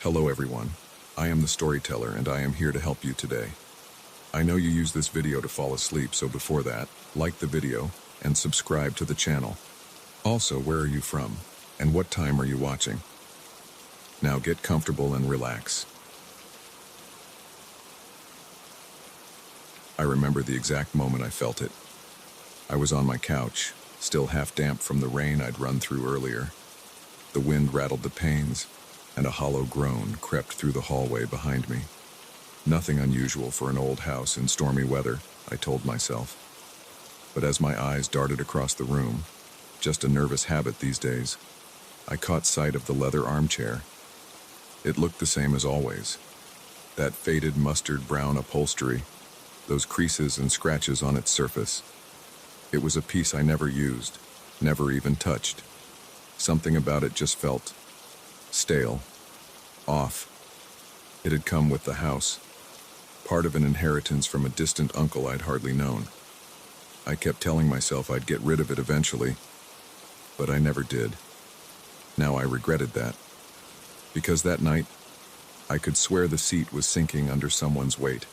Hello everyone, I am the storyteller and I am here to help you today. I know you use this video to fall asleep, so before that, like the video and subscribe to the channel. Also, where are you from and what time are you watching? Now get comfortable and relax. I remember the exact moment I felt it. I was on my couch, still half damp from the rain I'd run through earlier. The wind rattled the panes, and a hollow groan crept through the hallway behind me. Nothing unusual for an old house in stormy weather, I told myself. But as my eyes darted across the room, just a nervous habit these days, I caught sight of the leather armchair. It looked the same as always. That faded mustard brown upholstery, those creases and scratches on its surface. It was a piece I never used, never even touched. Something about it just felt stale, off. It had come with the house, part of an inheritance from a distant uncle I'd hardly known. I kept telling myself I'd get rid of it eventually, but I never did. Now I regretted that, because that night, I could swear the seat was sinking under someone's weight.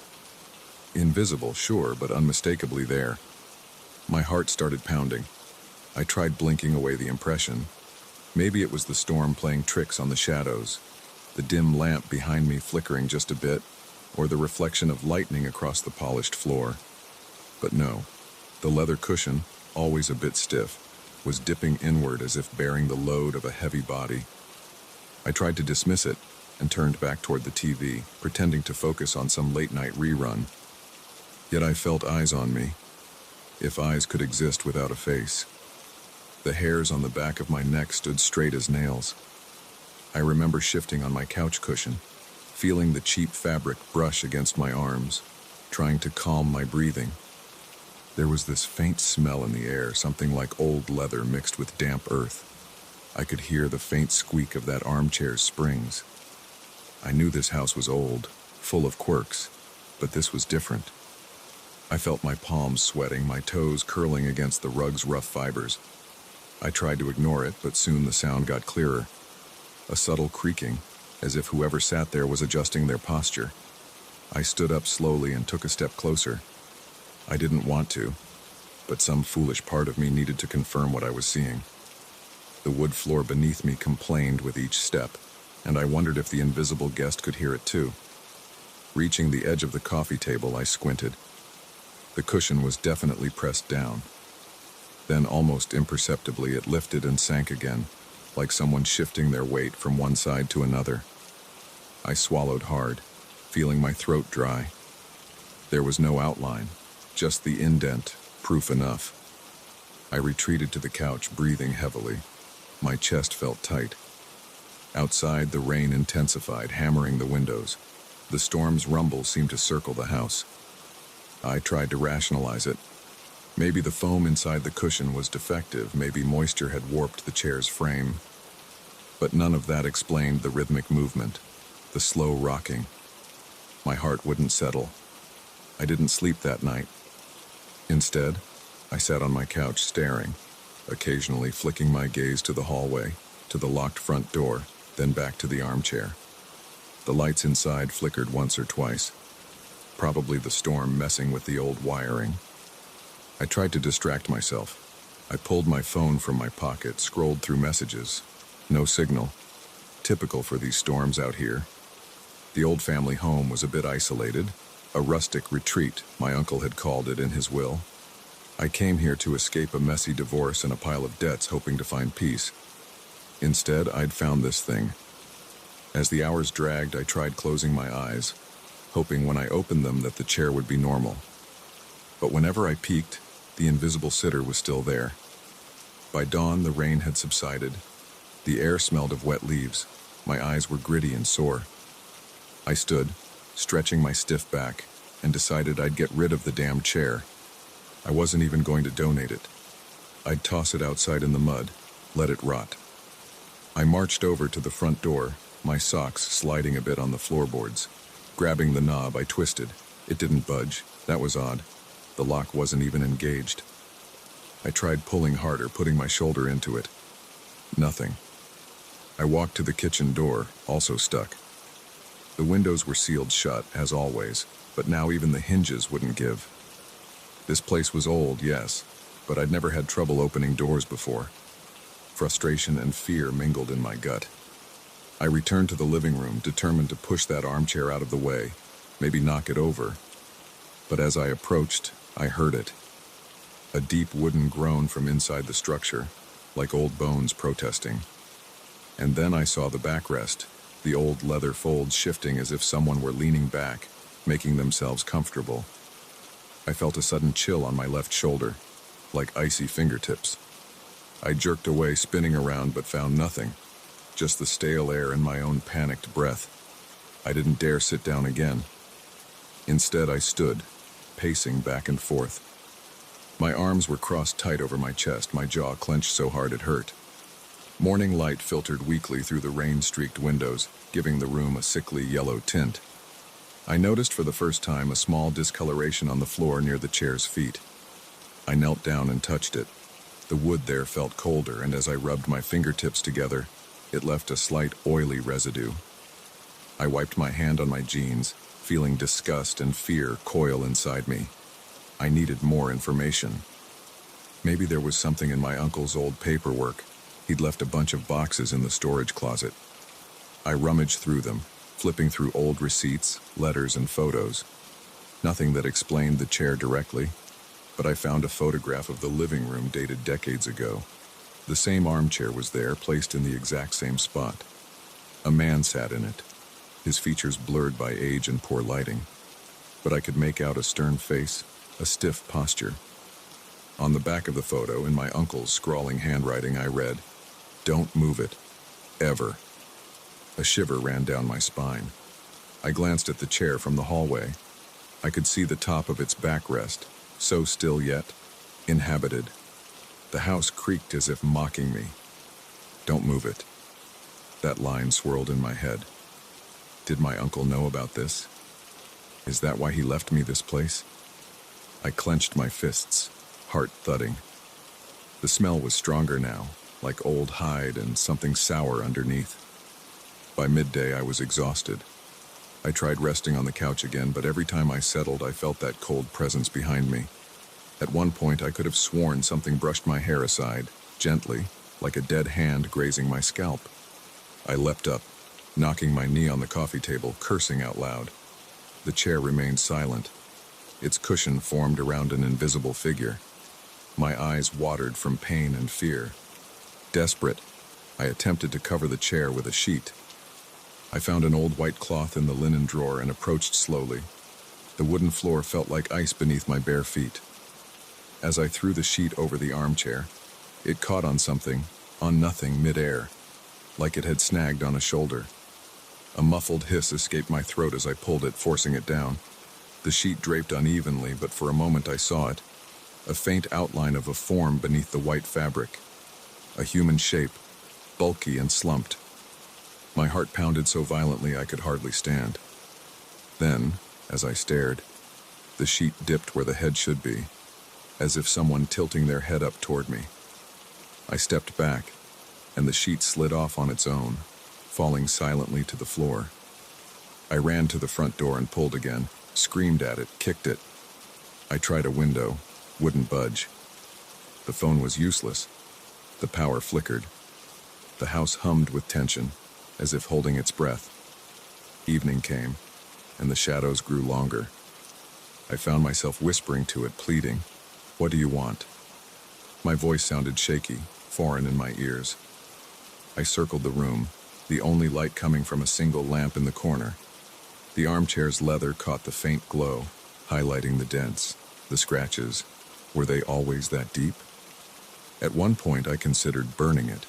Invisible, sure, but unmistakably there. My heart started pounding. I tried blinking away the impression. Maybe it was the storm playing tricks on the shadows, the dim lamp behind me flickering just a bit, or the reflection of lightning across the polished floor. But no, the leather cushion, always a bit stiff, was dipping inward as if bearing the load of a heavy body. I tried to dismiss it and turned back toward the TV, pretending to focus on some late-night rerun. Yet I felt eyes on me, if eyes could exist without a face. The hairs on the back of my neck stood straight as nails. I remember shifting on my couch cushion, feeling the cheap fabric brush against my arms, trying to calm my breathing. There was this faint smell in the air, something like old leather mixed with damp earth. I could hear the faint squeak of that armchair's springs. I knew this house was old, full of quirks, but this was different. I felt my palms sweating, my toes curling against the rug's rough fibers. I tried to ignore it, but soon the sound got clearer. A subtle creaking, as if whoever sat there was adjusting their posture. I stood up slowly and took a step closer. I didn't want to, but some foolish part of me needed to confirm what I was seeing. The wood floor beneath me complained with each step, and I wondered if the invisible guest could hear it too. Reaching the edge of the coffee table, I squinted. The cushion was definitely pressed down. Then, almost imperceptibly, it lifted and sank again, like someone shifting their weight from one side to another. I swallowed hard, feeling my throat dry. There was no outline, just the indent, proof enough. I retreated to the couch, breathing heavily. My chest felt tight. Outside, the rain intensified, hammering the windows. The storm's rumble seemed to circle the house. I tried to rationalize it. Maybe the foam inside the cushion was defective, maybe moisture had warped the chair's frame. But none of that explained the rhythmic movement, the slow rocking. My heart wouldn't settle. I didn't sleep that night. Instead, I sat on my couch staring, occasionally flicking my gaze to the hallway, to the locked front door, then back to the armchair. The lights inside flickered once or twice, probably the storm messing with the old wiring. I tried to distract myself. I pulled my phone from my pocket, scrolled through messages. No signal. Typical for these storms out here. The old family home was a bit isolated, a rustic retreat, my uncle had called it in his will. I came here to escape a messy divorce and a pile of debts, hoping to find peace. Instead, I'd found this thing. As the hours dragged, I tried closing my eyes, hoping when I opened them that the chair would be normal. But whenever I peeked, the invisible sitter was still there. By dawn, the rain had subsided. The air smelled of wet leaves. My eyes were gritty and sore. I stood, stretching my stiff back, and decided I'd get rid of the damn chair. I wasn't even going to donate it. I'd toss it outside in the mud, let it rot. I marched over to the front door, my socks sliding a bit on the floorboards. Grabbing the knob, I twisted. It didn't budge. That was odd. The lock wasn't even engaged. I tried pulling harder, putting my shoulder into it. Nothing. I walked to the kitchen door, also stuck. The windows were sealed shut, as always, but now even the hinges wouldn't give. This place was old, yes, but I'd never had trouble opening doors before. Frustration and fear mingled in my gut. I returned to the living room, determined to push that armchair out of the way, maybe knock it over. But as I approached, I heard it. A deep wooden groan from inside the structure, like old bones protesting. And then I saw the backrest, the old leather folds shifting as if someone were leaning back, making themselves comfortable. I felt a sudden chill on my left shoulder, like icy fingertips. I jerked away, spinning around, but found nothing, just the stale air and my own panicked breath. I didn't dare sit down again. Instead, I stood, pacing back and forth. My arms were crossed tight over my chest, my jaw clenched so hard it hurt. Morning light filtered weakly through the rain-streaked windows, giving the room a sickly yellow tint. I noticed for the first time a small discoloration on the floor near the chair's feet. I knelt down and touched it. The wood there felt colder, and as I rubbed my fingertips together, it left a slight oily residue. I wiped my hand on my jeans, feeling disgust and fear coil inside me. I needed more information. Maybe there was something in my uncle's old paperwork. He'd left a bunch of boxes in the storage closet. I rummaged through them, flipping through old receipts, letters, and photos. Nothing that explained the chair directly, but I found a photograph of the living room dated decades ago. The same armchair was there, placed in the exact same spot. A man sat in it, his features blurred by age and poor lighting, but I could make out a stern face, a stiff posture. On the back of the photo, in my uncle's scrawling handwriting, I read, "Don't move it. Ever." A shiver ran down my spine. I glanced at the chair from the hallway. I could see the top of its backrest, so still yet inhabited. The house creaked as if mocking me. "Don't move it." That line swirled in my head. Did my uncle know about this? Is that why he left me this place? I clenched my fists, heart thudding. The smell was stronger now, like old hide and something sour underneath. By midday, I was exhausted. I tried resting on the couch again, but every time I settled, I felt that cold presence behind me. At one point, I could have sworn something brushed my hair aside, gently, like a dead hand grazing my scalp. I leapt up, knocking my knee on the coffee table, cursing out loud. The chair remained silent. Its cushion formed around an invisible figure. My eyes watered from pain and fear. Desperate, I attempted to cover the chair with a sheet. I found an old white cloth in the linen drawer and approached slowly. The wooden floor felt like ice beneath my bare feet. As I threw the sheet over the armchair, it caught on something, on nothing, mid-air, like it had snagged on a shoulder. A muffled hiss escaped my throat as I pulled it, forcing it down. The sheet draped unevenly, but for a moment I saw it, a faint outline of a form beneath the white fabric. A human shape, bulky and slumped. My heart pounded so violently I could hardly stand. Then, as I stared, the sheet dipped where the head should be, as if someone tilting their head up toward me. I stepped back, and the sheet slid off on its own, falling silently to the floor. I ran to the front door and pulled again, screamed at it, kicked it. I tried a window, wouldn't budge. The phone was useless. The power flickered. The house hummed with tension, as if holding its breath. Evening came, and the shadows grew longer. I found myself whispering to it, pleading, "What do you want?" My voice sounded shaky, foreign in my ears. I circled the room, the only light coming from a single lamp in the corner. The armchair's leather caught the faint glow, highlighting the dents, the scratches. Were they always that deep? At one point, I considered burning it.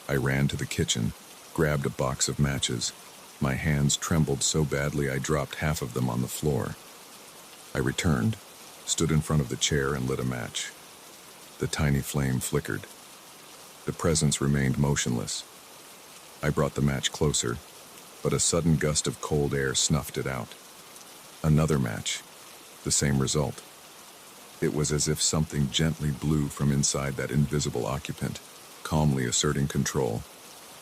I ran to the kitchen, grabbed a box of matches. My hands trembled so badly I dropped half of them on the floor. I returned, stood in front of the chair and lit a match. The tiny flame flickered. The presence remained motionless. I brought the match closer, but a sudden gust of cold air snuffed it out. Another match. The same result. It was as if something gently blew from inside that invisible occupant, calmly asserting control.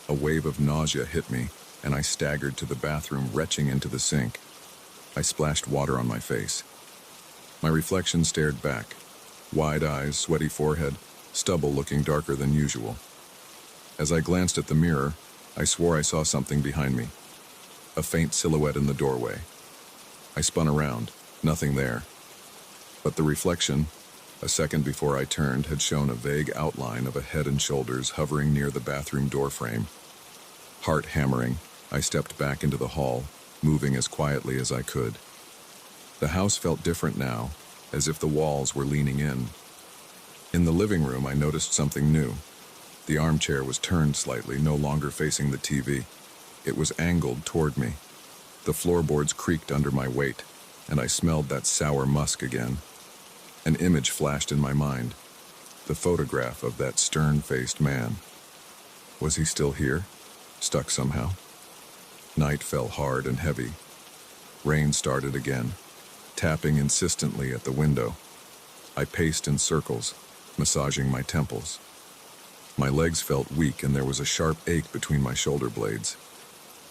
A wave of nausea hit me, and I staggered to the bathroom, retching into the sink. I splashed water on my face. My reflection stared back. Wide eyes, sweaty forehead, stubble looking darker than usual. As I glanced at the mirror, I swore I saw something behind me. A faint silhouette in the doorway. I spun around, nothing there. But the reflection, a second before I turned, had shown a vague outline of a head and shoulders hovering near the bathroom doorframe. Heart hammering, I stepped back into the hall, moving as quietly as I could. The house felt different now, as if the walls were leaning in. In the living room, I noticed something new. The armchair was turned slightly, no longer facing the TV. It was angled toward me. The floorboards creaked under my weight, and I smelled that sour musk again. An image flashed in my mind. The photograph of that stern-faced man. Was he still here? Stuck somehow? Night fell hard and heavy. Rain started again, tapping insistently at the window. I paced in circles, massaging my temples. My legs felt weak and there was a sharp ache between my shoulder blades.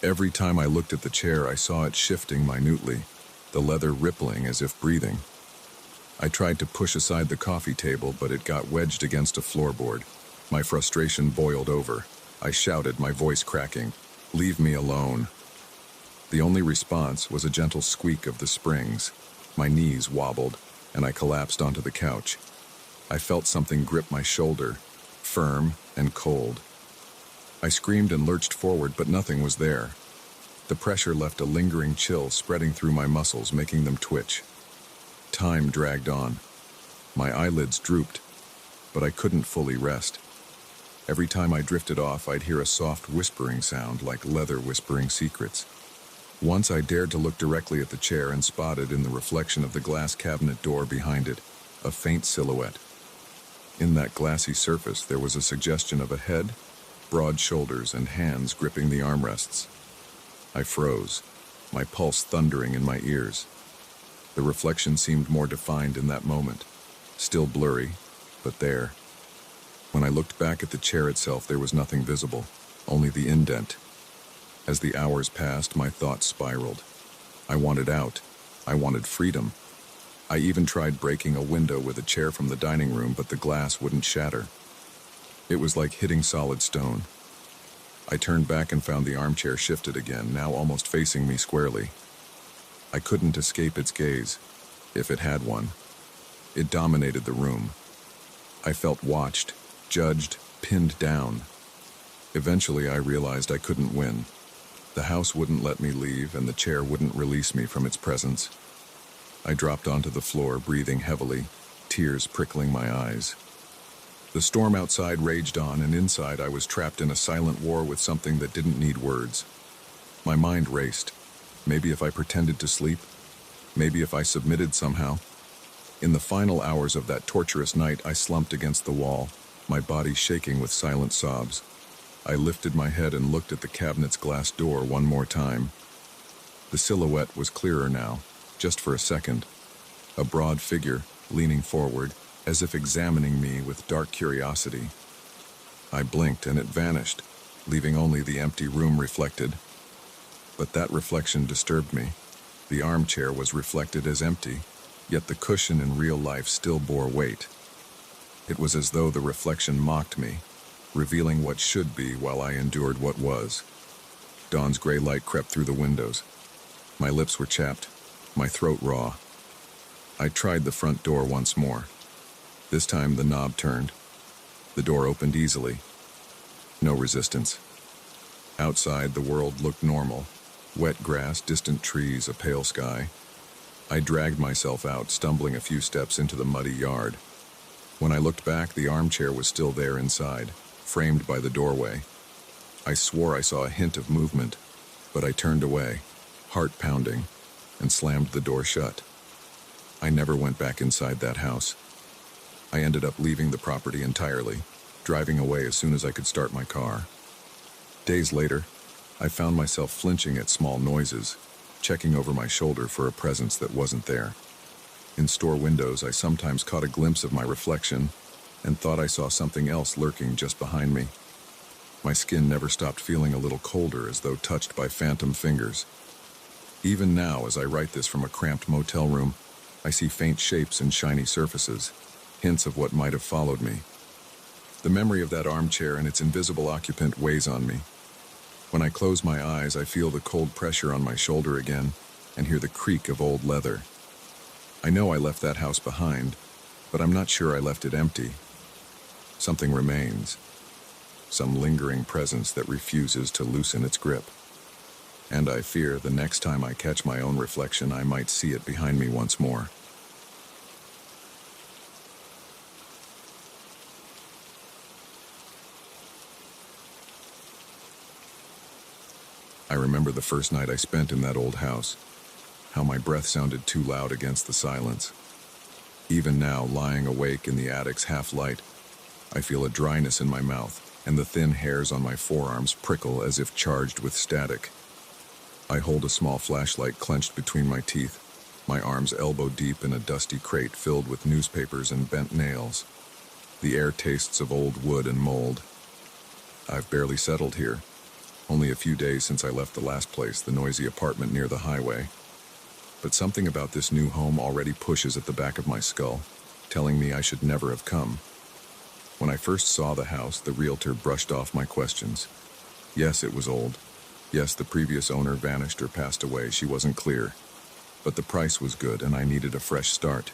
Every time I looked at the chair, I saw it shifting minutely, the leather rippling as if breathing. I tried to push aside the coffee table, but it got wedged against a floorboard. My frustration boiled over. I shouted, my voice cracking, "Leave me alone." The only response was a gentle squeak of the springs. My knees wobbled, and I collapsed onto the couch. I felt something grip my shoulder, firm and cold. I screamed and lurched forward, but nothing was there. The pressure left a lingering chill spreading through my muscles, making them twitch. Time dragged on. My eyelids drooped, but I couldn't fully rest. Every time I drifted off, I'd hear a soft whispering sound, like leather whispering secrets. Once I dared to look directly at the chair and spotted in the reflection of the glass cabinet door behind it a faint silhouette. In that glassy surface, there was a suggestion of a head, broad shoulders, and hands gripping the armrests. I froze, my pulse thundering in my ears. The reflection seemed more defined in that moment, still blurry, but there. When I looked back at the chair itself, there was nothing visible, only the indent. As the hours passed, my thoughts spiraled. I wanted out. I wanted freedom. I even tried breaking a window with a chair from the dining room, but the glass wouldn't shatter. It was like hitting solid stone. I turned back and found the armchair shifted again, now almost facing me squarely. I couldn't escape its gaze, if it had one. It dominated the room. I felt watched, judged, pinned down. Eventually, I realized I couldn't win. The house wouldn't let me leave, and the chair wouldn't release me from its presence. I dropped onto the floor, breathing heavily, tears prickling my eyes. The storm outside raged on, and inside I was trapped in a silent war with something that didn't need words. My mind raced. Maybe if I pretended to sleep? Maybe if I submitted somehow? In the final hours of that torturous night, I slumped against the wall, my body shaking with silent sobs. I lifted my head and looked at the cabinet's glass door one more time. The silhouette was clearer now, just for a second. A broad figure, leaning forward, as if examining me with dark curiosity. I blinked and it vanished, leaving only the empty room reflected. But that reflection disturbed me. The armchair was reflected as empty, yet the cushion in real life still bore weight. It was as though the reflection mocked me, revealing what should be while I endured what was. Dawn's gray light crept through the windows. My lips were chapped, my throat raw. I tried the front door once more. This time the knob turned. The door opened easily. No resistance. Outside, the world looked normal. Wet grass, distant trees, a pale sky. I dragged myself out, stumbling a few steps into the muddy yard. When I looked back, the armchair was still there inside, framed by the doorway. I swore I saw a hint of movement, but I turned away, heart pounding, and slammed the door shut. I never went back inside that house. I ended up leaving the property entirely, driving away as soon as I could start my car. Days later, I found myself flinching at small noises, checking over my shoulder for a presence that wasn't there. In store windows, I sometimes caught a glimpse of my reflection and thought I saw something else lurking just behind me. My skin never stopped feeling a little colder, as though touched by phantom fingers. Even now, as I write this from a cramped motel room, I see faint shapes and shiny surfaces, hints of what might have followed me. The memory of that armchair and its invisible occupant weighs on me. When I close my eyes, I feel the cold pressure on my shoulder again and hear the creak of old leather. I know I left that house behind, but I'm not sure I left it empty. Something remains, some lingering presence that refuses to loosen its grip. And I fear the next time I catch my own reflection, I might see it behind me once more. I remember the first night I spent in that old house, how my breath sounded too loud against the silence. Even now, lying awake in the attic's half-light, I feel a dryness in my mouth, and the thin hairs on my forearms prickle as if charged with static. I hold a small flashlight clenched between my teeth, my arms elbow-deep in a dusty crate filled with newspapers and bent nails. The air tastes of old wood and mold. I've barely settled here. Only a few days since I left the last place, the noisy apartment near the highway. But something about this new home already pushes at the back of my skull, telling me I should never have come. When I first saw the house, the realtor brushed off my questions. Yes, it was old. Yes, the previous owner vanished or passed away, she wasn't clear. But the price was good, and I needed a fresh start.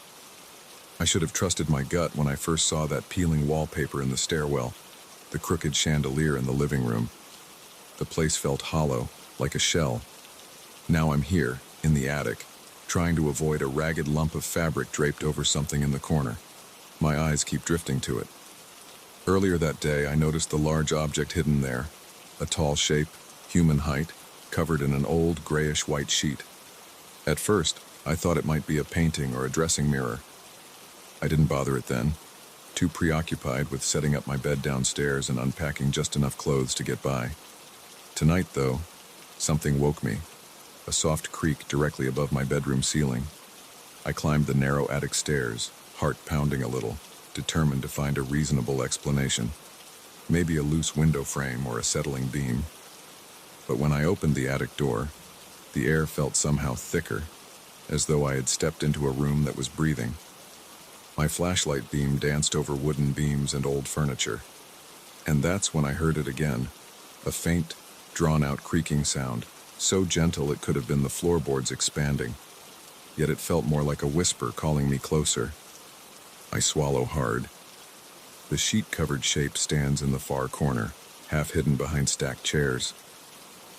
I should have trusted my gut when I first saw that peeling wallpaper in the stairwell, the crooked chandelier in the living room. The place felt hollow, like a shell. Now I'm here, in the attic, trying to avoid a ragged lump of fabric draped over something in the corner. My eyes keep drifting to it. Earlier that day, I noticed the large object hidden there, a tall shape, human height, covered in an old grayish-white sheet. At first, I thought it might be a painting or a dressing mirror. I didn't bother it then, too preoccupied with setting up my bed downstairs and unpacking just enough clothes to get by. Tonight, though, something woke me, a soft creak directly above my bedroom ceiling. I climbed the narrow attic stairs, heart pounding a little, determined to find a reasonable explanation. Maybe a loose window frame or a settling beam. But when I opened the attic door, the air felt somehow thicker, as though I had stepped into a room that was breathing. My flashlight beam danced over wooden beams and old furniture. And that's when I heard it again, a faint, drawn-out creaking sound, so gentle it could have been the floorboards expanding. Yet it felt more like a whisper calling me closer. I swallow hard. The sheet-covered shape stands in the far corner, half hidden behind stacked chairs.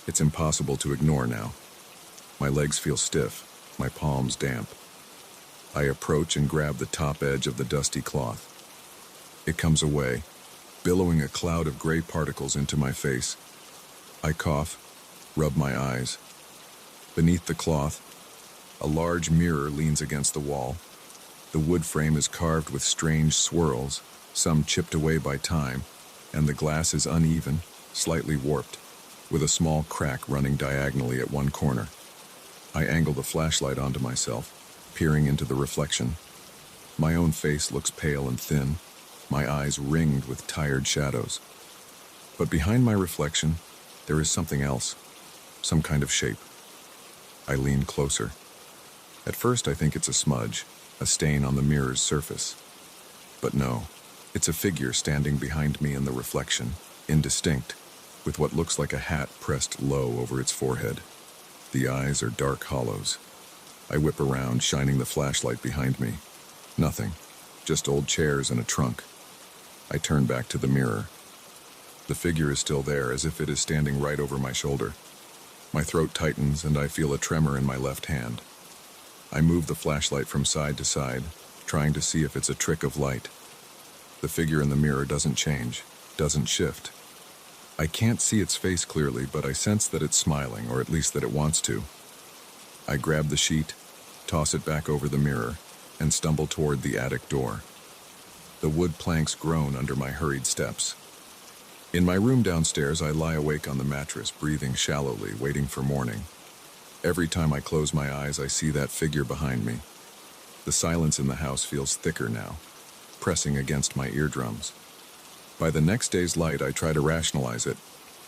It's impossible to ignore now. My legs feel stiff, my palms damp. I approach and grab the top edge of the dusty cloth. It comes away, billowing a cloud of gray particles into my face. I cough, rub my eyes. Beneath the cloth, a large mirror leans against the wall. The wood frame is carved with strange swirls, some chipped away by time, and the glass is uneven, slightly warped, with a small crack running diagonally at one corner. I angle the flashlight onto myself, peering into the reflection. My own face looks pale and thin, my eyes ringed with tired shadows. But behind my reflection, there is something else, some kind of shape. I lean closer. At first, I think it's a smudge, a stain on the mirror's surface. But no, it's a figure standing behind me in the reflection, indistinct, with what looks like a hat pressed low over its forehead. The eyes are dark hollows. I whip around, shining the flashlight behind me. Nothing, just old chairs and a trunk. I turn back to the mirror. The figure is still there, as if it is standing right over my shoulder. My throat tightens, and I feel a tremor in my left hand. I move the flashlight from side to side, trying to see if it's a trick of light. The figure in the mirror doesn't change, doesn't shift. I can't see its face clearly, but I sense that it's smiling, or at least that it wants to. I grab the sheet, toss it back over the mirror, and stumble toward the attic door. The wood planks groan under my hurried steps. In my room downstairs, I lie awake on the mattress, breathing shallowly, waiting for morning. Every time I close my eyes, I see that figure behind me. The silence in the house feels thicker now, pressing against my eardrums. By the next day's light, I try to rationalize it.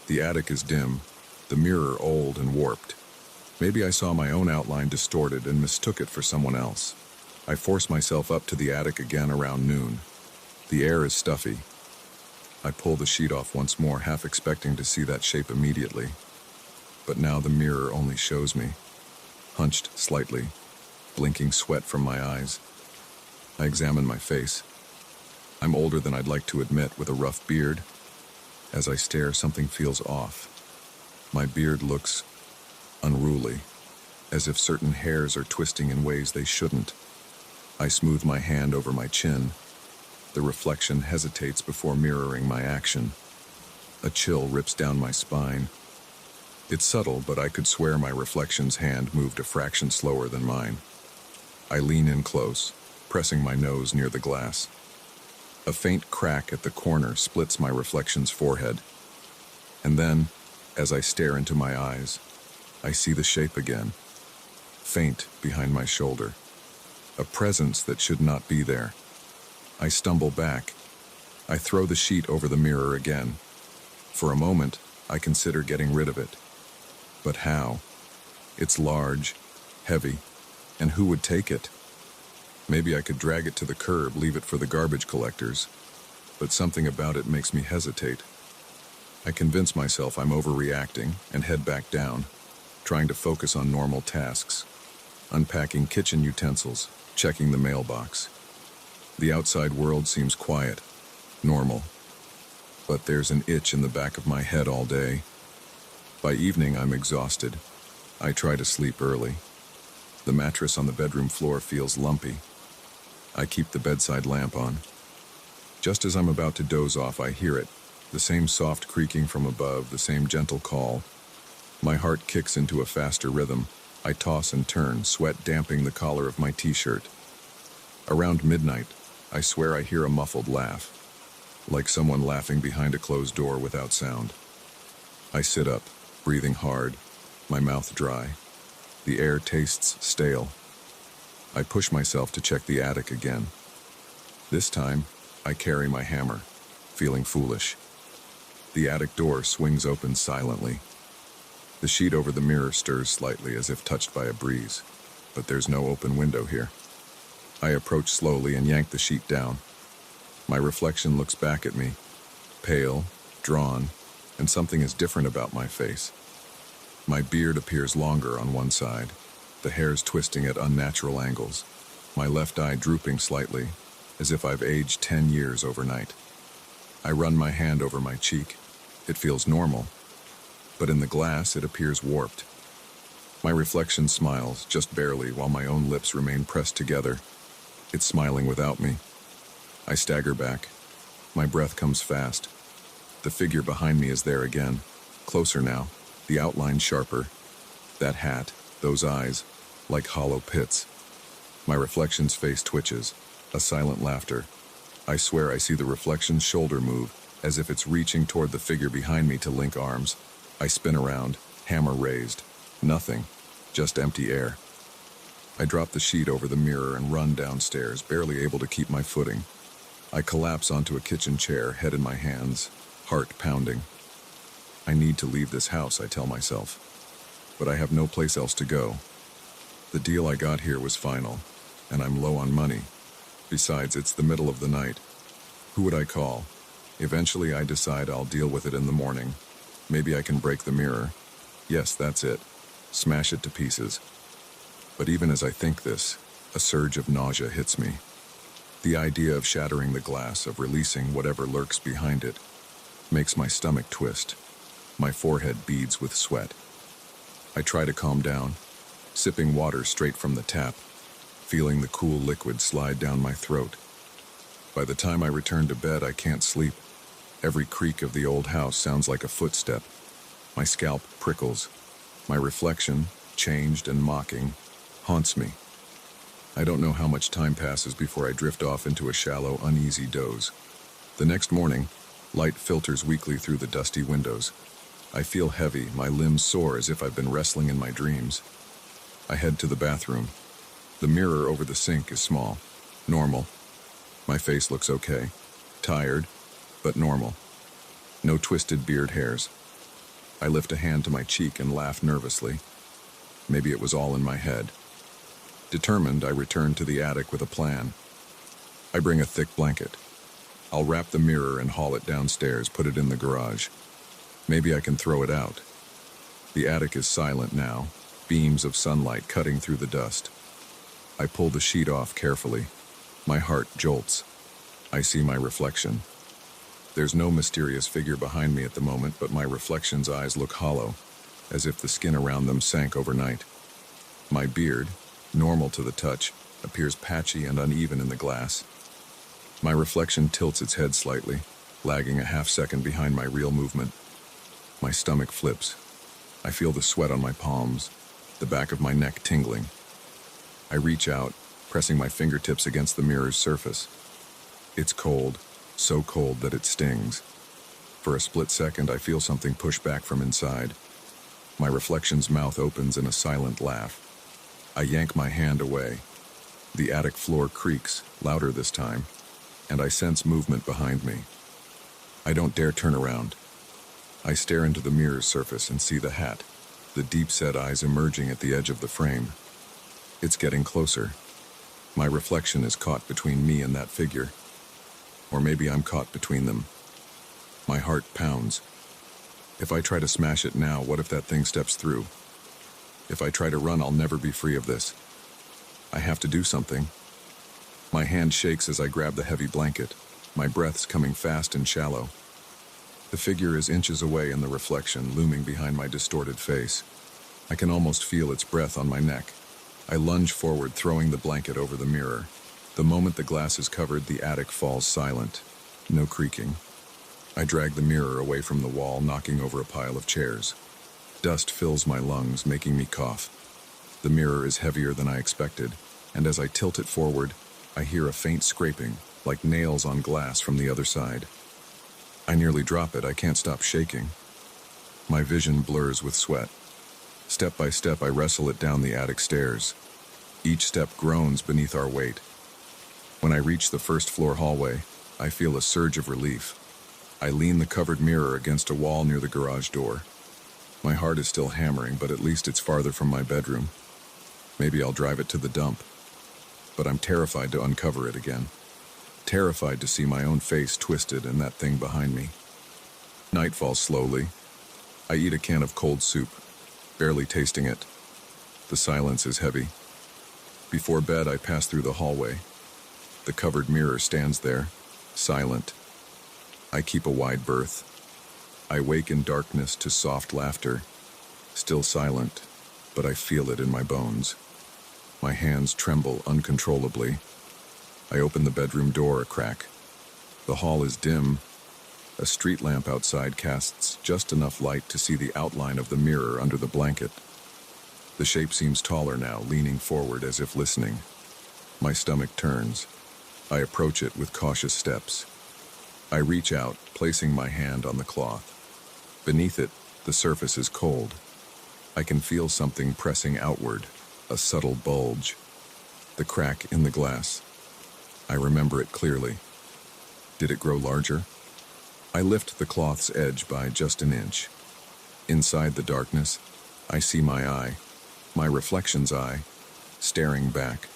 The attic is dim, the mirror old and warped. Maybe I saw my own outline distorted and mistook it for someone else. I force myself up to the attic again around noon. The air is stuffy. I pull the sheet off once more, half expecting to see that shape immediately. But now the mirror only shows me, hunched slightly, blinking sweat from my eyes. I examine my face. I'm older than I'd like to admit, with a rough beard. As I stare, something feels off. My beard looks unruly, as if certain hairs are twisting in ways they shouldn't. I smooth my hand over my chin. The reflection hesitates before mirroring my action. A chill rips down my spine. It's subtle, but I could swear my reflection's hand moved a fraction slower than mine. I lean in close, pressing my nose near the glass. A faint crack at the corner splits my reflection's forehead. And then, as I stare into my eyes, I see the shape again, faint behind my shoulder. A presence that should not be there. I stumble back. I throw the sheet over the mirror again. For a moment, I consider getting rid of it. But how? It's large, heavy, and who would take it? Maybe I could drag it to the curb, leave it for the garbage collectors, but something about it makes me hesitate. I convince myself I'm overreacting and head back down, trying to focus on normal tasks, unpacking kitchen utensils, checking the mailbox. The outside world seems quiet, normal, but there's an itch in the back of my head all day. By evening, I'm exhausted. I try to sleep early. The mattress on the bedroom floor feels lumpy. I keep the bedside lamp on. Just as I'm about to doze off, I hear it, the same soft creaking from above, the same gentle call. My heart kicks into a faster rhythm. I toss and turn, sweat damping the collar of my t-shirt. Around midnight, I swear I hear a muffled laugh, like someone laughing behind a closed door without sound. I sit up, breathing hard, my mouth dry. The air tastes stale. I push myself to check the attic again. This time, I carry my hammer, feeling foolish. The attic door swings open silently. The sheet over the mirror stirs slightly as if touched by a breeze, but there's no open window here. I approach slowly and yank the sheet down. My reflection looks back at me, pale, drawn, and something is different about my face. My beard appears longer on one side, the hairs twisting at unnatural angles, my left eye drooping slightly, as if I've aged 10 years overnight. I run my hand over my cheek. It feels normal, but in the glass it appears warped. My reflection smiles, just barely, while my own lips remain pressed together. It's smiling without me. I stagger back. My breath comes fast. The figure behind me is there again, closer now, the outline sharper. That hat, those eyes, like hollow pits. My reflection's face twitches, a silent laughter. I swear I see the reflection's shoulder move, as if it's reaching toward the figure behind me to link arms. I spin around, hammer raised. Nothing, just empty air. I drop the sheet over the mirror and run downstairs, barely able to keep my footing. I collapse onto a kitchen chair, head in my hands, heart pounding. I need to leave this house, I tell myself. But I have no place else to go. The deal I got here was final, and I'm low on money. Besides, it's the middle of the night. Who would I call? Eventually I decide I'll deal with it in the morning. Maybe I can break the mirror. Yes, that's it. Smash it to pieces. But even as I think this, a surge of nausea hits me. The idea of shattering the glass, of releasing whatever lurks behind it, makes my stomach twist. My forehead beads with sweat. I try to calm down, sipping water straight from the tap, feeling the cool liquid slide down my throat. By the time I return to bed, I can't sleep. Every creak of the old house sounds like a footstep. My scalp prickles. My reflection, changed and mocking, haunts me. I don't know how much time passes before I drift off into a shallow, uneasy doze. The next morning, light filters weakly through the dusty windows. I feel heavy, my limbs sore as if I've been wrestling in my dreams. I head to the bathroom. The mirror over the sink is small, normal. My face looks okay, tired, but normal. No twisted beard hairs. I lift a hand to my cheek and laugh nervously. Maybe it was all in my head. Determined, I return to the attic with a plan. I bring a thick blanket. I'll wrap the mirror and haul it downstairs, put it in the garage. Maybe I can throw it out. The attic is silent now, beams of sunlight cutting through the dust. I pull the sheet off carefully. My heart jolts. I see my reflection. There's no mysterious figure behind me at the moment, but my reflection's eyes look hollow, as if the skin around them sank overnight. My beard, normal to the touch, appears patchy and uneven in the glass. My reflection tilts its head slightly, lagging a half-second behind my real movement. My stomach flips. I feel the sweat on my palms, the back of my neck tingling. I reach out, pressing my fingertips against the mirror's surface. It's cold, so cold that it stings. For a split second, I feel something push back from inside. My reflection's mouth opens in a silent laugh. I yank my hand away. The attic floor creaks, louder this time, and I sense movement behind me. I don't dare turn around. I stare into the mirror's surface and see the hat, the deep-set eyes emerging at the edge of the frame. It's getting closer. My reflection is caught between me and that figure. Or maybe I'm caught between them. My heart pounds. If I try to smash it now, what if that thing steps through? If I try to run, I'll never be free of this. I have to do something. My hand shakes as I grab the heavy blanket, my breath's coming fast and shallow. The figure is inches away in the reflection, looming behind my distorted face. I can almost feel its breath on my neck. I lunge forward, throwing the blanket over the mirror. The moment the glass is covered, the attic falls silent. No creaking. I drag the mirror away from the wall, knocking over a pile of chairs. Dust fills my lungs, making me cough. The mirror is heavier than I expected, and as I tilt it forward, I hear a faint scraping, like nails on glass from the other side. I nearly drop it. I can't stop shaking. My vision blurs with sweat. Step by step, I wrestle it down the attic stairs. Each step groans beneath our weight. When I reach the first-floor hallway, I feel a surge of relief. I lean the covered mirror against a wall near the garage door. My heart is still hammering, but at least it's farther from my bedroom. Maybe I'll drive it to the dump. But I'm terrified to uncover it again. Terrified to see my own face twisted and that thing behind me. Night falls slowly. I eat a can of cold soup, barely tasting it. The silence is heavy. Before bed, I pass through the hallway. The covered mirror stands there, silent. I keep a wide berth. I wake in darkness to soft laughter, still silent, but I feel it in my bones. My hands tremble uncontrollably. I open the bedroom door a crack. The hall is dim. A street lamp outside casts just enough light to see the outline of the mirror under the blanket. The shape seems taller now, leaning forward as if listening. My stomach turns. I approach it with cautious steps. I reach out, placing my hand on the cloth. Beneath it, the surface is cold. I can feel something pressing outward, a subtle bulge. The crack in the glass. I remember it clearly. Did it grow larger? I lift the cloth's edge by just an inch. Inside the darkness, I see my eye, my reflection's eye, staring back.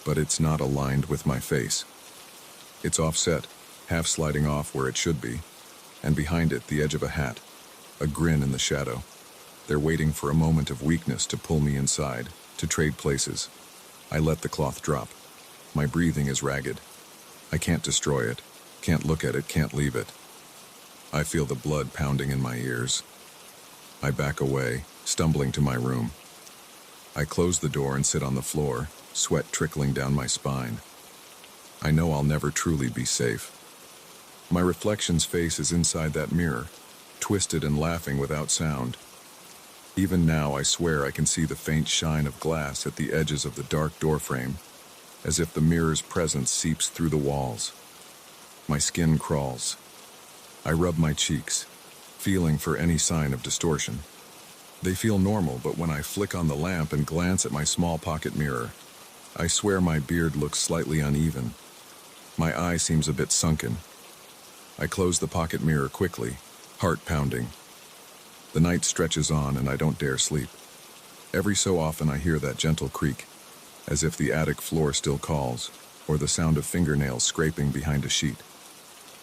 But it's not aligned with my face. It's offset, half sliding off where it should be, and behind it, the edge of a hat, a grin in the shadow. They're waiting for a moment of weakness to pull me inside, to trade places. I let the cloth drop. My breathing is ragged. I can't destroy it, can't look at it, can't leave it. I feel the blood pounding in my ears. I back away, stumbling to my room. I close the door and sit on the floor, sweat trickling down my spine. I know I'll never truly be safe. My reflection's face is inside that mirror, twisted and laughing without sound. Even now, I swear I can see the faint shine of glass at the edges of the dark doorframe, as if the mirror's presence seeps through the walls. My skin crawls. I rub my cheeks, feeling for any sign of distortion. They feel normal, but when I flick on the lamp and glance at my small pocket mirror, I swear my beard looks slightly uneven. My eye seems a bit sunken. I close the pocket mirror quickly, heart pounding. The night stretches on and I don't dare sleep. Every so often I hear that gentle creak, as if the attic floor still calls, or the sound of fingernails scraping behind a sheet.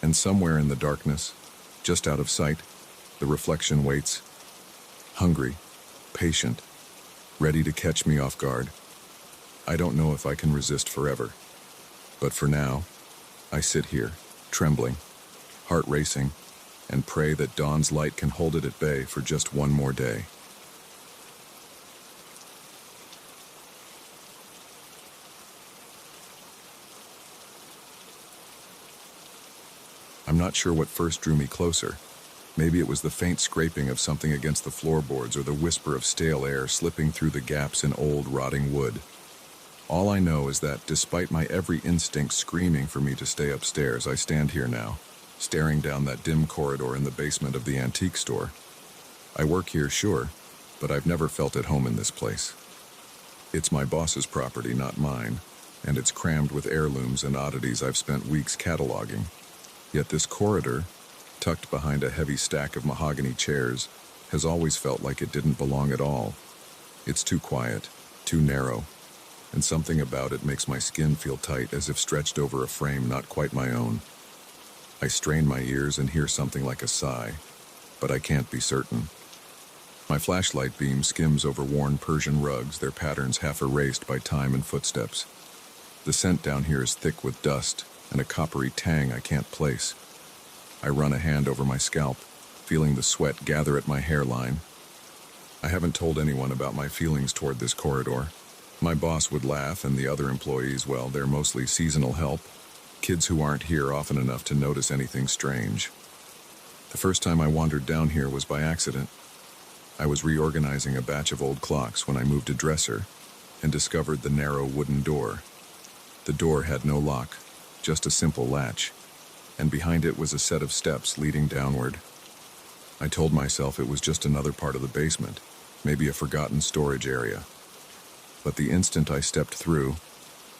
And somewhere in the darkness, just out of sight, the reflection waits, hungry, patient, ready to catch me off guard. I don't know if I can resist forever, but for now, I sit here, trembling, heart racing, and pray that dawn's light can hold it at bay for just one more day. I'm not sure what first drew me closer. Maybe it was the faint scraping of something against the floorboards or the whisper of stale air slipping through the gaps in old, rotting wood. All I know is that, despite my every instinct screaming for me to stay upstairs, I stand here now, staring down that dim corridor in the basement of the antique store. I work here, sure, but I've never felt at home in this place. It's my boss's property, not mine, and it's crammed with heirlooms and oddities I've spent weeks cataloging. Yet this corridor, tucked behind a heavy stack of mahogany chairs, has always felt like it didn't belong at all. It's too quiet, too narrow, and something about it makes my skin feel tight as if stretched over a frame not quite my own. I strain my ears and hear something like a sigh, but I can't be certain. My flashlight beam skims over worn Persian rugs, their patterns half erased by time and footsteps. The scent down here is thick with dust and a coppery tang I can't place. I run a hand over my scalp, feeling the sweat gather at my hairline. I haven't told anyone about my feelings toward this corridor. My boss would laugh, and the other employees, well, they're mostly seasonal help. Kids who aren't here often enough to notice anything strange. The first time I wandered down here was by accident. I was reorganizing a batch of old clocks when I moved a dresser and discovered the narrow wooden door. The door had no lock, just a simple latch, and behind it was a set of steps leading downward. I told myself it was just another part of the basement, maybe a forgotten storage area. But the instant I stepped through,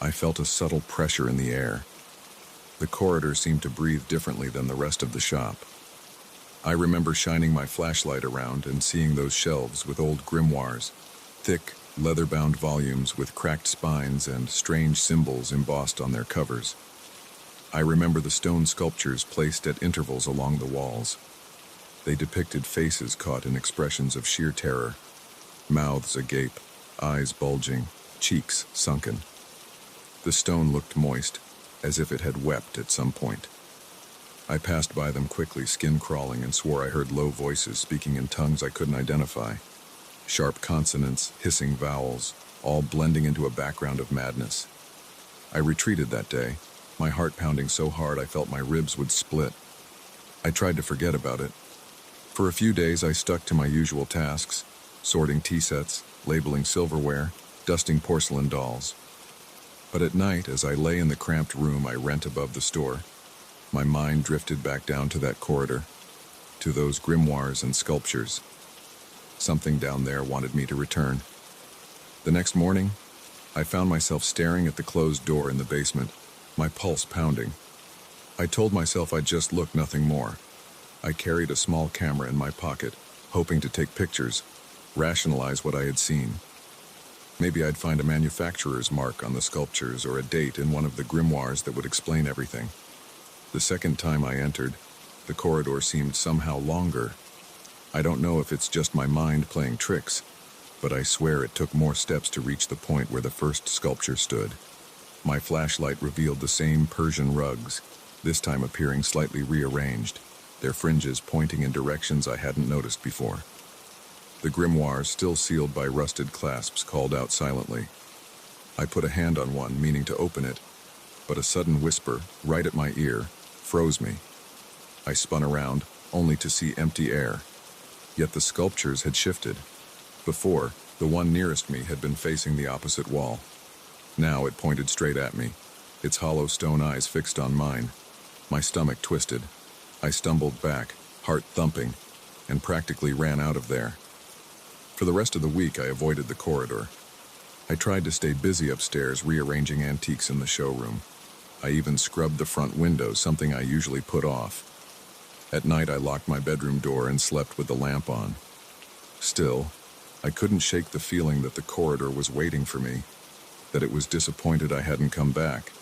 I felt a subtle pressure in the air. The corridor seemed to breathe differently than the rest of the shop. I remember shining my flashlight around and seeing those shelves with old grimoires, thick, leather-bound volumes with cracked spines and strange symbols embossed on their covers. I remember the stone sculptures placed at intervals along the walls. They depicted faces caught in expressions of sheer terror, mouths agape, eyes bulging, cheeks sunken. The stone looked moist, as if it had wept at some point. I passed by them quickly, skin crawling, and swore I heard low voices speaking in tongues I couldn't identify. Sharp consonants, hissing vowels, all blending into a background of madness. I retreated that day, my heart pounding so hard I felt my ribs would split. I tried to forget about it. For a few days I stuck to my usual tasks, sorting tea sets, labeling silverware, dusting porcelain dolls. But at night, as I lay in the cramped room I rent above the store, my mind drifted back down to that corridor, to those grimoires and sculptures. Something down there wanted me to return. The next morning, I found myself staring at the closed door in the basement, my pulse pounding. I told myself I'd just look, nothing more. I carried a small camera in my pocket, hoping to take pictures, rationalize what I had seen. Maybe I'd find a manufacturer's mark on the sculptures or a date in one of the grimoires that would explain everything. The second time I entered, the corridor seemed somehow longer. I don't know if it's just my mind playing tricks, but I swear it took more steps to reach the point where the first sculpture stood. My flashlight revealed the same Persian rugs, this time appearing slightly rearranged, their fringes pointing in directions I hadn't noticed before. The grimoires, still sealed by rusted clasps, called out silently. I put a hand on one, meaning to open it, but a sudden whisper, right at my ear, froze me. I spun around, only to see empty air. Yet the sculptures had shifted. Before, the one nearest me had been facing the opposite wall. Now it pointed straight at me, its hollow stone eyes fixed on mine. My stomach twisted. I stumbled back, heart thumping, and practically ran out of there. For the rest of the week, I avoided the corridor. I tried to stay busy upstairs rearranging antiques in the showroom. I even scrubbed the front windows, something I usually put off. At night, I locked my bedroom door and slept with the lamp on. Still, I couldn't shake the feeling that the corridor was waiting for me, that it was disappointed I hadn't come back,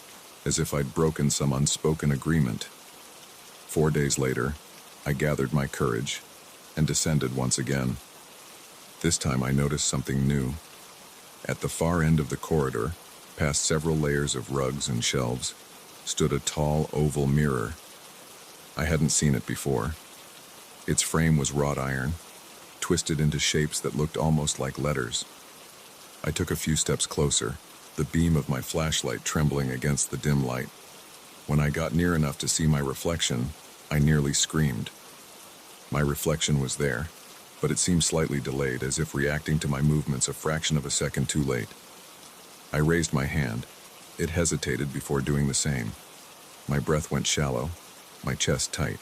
as if I'd broken some unspoken agreement. 4 days later, I gathered my courage and descended once again. This time I noticed something new. At the far end of the corridor, past several layers of rugs and shelves, stood a tall oval mirror. I hadn't seen it before. Its frame was wrought iron, twisted into shapes that looked almost like letters. I took a few steps closer, the beam of my flashlight trembling against the dim light. When I got near enough to see my reflection, I nearly screamed. My reflection was there, but it seemed slightly delayed, as if reacting to my movements a fraction of a second too late. I raised my hand. It hesitated before doing the same. My breath went shallow, my chest tight.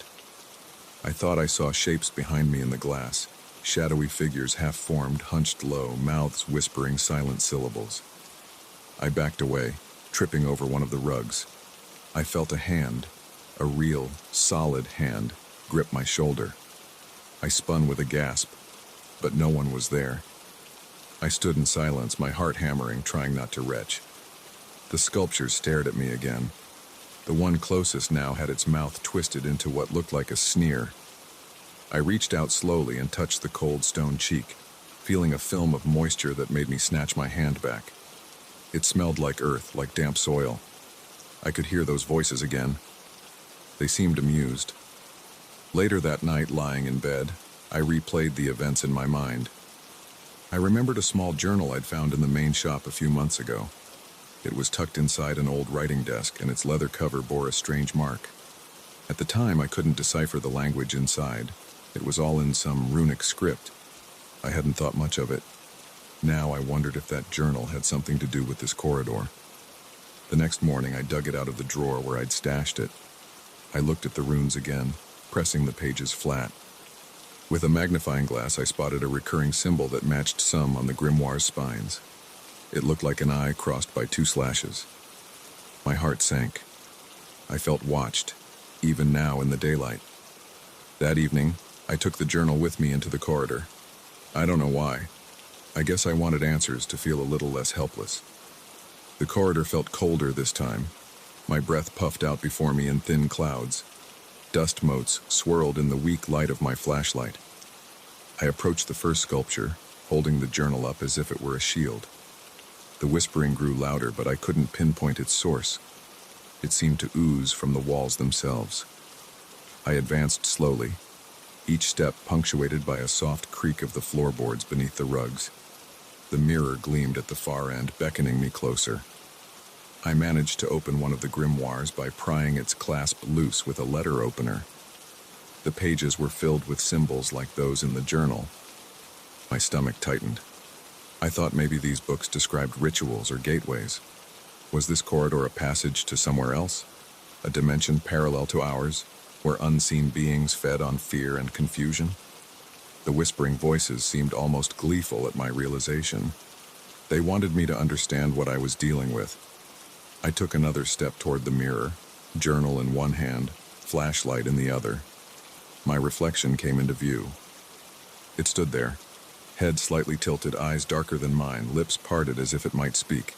I thought I saw shapes behind me in the glass, shadowy figures half-formed, hunched low, mouths whispering silent syllables. I backed away, tripping over one of the rugs. I felt a hand, a real, solid hand, grip my shoulder. I spun with a gasp, but no one was there. I stood in silence, my heart hammering, trying not to retch. The sculpture stared at me again. The one closest now had its mouth twisted into what looked like a sneer. I reached out slowly and touched the cold stone cheek, feeling a film of moisture that made me snatch my hand back. It smelled like earth, like damp soil. I could hear those voices again. They seemed amused. Later that night, lying in bed, I replayed the events in my mind. I remembered a small journal I'd found in the main shop a few months ago. It was tucked inside an old writing desk, and its leather cover bore a strange mark. At the time, I couldn't decipher the language inside. It was all in some runic script. I hadn't thought much of it. Now I wondered if that journal had something to do with this corridor. The next morning, I dug it out of the drawer where I'd stashed it. I looked at the runes again, pressing the pages flat. With a magnifying glass, I spotted a recurring symbol that matched some on the grimoire's spines. It looked like an eye crossed by 2 slashes. My heart sank. I felt watched, even now in the daylight. That evening, I took the journal with me into the corridor. I don't know why. I guess I wanted answers to feel a little less helpless. The corridor felt colder this time. My breath puffed out before me in thin clouds. Dust motes swirled in the weak light of my flashlight. I approached the first sculpture, holding the journal up as if it were a shield. The whispering grew louder, but I couldn't pinpoint its source. It seemed to ooze from the walls themselves. I advanced slowly, each step punctuated by a soft creak of the floorboards beneath the rugs. The mirror gleamed at the far end, beckoning me closer. I managed to open one of the grimoires by prying its clasp loose with a letter opener. The pages were filled with symbols like those in the journal. My stomach tightened. I thought maybe these books described rituals or gateways. Was this corridor a passage to somewhere else? A dimension parallel to ours, where unseen beings fed on fear and confusion? The whispering voices seemed almost gleeful at my realization. They wanted me to understand what I was dealing with. I took another step toward the mirror, journal in one hand, flashlight in the other. My reflection came into view. It stood there, head slightly tilted, eyes darker than mine, lips parted as if it might speak.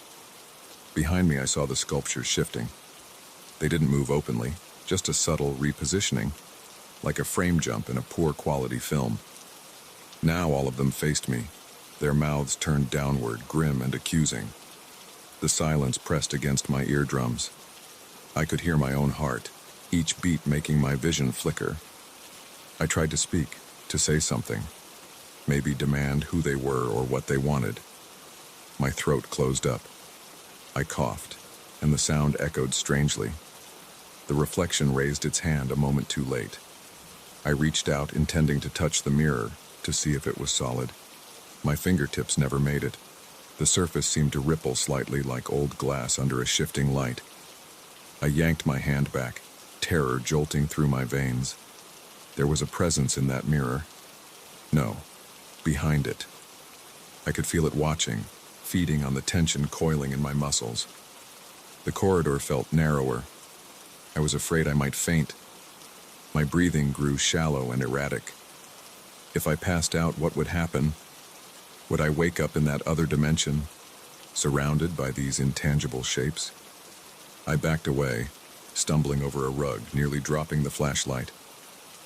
Behind me, I saw the sculptures shifting. They didn't move openly, just a subtle repositioning, like a frame jump in a poor quality film. Now all of them faced me, their mouths turned downward, grim and accusing. The silence pressed against my eardrums. I could hear my own heart, each beat making my vision flicker. I tried to speak, to say something, maybe demand who they were or what they wanted. My throat closed up. I coughed, and the sound echoed strangely. The reflection raised its hand a moment too late. I reached out, intending to touch the mirror, to see if it was solid. My fingertips never made it. The surface seemed to ripple slightly like old glass under a shifting light. I yanked my hand back, terror jolting through my veins. There was a presence in that mirror. No, behind it. I could feel it watching, feeding on the tension coiling in my muscles. The corridor felt narrower. I was afraid I might faint. My breathing grew shallow and erratic. If I passed out, what would happen? Would I wake up in that other dimension, surrounded by these intangible shapes? I backed away, stumbling over a rug, nearly dropping the flashlight.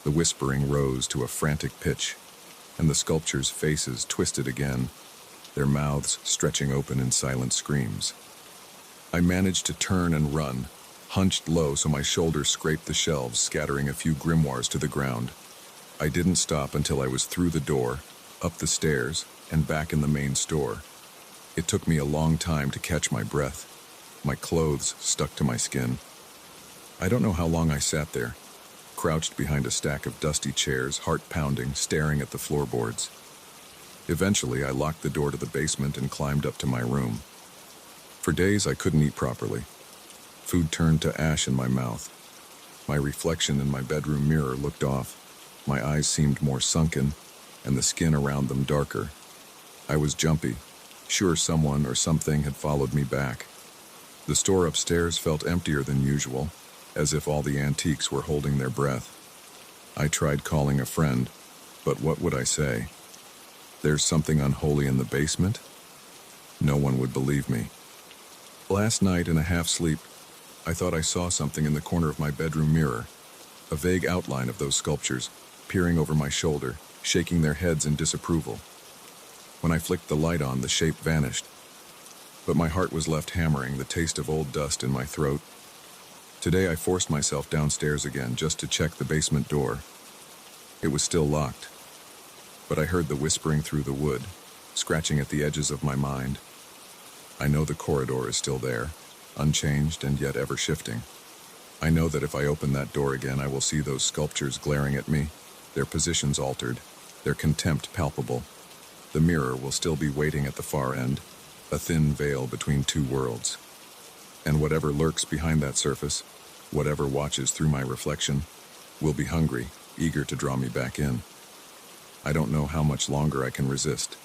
The whispering rose to a frantic pitch, and the sculptures' faces twisted again, their mouths stretching open in silent screams. I managed to turn and run, hunched low so my shoulders scraped the shelves, scattering a few grimoires to the ground. I didn't stop until I was through the door, up the stairs, and back in the main store. It took me a long time to catch my breath. My clothes stuck to my skin. I don't know how long I sat there, crouched behind a stack of dusty chairs, heart pounding, staring at the floorboards. Eventually, I locked the door to the basement and climbed up to my room. For days, I couldn't eat properly. Food turned to ash in my mouth. My reflection in my bedroom mirror looked off. My eyes seemed more sunken, and the skin around them darker. I was jumpy, sure someone or something had followed me back. The store upstairs felt emptier than usual, as if all the antiques were holding their breath. I tried calling a friend, but what would I say? There's something unholy in the basement? No one would believe me. Last night, in a half-sleep, I thought I saw something in the corner of my bedroom mirror, a vague outline of those sculptures, peering over my shoulder, shaking their heads in disapproval. When I flicked the light on, the shape vanished. But my heart was left hammering, the taste of old dust in my throat. Today I forced myself downstairs again just to check the basement door. It was still locked, but I heard the whispering through the wood, scratching at the edges of my mind. I know the corridor is still there, unchanged and yet ever-shifting. I know that if I open that door again, I will see those sculptures glaring at me, their positions altered, their contempt palpable. The mirror will still be waiting at the far end, a thin veil between two worlds. And whatever lurks behind that surface, whatever watches through my reflection, will be hungry, eager to draw me back in. I don't know how much longer I can resist.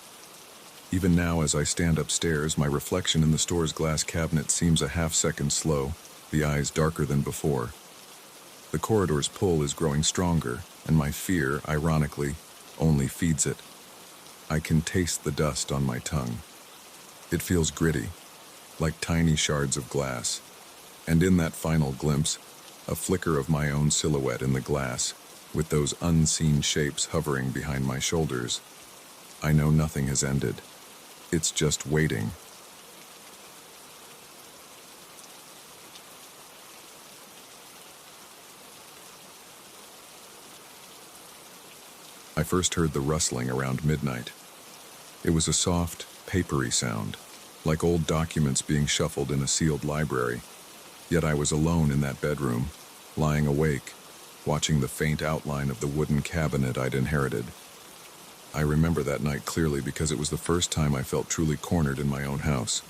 Even now, as I stand upstairs, my reflection in the store's glass cabinet seems a half-second slow, the eyes darker than before. The corridor's pull is growing stronger, and my fear, ironically, only feeds it. I can taste the dust on my tongue. It feels gritty, like tiny shards of glass. And in that final glimpse, a flicker of my own silhouette in the glass, with those unseen shapes hovering behind my shoulders. I know nothing has ended. It's just waiting. I first heard the rustling around midnight. It was a soft, papery sound, like old documents being shuffled in a sealed library. Yet I was alone in that bedroom, lying awake, watching the faint outline of the wooden cabinet I'd inherited. I remember that night clearly because it was the first time I felt truly cornered in my own house.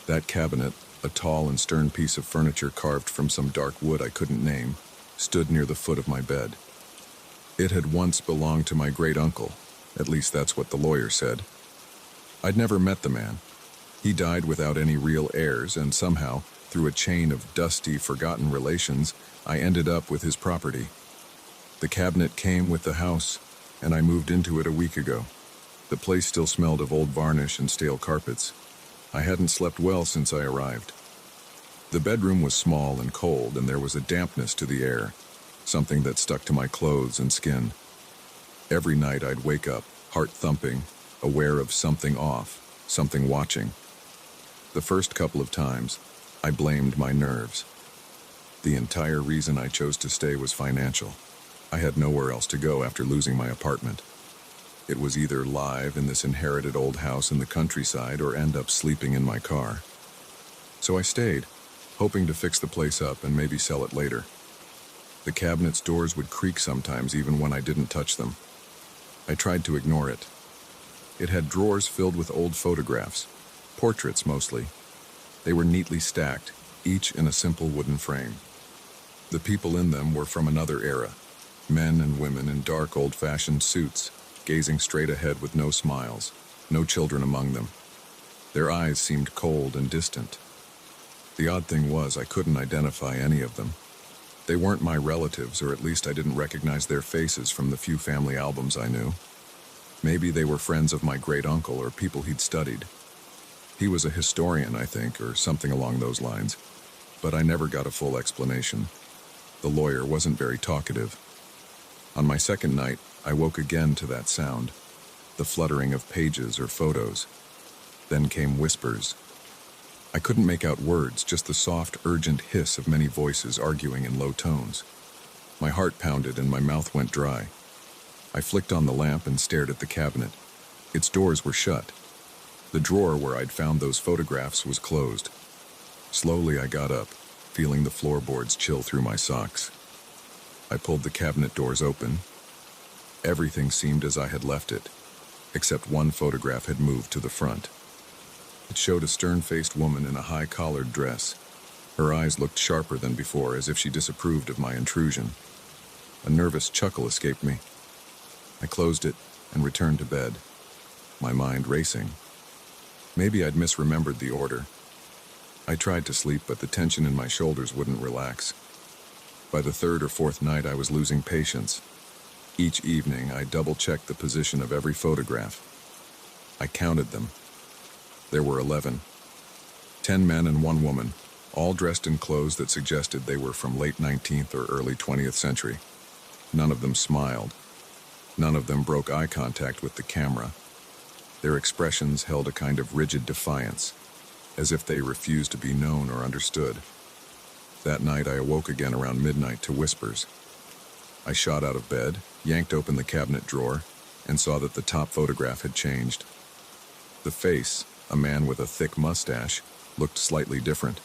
That cabinet, a tall and stern piece of furniture carved from some dark wood I couldn't name, stood near the foot of my bed. It had once belonged to my great-uncle, at least that's what the lawyer said. I'd never met the man. He died without any real heirs, and somehow, through a chain of dusty, forgotten relations, I ended up with his property. The cabinet came with the house, and I moved into it a week ago. The place still smelled of old varnish and stale carpets. I hadn't slept well since I arrived. The bedroom was small and cold, and there was a dampness to the air, something that stuck to my clothes and skin. Every night I'd wake up, heart thumping, aware of something off, something watching. The first couple of times, I blamed my nerves. The entire reason I chose to stay was financial. I had nowhere else to go after losing my apartment. It was either live in this inherited old house in the countryside or end up sleeping in my car. So I stayed, hoping to fix the place up and maybe sell it later. The cabinet's doors would creak sometimes even when I didn't touch them. I tried to ignore it. It had drawers filled with old photographs, portraits mostly. They were neatly stacked, each in a simple wooden frame. The people in them were from another era, men and women in dark old-fashioned suits, gazing straight ahead with no smiles, no children among them. Their eyes seemed cold and distant. The odd thing was I couldn't identify any of them. They weren't my relatives, or at least I didn't recognize their faces from the few family albums I knew. Maybe they were friends of my great-uncle or people he'd studied. He was a historian, I think, or something along those lines, but I never got a full explanation. The lawyer wasn't very talkative. On my second night, I woke again to that sound, the fluttering of pages or photos. Then came whispers. I couldn't make out words, just the soft, urgent hiss of many voices arguing in low tones. My heart pounded and my mouth went dry. I flicked on the lamp and stared at the cabinet. Its doors were shut. The drawer where I'd found those photographs was closed. Slowly I got up, feeling the floorboards chill through my socks. I pulled the cabinet doors open. Everything seemed as I had left it, except one photograph had moved to the front. It showed a stern-faced woman in a high-collared dress. Her eyes looked sharper than before, as if she disapproved of my intrusion. A nervous chuckle escaped me. I closed it and returned to bed, my mind racing. Maybe I'd misremembered the order. I tried to sleep, but the tension in my shoulders wouldn't relax. By the third or fourth night, I was losing patience. Each evening, I double-checked the position of every photograph. I counted them. There were 11. 10 men and 1 woman, all dressed in clothes that suggested they were from late 19th or early 20th century. None of them smiled. None of them broke eye contact with the camera. Their expressions held a kind of rigid defiance, as if they refused to be known or understood. That night, I awoke again around midnight to whispers. I shot out of bed, yanked open the cabinet drawer, and saw that the top photograph had changed. The face, a man with a thick mustache, looked slightly different.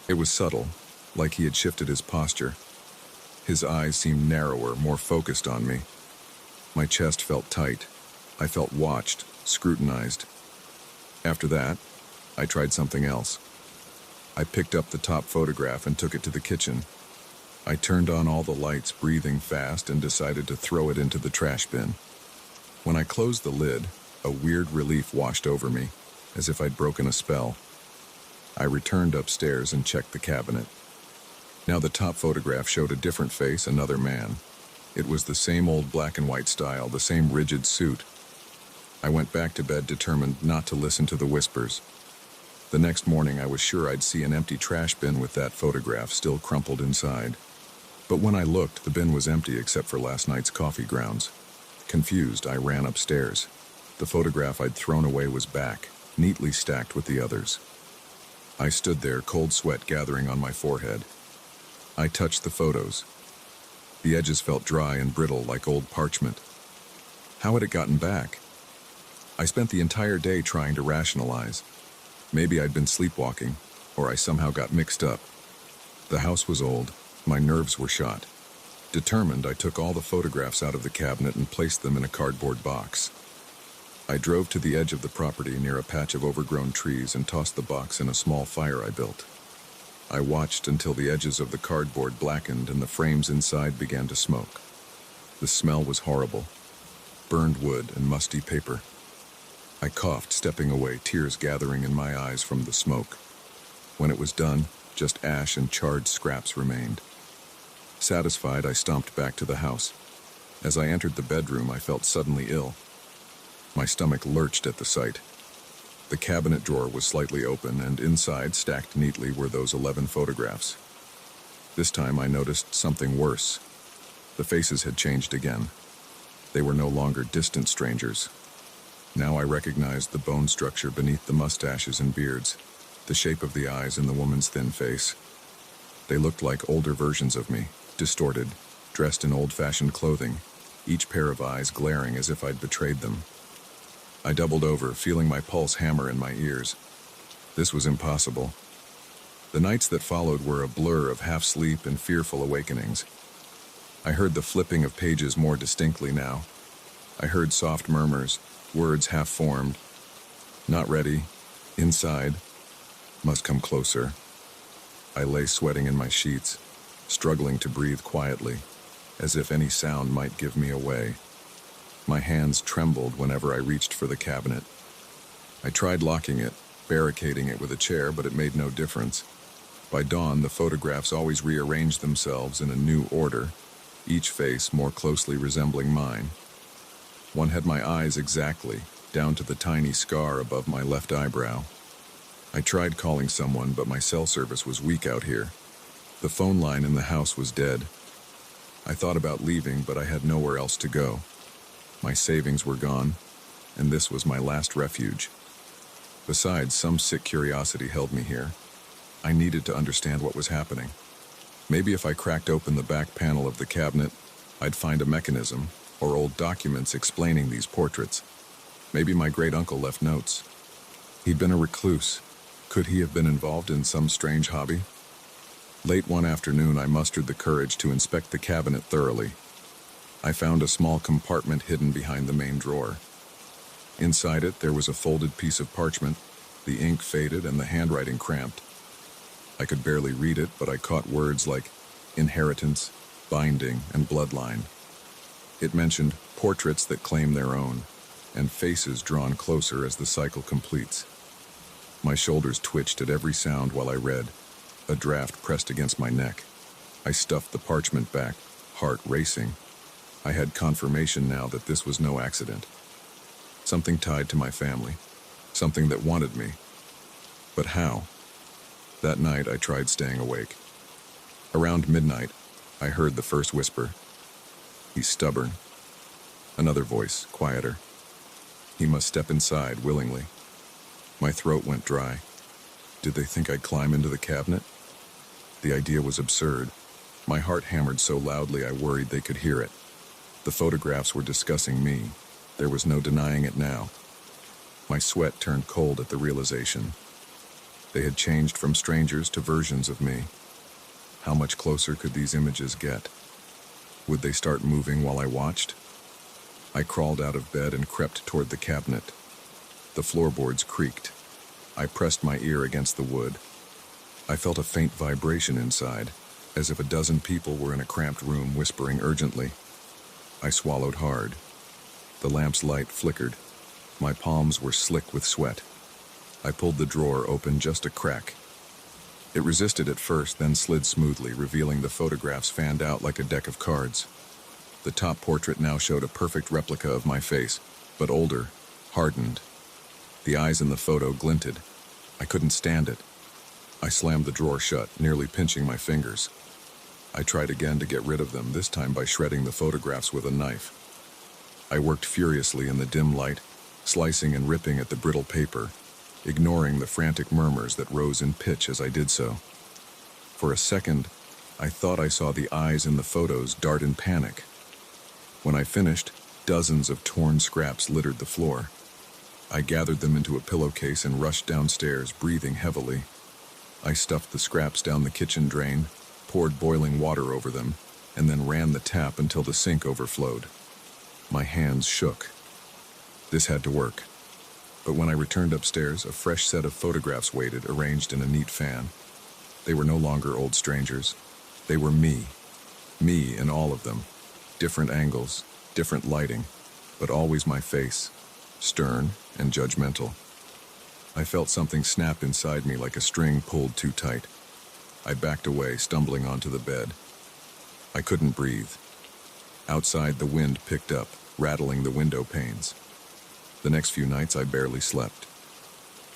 It was subtle, like he had shifted his posture. His eyes seemed narrower, more focused on me. My chest felt tight. I felt watched, scrutinized. After that, I tried something else. I picked up the top photograph and took it to the kitchen. I turned on all the lights, breathing fast, and decided to throw it into the trash bin. When I closed the lid, a weird relief washed over me, as if I'd broken a spell. I returned upstairs and checked the cabinet. Now the top photograph showed a different face, another man. It was the same old black and white style, the same rigid suit. I went back to bed determined not to listen to the whispers. The next morning I was sure I'd see an empty trash bin with that photograph still crumpled inside. But when I looked, the bin was empty except for last night's coffee grounds. Confused, I ran upstairs. The photograph I'd thrown away was back, neatly stacked with the others. I stood there, cold sweat gathering on my forehead. I touched the photos. The edges felt dry and brittle like old parchment. How had it gotten back? I spent the entire day trying to rationalize. Maybe I'd been sleepwalking, or I somehow got mixed up. The house was old. My nerves were shot. Determined, I took all the photographs out of the cabinet and placed them in a cardboard box. I drove to the edge of the property near a patch of overgrown trees and tossed the box in a small fire I built. I watched until the edges of the cardboard blackened and the frames inside began to smoke. The smell was horrible. Burned wood and musty paper. I coughed, stepping away, tears gathering in my eyes from the smoke. When it was done, just ash and charred scraps remained. Satisfied, I stomped back to the house. As I entered the bedroom, I felt suddenly ill. My stomach lurched at the sight. The cabinet drawer was slightly open, and inside, stacked neatly, were those 11 photographs. This time I noticed something worse. The faces had changed again. They were no longer distant strangers. Now I recognized the bone structure beneath the mustaches and beards, the shape of the eyes in the woman's thin face. They looked like older versions of me, distorted, dressed in old-fashioned clothing, each pair of eyes glaring as if I'd betrayed them. I doubled over, feeling my pulse hammer in my ears. This was impossible. The nights that followed were a blur of half-sleep and fearful awakenings. I heard the flipping of pages more distinctly now. I heard soft murmurs, words half-formed. Not ready. Inside. Must come closer. I lay sweating in my sheets, struggling to breathe quietly, as if any sound might give me away. My hands trembled whenever I reached for the cabinet. I tried locking it, barricading it with a chair, but it made no difference. By dawn, the photographs always rearranged themselves in a new order, each face more closely resembling mine. One had my eyes exactly, down to the tiny scar above my left eyebrow. I tried calling someone, but my cell service was weak out here. The phone line in the house was dead. I thought about leaving, but I had nowhere else to go. My savings were gone, and this was my last refuge. Besides, some sick curiosity held me here. I needed to understand what was happening. Maybe if I cracked open the back panel of the cabinet, I'd find a mechanism or old documents explaining these portraits. Maybe my great-uncle left notes. He'd been a recluse. Could he have been involved in some strange hobby? Late one afternoon, I mustered the courage to inspect the cabinet thoroughly. I found a small compartment hidden behind the main drawer. Inside it, there was a folded piece of parchment, the ink faded and the handwriting cramped. I could barely read it, but I caught words like inheritance, binding, and bloodline. It mentioned portraits that claim their own, and faces drawn closer as the cycle completes. My shoulders twitched at every sound while I read. A draft pressed against my neck. I stuffed the parchment back, heart racing. I had confirmation now that this was no accident. Something tied to my family. Something that wanted me. But how? That night, I tried staying awake. Around midnight, I heard the first whisper. He's stubborn. Another voice, quieter. He must step inside willingly. My throat went dry. Did they think I'd climb into the cabinet? The idea was absurd. My heart hammered so loudly I worried they could hear it. The photographs were discussing me. There was no denying it now. My sweat turned cold at the realization. They had changed from strangers to versions of me. How much closer could these images get? Would they start moving while I watched? I crawled out of bed and crept toward the cabinet. The floorboards creaked. I pressed my ear against the wood. I felt a faint vibration inside, as if a dozen people were in a cramped room whispering urgently. I swallowed hard. The lamp's light flickered. My palms were slick with sweat. I pulled the drawer open just a crack. It resisted at first, then slid smoothly, revealing the photographs fanned out like a deck of cards. The top portrait now showed a perfect replica of my face, but older, hardened. The eyes in the photo glinted. I couldn't stand it. I slammed the drawer shut, nearly pinching my fingers. I tried again to get rid of them, this time by shredding the photographs with a knife. I worked furiously in the dim light, slicing and ripping at the brittle paper, ignoring the frantic murmurs that rose in pitch as I did so. For a second, I thought I saw the eyes in the photos dart in panic. When I finished, dozens of torn scraps littered the floor. I gathered them into a pillowcase and rushed downstairs, breathing heavily. I stuffed the scraps down the kitchen drain, poured boiling water over them, and then ran the tap until the sink overflowed. My hands shook. This had to work. But when I returned upstairs, a fresh set of photographs waited, arranged in a neat fan. They were no longer old strangers. They were me. Me in all of them. Different angles, different lighting, but always my face, stern and judgmental. I felt something snap inside me like a string pulled too tight. I backed away, stumbling onto the bed. I couldn't breathe. Outside, the wind picked up, rattling the window panes. The next few nights, I barely slept.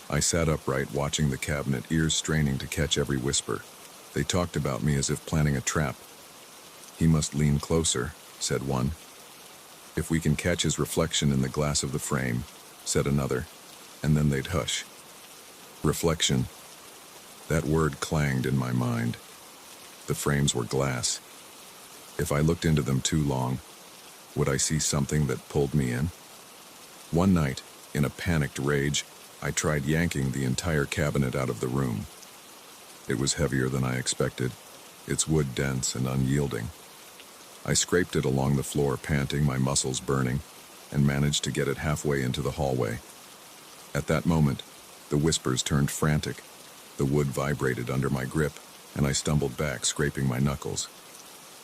I sat upright, watching the cabinet, ears straining to catch every whisper. They talked about me as if planning a trap. He must lean closer, said one. If we can catch his reflection in the glass of the frame, said another, and then they'd hush. Reflection. That word clanged in my mind. The frames were glass. If I looked into them too long, would I see something that pulled me in? One night, in a panicked rage, I tried yanking the entire cabinet out of the room. It was heavier than I expected, its wood dense and unyielding. I scraped it along the floor, panting, my muscles burning, and managed to get it halfway into the hallway. At that moment, the whispers turned frantic. The wood vibrated under my grip, and I stumbled back, scraping my knuckles.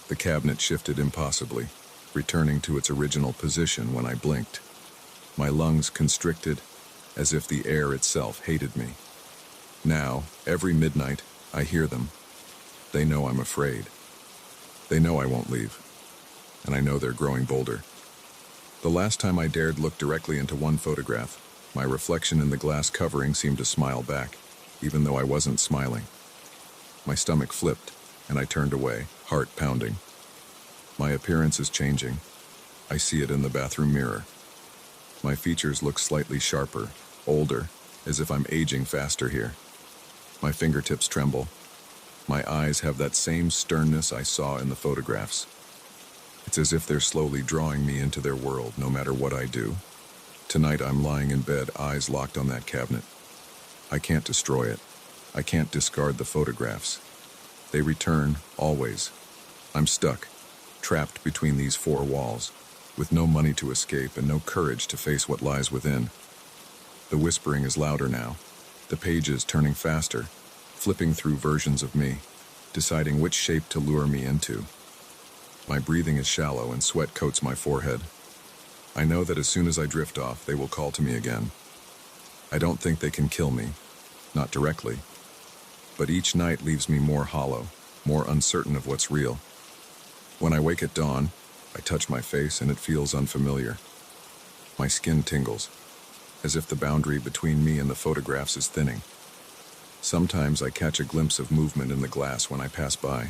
The cabinet shifted impossibly, returning to its original position when I blinked. My lungs constricted, as if the air itself hated me. Now, every midnight, I hear them. They know I'm afraid. They know I won't leave. And I know they're growing bolder. The last time I dared look directly into one photograph, my reflection in the glass covering seemed to smile back, even though I wasn't smiling. My stomach flipped, and I turned away, heart pounding. My appearance is changing. I see it in the bathroom mirror. My features look slightly sharper, older, as if I'm aging faster here. My fingertips tremble. My eyes have that same sternness I saw in the photographs. It's as if they're slowly drawing me into their world, no matter what I do. Tonight I'm lying in bed, eyes locked on that cabinet. I can't destroy it. I can't discard the photographs. They return, always. I'm stuck, trapped between these four walls, with no money to escape and no courage to face what lies within. The whispering is louder now, the pages turning faster, flipping through versions of me, deciding which shape to lure me into. My breathing is shallow and sweat coats my forehead. I know that as soon as I drift off, they will call to me again. I don't think they can kill me, not directly, but each night leaves me more hollow, more uncertain of what's real. When I wake at dawn, I touch my face and it feels unfamiliar. My skin tingles, as if the boundary between me and the photographs is thinning. Sometimes I catch a glimpse of movement in the glass when I pass by.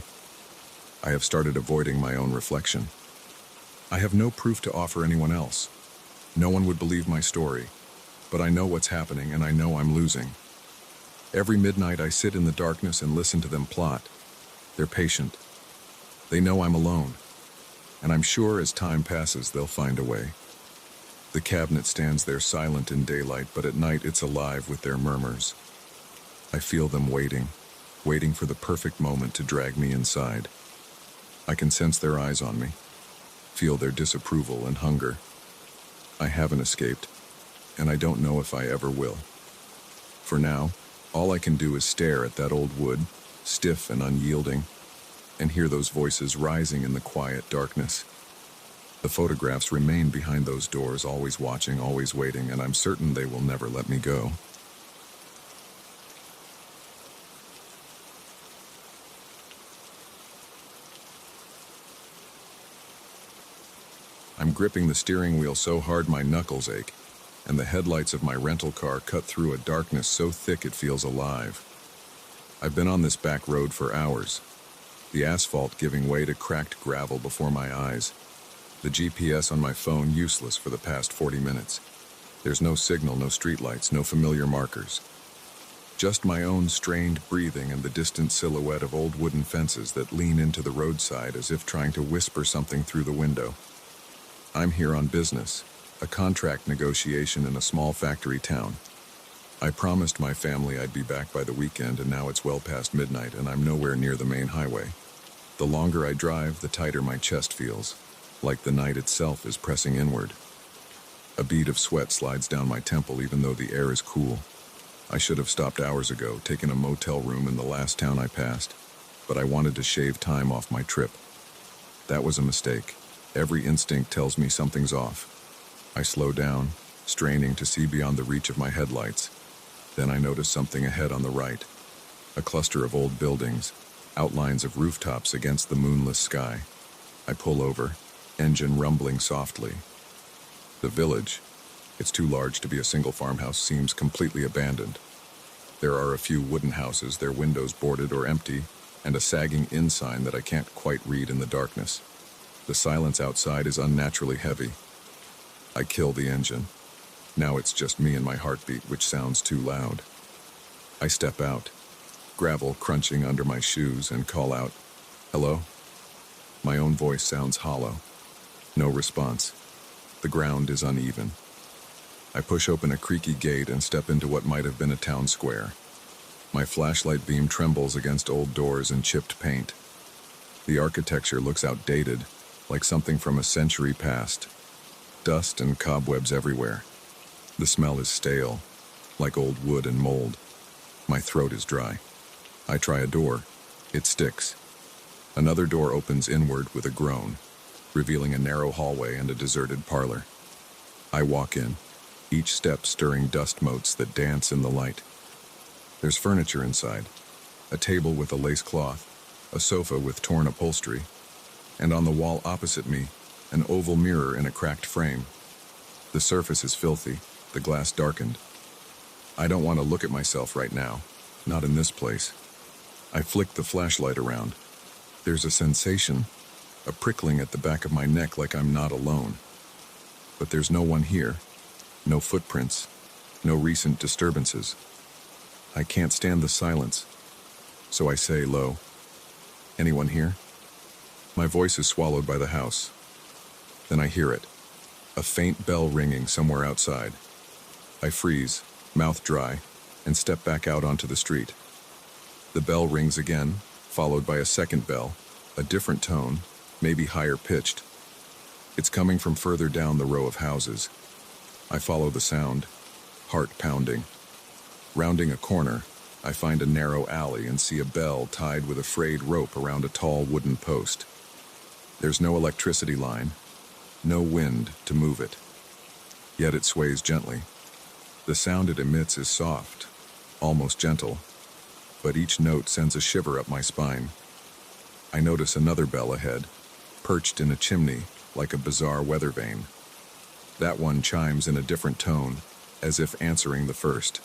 I have started avoiding my own reflection. I have no proof to offer anyone else. No one would believe my story, but I know what's happening and I know I'm losing. Every midnight I sit in the darkness and listen to them plot. They're patient. They know I'm alone, and I'm sure as time passes they'll find a way. The cabinet stands there silent in daylight, but at night it's alive with their murmurs. I feel them waiting for the perfect moment to drag me inside. I can sense their eyes on me, feel their disapproval and hunger. I haven't escaped, and I don't know if I ever will. For now, all I can do is stare at that old wood, stiff and unyielding, and hear those voices rising in the quiet darkness. The photographs remain behind those doors, always watching, always waiting, and I'm certain they will never let me go. I'm gripping the steering wheel so hard my knuckles ache, and the headlights of my rental car cut through a darkness so thick it feels alive. I've been on this back road for hours, the asphalt giving way to cracked gravel before my eyes, the GPS on my phone useless for the past 40 minutes. There's no signal, no streetlights, no familiar markers. Just my own strained breathing and the distant silhouette of old wooden fences that lean into the roadside as if trying to whisper something through the window. I'm here on business, a contract negotiation in a small factory town. I promised my family I'd be back by the weekend, and now it's well past midnight and I'm nowhere near the main highway. The longer I drive, the tighter my chest feels, like the night itself is pressing inward. A bead of sweat slides down my temple even though the air is cool. I should have stopped hours ago, taken a motel room in the last town I passed, but I wanted to shave time off my trip. That was a mistake. Every instinct tells me something's off. I slow down, straining to see beyond the reach of my headlights. Then I notice something ahead on the right. A cluster of old buildings, outlines of rooftops against the moonless sky. I pull over, engine rumbling softly. The village, it's too large to be a single farmhouse, seems completely abandoned. There are a few wooden houses, their windows boarded or empty, and a sagging inn sign that I can't quite read in the darkness. The silence outside is unnaturally heavy. I kill the engine. Now it's just me and my heartbeat, which sounds too loud. I step out, gravel crunching under my shoes, and call out, "Hello?" My own voice sounds hollow. No response. The ground is uneven. I push open a creaky gate and step into what might have been a town square. My flashlight beam trembles against old doors and chipped paint. The architecture looks outdated, like something from a century past. Dust and cobwebs everywhere. The smell is stale, like old wood and mold. My throat is dry. I try a door. It sticks. Another door opens inward with a groan, revealing a narrow hallway and a deserted parlor. I walk in, each step stirring dust motes that dance in the light. There's furniture inside. a table with a lace cloth, a sofa with torn upholstery, and on the wall opposite me, an oval mirror in a cracked frame. The surface is filthy, the glass darkened. I don't want to look at myself right now, not in this place. I flick the flashlight around. There's a sensation, a prickling at the back of my neck like I'm not alone. But there's no one here, no footprints, no recent disturbances. I can't stand the silence, so I say low, "Anyone here?" My voice is swallowed by the house. Then I hear it, a faint bell ringing somewhere outside. I freeze, mouth dry, and step back out onto the street. The bell rings again, followed by a second bell, a different tone, maybe higher pitched. It's coming from further down the row of houses. I follow the sound, heart pounding. Rounding a corner, I find a narrow alley and see a bell tied with a frayed rope around a tall wooden post. There's no electricity line, no wind to move it. Yet it sways gently. The sound it emits is soft, almost gentle, but each note sends a shiver up my spine. I notice another bell ahead, perched in a chimney like a bizarre weather vane. That one chimes in a different tone, as if answering the first.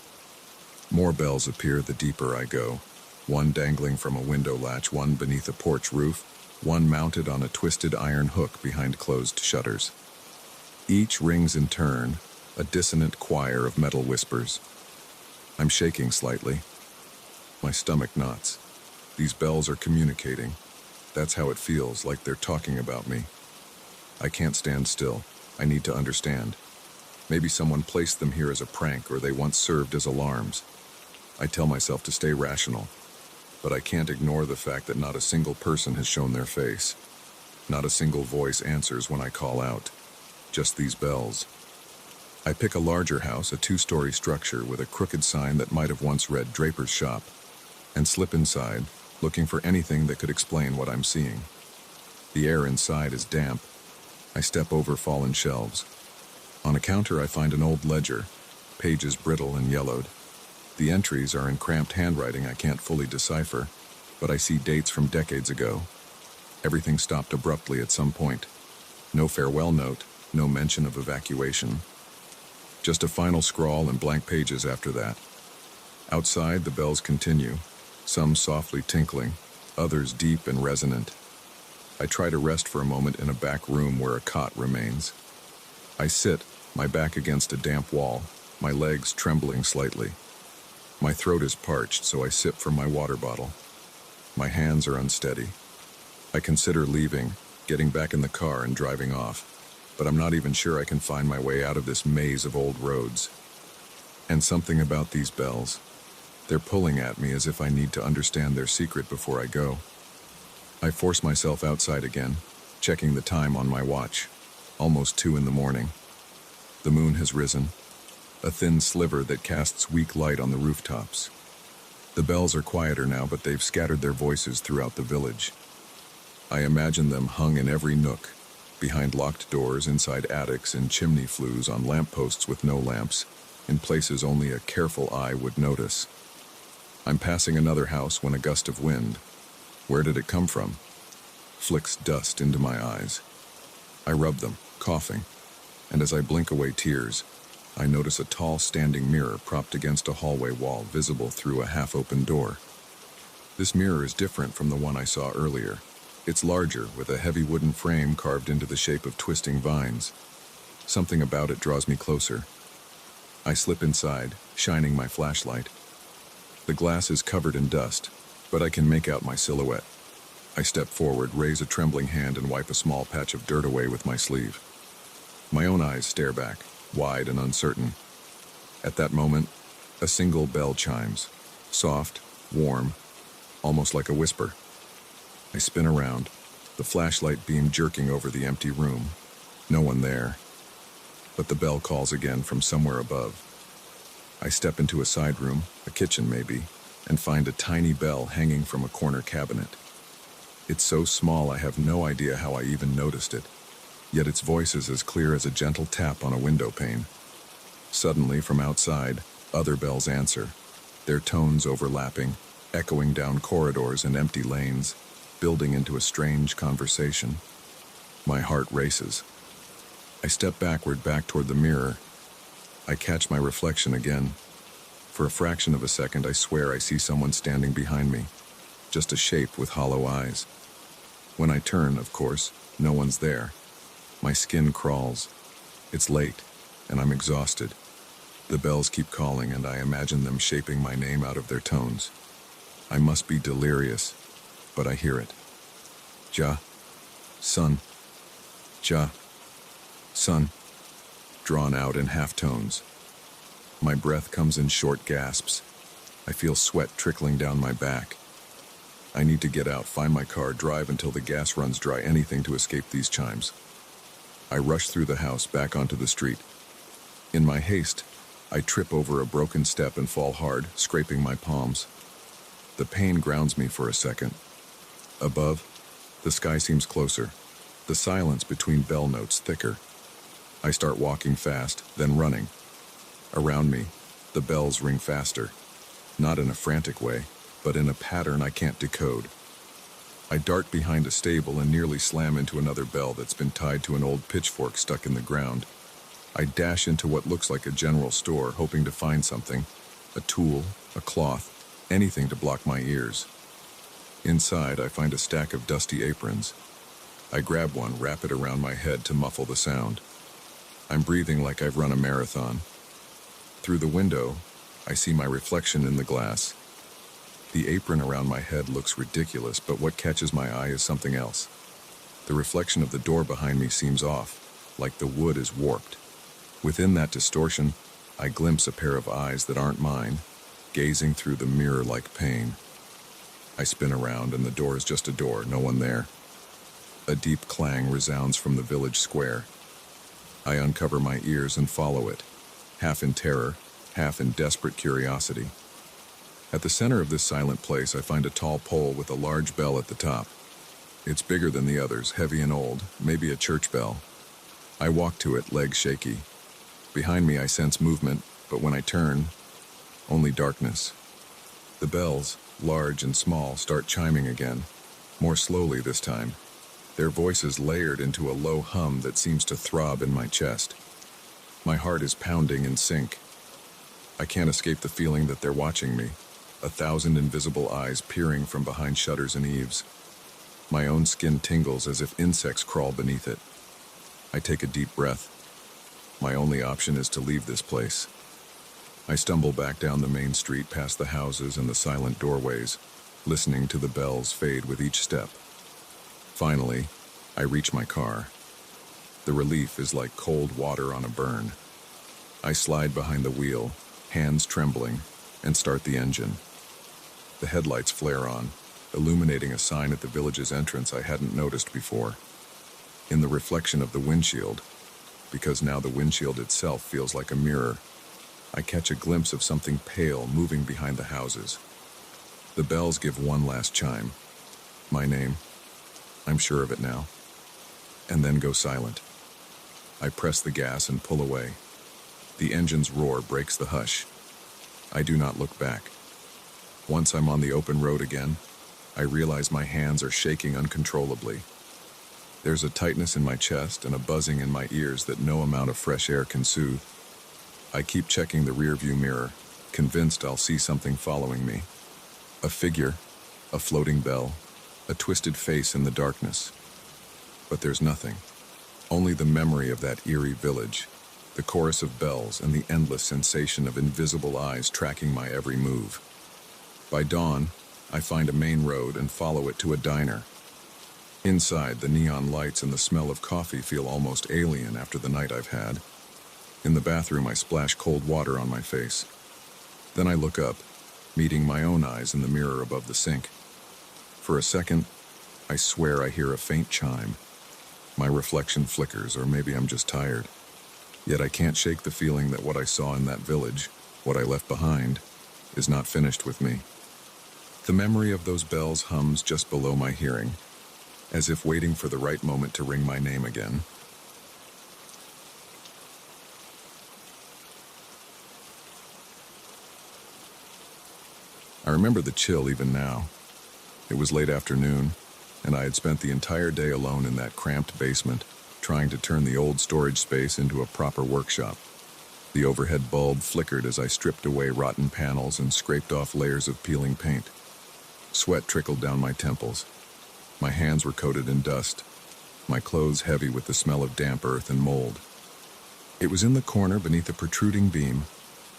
More bells appear the deeper I go, one dangling from a window latch, one beneath a porch roof, one mounted on a twisted iron hook behind closed shutters. Each rings in turn, a dissonant choir of metal whispers. I'm shaking slightly. My stomach knots. These bells are communicating. That's how it feels, like they're talking about me. I can't stand still. I need to understand. Maybe someone placed them here as a prank, or they once served as alarms. I tell myself to stay rational, but I can't ignore the fact that not a single person has shown their face. Not a single voice answers when I call out. Just these bells. I pick a larger house, a 2-story structure with a crooked sign that might have once read Draper's Shop, and slip inside, looking for anything that could explain what I'm seeing. The air inside is damp. I step over fallen shelves. On a counter I find an old ledger, pages brittle and yellowed. The entries are in cramped handwriting I can't fully decipher, but I see dates from decades ago. Everything stopped abruptly at some point. No farewell note, no mention of evacuation. Just a final scrawl and blank pages after that. Outside, the bells continue, some softly tinkling, others deep and resonant. I try to rest for a moment in a back room where a cot remains. I sit, my back against a damp wall, my legs trembling slightly. My throat is parched, so I sip from my water bottle. My hands are unsteady. I consider leaving, getting back in the car and driving off, but I'm not even sure I can find my way out of this maze of old roads. And something about these bells. They're pulling at me as if I need to understand their secret before I go. I force myself outside again, checking the time on my watch. Almost 2 in the morning. The moon has risen, a thin sliver that casts weak light on the rooftops. The bells are quieter now, but they've scattered their voices throughout the village. I imagine them hung in every nook, behind locked doors, inside attics, in chimney flues, on lampposts with no lamps, in places only a careful eye would notice. I'm passing another house when a gust of wind, where did it come from, flicks dust into my eyes. I rub them, coughing, and as I blink away tears, I notice a tall standing mirror propped against a hallway wall, visible through a half-open door. This mirror is different from the one I saw earlier. It's larger, with a heavy wooden frame carved into the shape of twisting vines. Something about it draws me closer. I slip inside, shining my flashlight. The glass is covered in dust, but I can make out my silhouette. I step forward, raise a trembling hand, and wipe a small patch of dirt away with my sleeve. My own eyes stare back, wide and uncertain. At that moment, a single bell chimes, soft, warm, almost like a whisper. I spin around, the flashlight beam jerking over the empty room. No one there. But the bell calls again from somewhere above. I step into a side room, a kitchen maybe, and find a tiny bell hanging from a corner cabinet. It's so small I have no idea how I even noticed it, yet its voice is as clear as a gentle tap on a window pane. Suddenly, from outside, other bells answer, their tones overlapping, echoing down corridors and empty lanes, building into a strange conversation. My heart races. I step backward back toward the mirror. I catch my reflection again. For a fraction of a second, I swear I see someone standing behind me, just a shape with hollow eyes. When I turn, of course, no one's there. My skin crawls. It's late, and I'm exhausted. The bells keep calling, and I imagine them shaping my name out of their tones. I must be delirious, but I hear it. Ja, son. Ja, son. Drawn out in half-tones. My breath comes in short gasps. I feel sweat trickling down my back. I need to get out, find my car, drive until the gas runs dry, anything to escape these chimes. I rush through the house, back onto the street. In my haste, I trip over a broken step and fall hard, scraping my palms. The pain grounds me for a second. Above, the sky seems closer, the silence between bell notes thicker. I start walking fast, then running. Around me, the bells ring faster, not in a frantic way, but in a pattern I can't decode. I dart behind a stable and nearly slam into another bell that's been tied to an old pitchfork stuck in the ground. I dash into what looks like a general store, hoping to find something, a tool, a cloth, anything to block my ears. Inside, I find a stack of dusty aprons. I grab one, wrap it around my head to muffle the sound. I'm breathing like I've run a marathon. Through the window, I see my reflection in the glass. The apron around my head looks ridiculous, but what catches my eye is something else. The reflection of the door behind me seems off, like the wood is warped. Within that distortion, I glimpse a pair of eyes that aren't mine, gazing through the mirror like pain. I spin around, and the door is just a door, no one there. A deep clang resounds from the village square. I uncover my ears and follow it, half in terror, half in desperate curiosity. At the center of this silent place, I find a tall pole with a large bell at the top. It's bigger than the others, heavy and old, maybe a church bell. I walk to it, legs shaky. Behind me, I sense movement, but when I turn, only darkness. The bells, large and small, start chiming again, more slowly this time. Their voices layered into a low hum that seems to throb in my chest. My heart is pounding in sync. I can't escape the feeling that they're watching me, 1,000 invisible eyes peering from behind shutters and eaves. My own skin tingles as if insects crawl beneath it. I take a deep breath. My only option is to leave this place. I stumble back down the main street past the houses and the silent doorways, listening to the bells fade with each step. Finally, I reach my car. The relief is like cold water on a burn. I slide behind the wheel, hands trembling, and start the engine. The headlights flare on, illuminating a sign at the village's entrance I hadn't noticed before. In the reflection of the windshield, because now the windshield itself feels like a mirror, I catch a glimpse of something pale moving behind the houses. The bells give one last chime. My name. I'm sure of it now. And then go silent. I press the gas and pull away. The engine's roar breaks the hush. I do not look back. Once I'm on the open road again, I realize my hands are shaking uncontrollably. There's a tightness in my chest and a buzzing in my ears that no amount of fresh air can soothe. I keep checking the rearview mirror, convinced I'll see something following me. A figure, a floating bell, a twisted face in the darkness. But there's nothing. Only the memory of that eerie village, the chorus of bells, and the endless sensation of invisible eyes tracking my every move. By dawn, I find a main road and follow it to a diner. Inside, the neon lights and the smell of coffee feel almost alien after the night I've had. In the bathroom, I splash cold water on my face. Then I look up, meeting my own eyes in the mirror above the sink. For a second, I swear I hear a faint chime. My reflection flickers, or maybe I'm just tired. Yet I can't shake the feeling that what I saw in that village, what I left behind, is not finished with me. The memory of those bells hums just below my hearing, as if waiting for the right moment to ring my name again. I remember the chill even now. It was late afternoon, and I had spent the entire day alone in that cramped basement, trying to turn the old storage space into a proper workshop. The overhead bulb flickered as I stripped away rotten panels and scraped off layers of peeling paint. Sweat trickled down my temples. My hands were coated in dust, my clothes heavy with the smell of damp earth and mold. It was in the corner beneath a protruding beam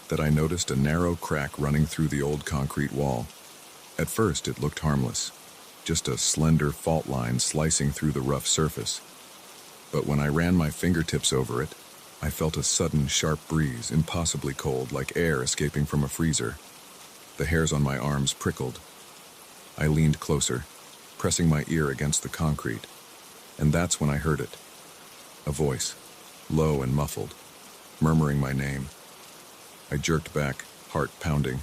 that I noticed a narrow crack running through the old concrete wall. At first, it looked harmless, just a slender fault line slicing through the rough surface. But when I ran my fingertips over it, I felt a sudden, sharp breeze, impossibly cold, like air escaping from a freezer. The hairs on my arms prickled. I leaned closer, pressing my ear against the concrete, and that's when I heard it. A voice, low and muffled, murmuring my name. I jerked back, heart pounding.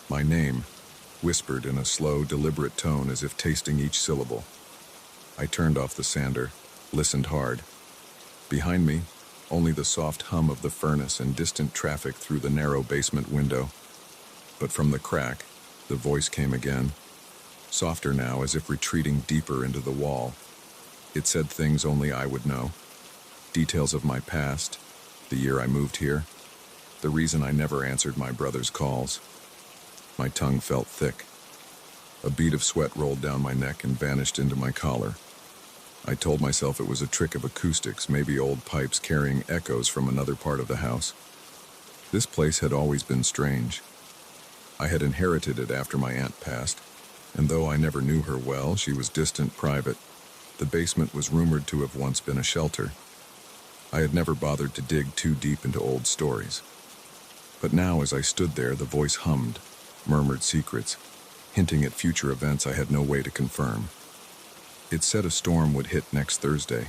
My name, whispered in a slow, deliberate tone as if tasting each syllable. I turned off the sander, listened hard. Behind me, only the soft hum of the furnace and distant traffic through the narrow basement window. But from the crack, the voice came again, softer now as if retreating deeper into the wall. It said things only I would know. Details of my past, the year I moved here, the reason I never answered my brother's calls. My tongue felt thick. A bead of sweat rolled down my neck and vanished into my collar. I told myself it was a trick of acoustics, maybe old pipes carrying echoes from another part of the house. This place had always been strange. I had inherited it after my aunt passed, and though I never knew her well, she was distant, private. The basement was rumored to have once been a shelter. I had never bothered to dig too deep into old stories. But now, as I stood there, the voice hummed, murmured secrets, hinting at future events I had no way to confirm. It said a storm would hit next Thursday.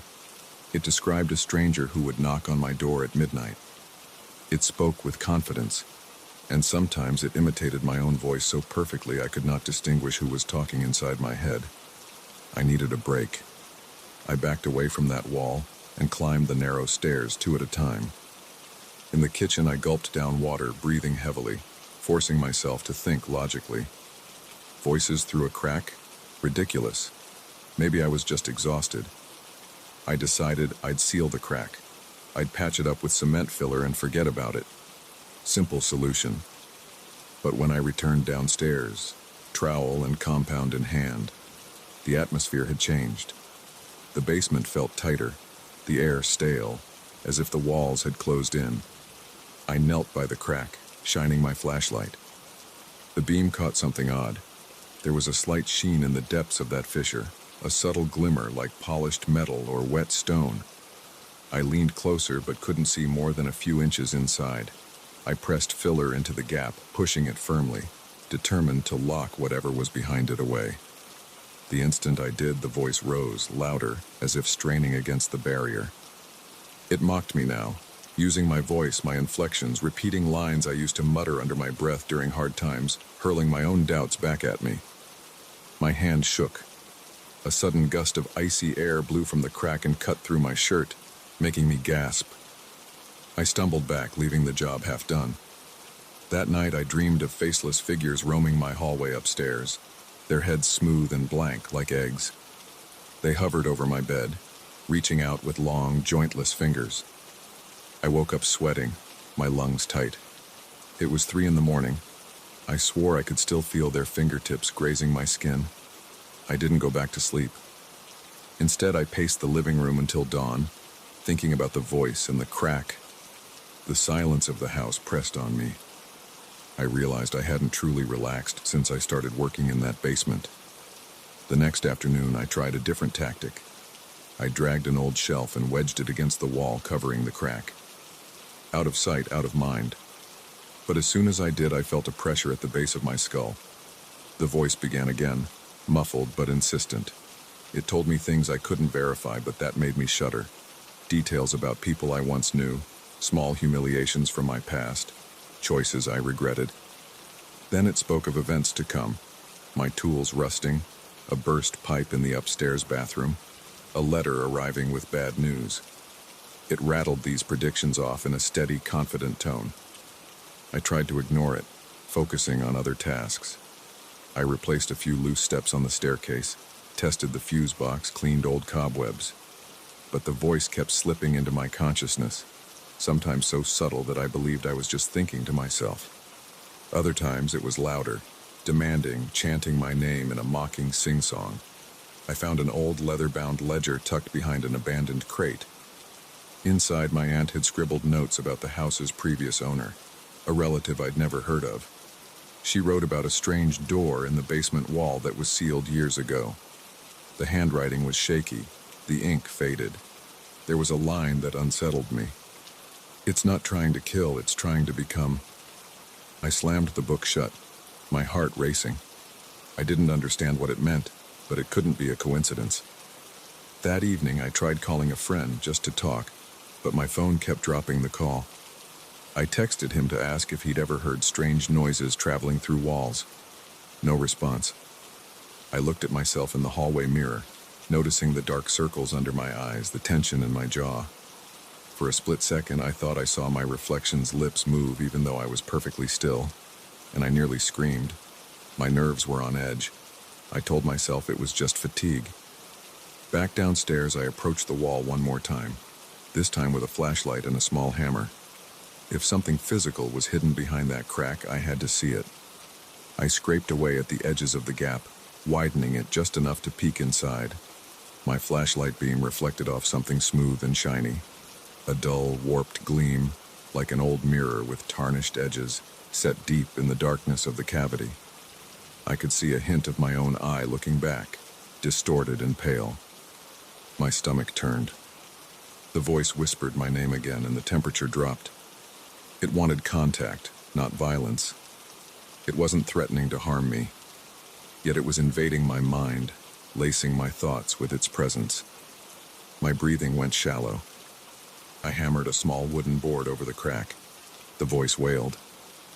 It described a stranger who would knock on my door at midnight. It spoke with confidence, and sometimes it imitated my own voice so perfectly I could not distinguish who was talking inside my head. I needed a break. I backed away from that wall and climbed the narrow stairs 2 at a time. In the kitchen, I gulped down water, breathing heavily, forcing myself to think logically. Voices through a crack? Ridiculous. Maybe I was just exhausted. I decided I'd seal the crack. I'd patch it up with cement filler and forget about it. Simple solution. But when I returned downstairs, trowel and compound in hand, the atmosphere had changed. The basement felt tighter, the air stale, as if the walls had closed in. I knelt by the crack, shining my flashlight. The beam caught something odd. There was a slight sheen in the depths of that fissure, a subtle glimmer like polished metal or wet stone. I leaned closer but couldn't see more than a few inches inside. I pressed filler into the gap, pushing it firmly, determined to lock whatever was behind it away. The instant I did, the voice rose, louder, as if straining against the barrier. It mocked me now, using my voice, my inflections, repeating lines I used to mutter under my breath during hard times, hurling my own doubts back at me. My hand shook. A sudden gust of icy air blew from the crack and cut through my shirt, making me gasp. I stumbled back, leaving the job half done. That night I dreamed of faceless figures roaming my hallway upstairs, their heads smooth and blank like eggs. They hovered over my bed, reaching out with long, jointless fingers. I woke up sweating, my lungs tight. It was 3 a.m. I swore I could still feel their fingertips grazing my skin. I didn't go back to sleep. Instead, I paced the living room until dawn, thinking about the voice and the crack. The silence of the house pressed on me. I realized I hadn't truly relaxed since I started working in that basement. The next afternoon, I tried a different tactic. I dragged an old shelf and wedged it against the wall covering the crack. Out of sight, out of mind. But as soon as I did, I felt a pressure at the base of my skull. The voice began again, muffled but insistent. It told me things I couldn't verify, but that made me shudder. Details about people I once knew, small humiliations from my past, choices I regretted. Then it spoke of events to come, my tools rusting, a burst pipe in the upstairs bathroom, a letter arriving with bad news. It rattled these predictions off in a steady, confident tone. I tried to ignore it, focusing on other tasks. I replaced a few loose steps on the staircase, tested the fuse box, cleaned old cobwebs. But the voice kept slipping into my consciousness, sometimes so subtle that I believed I was just thinking to myself. Other times it was louder, demanding, chanting my name in a mocking sing-song. I found an old leather-bound ledger tucked behind an abandoned crate. Inside, my aunt had scribbled notes about the house's previous owner, a relative I'd never heard of. She wrote about a strange door in the basement wall that was sealed years ago. The handwriting was shaky, the ink faded. There was a line that unsettled me. "It's not trying to kill, it's trying to become." I slammed the book shut, my heart racing. I didn't understand what it meant, but it couldn't be a coincidence. That evening, I tried calling a friend just to talk, but my phone kept dropping the call. I texted him to ask if he'd ever heard strange noises traveling through walls. No response. I looked at myself in the hallway mirror, noticing the dark circles under my eyes, the tension in my jaw. For a split second, I thought I saw my reflection's lips move even though I was perfectly still, and I nearly screamed. My nerves were on edge. I told myself it was just fatigue. Back downstairs, I approached the wall one more time, this time with a flashlight and a small hammer. If something physical was hidden behind that crack, I had to see it. I scraped away at the edges of the gap, widening it just enough to peek inside. My flashlight beam reflected off something smooth and shiny. A dull, warped gleam, like an old mirror with tarnished edges, set deep in the darkness of the cavity. I could see a hint of my own eye looking back, distorted and pale. My stomach turned. The voice whispered my name again, and the temperature dropped. It wanted contact, not violence. It wasn't threatening to harm me, yet it was invading my mind, lacing my thoughts with its presence. My breathing went shallow. I hammered a small wooden board over the crack. The voice wailed.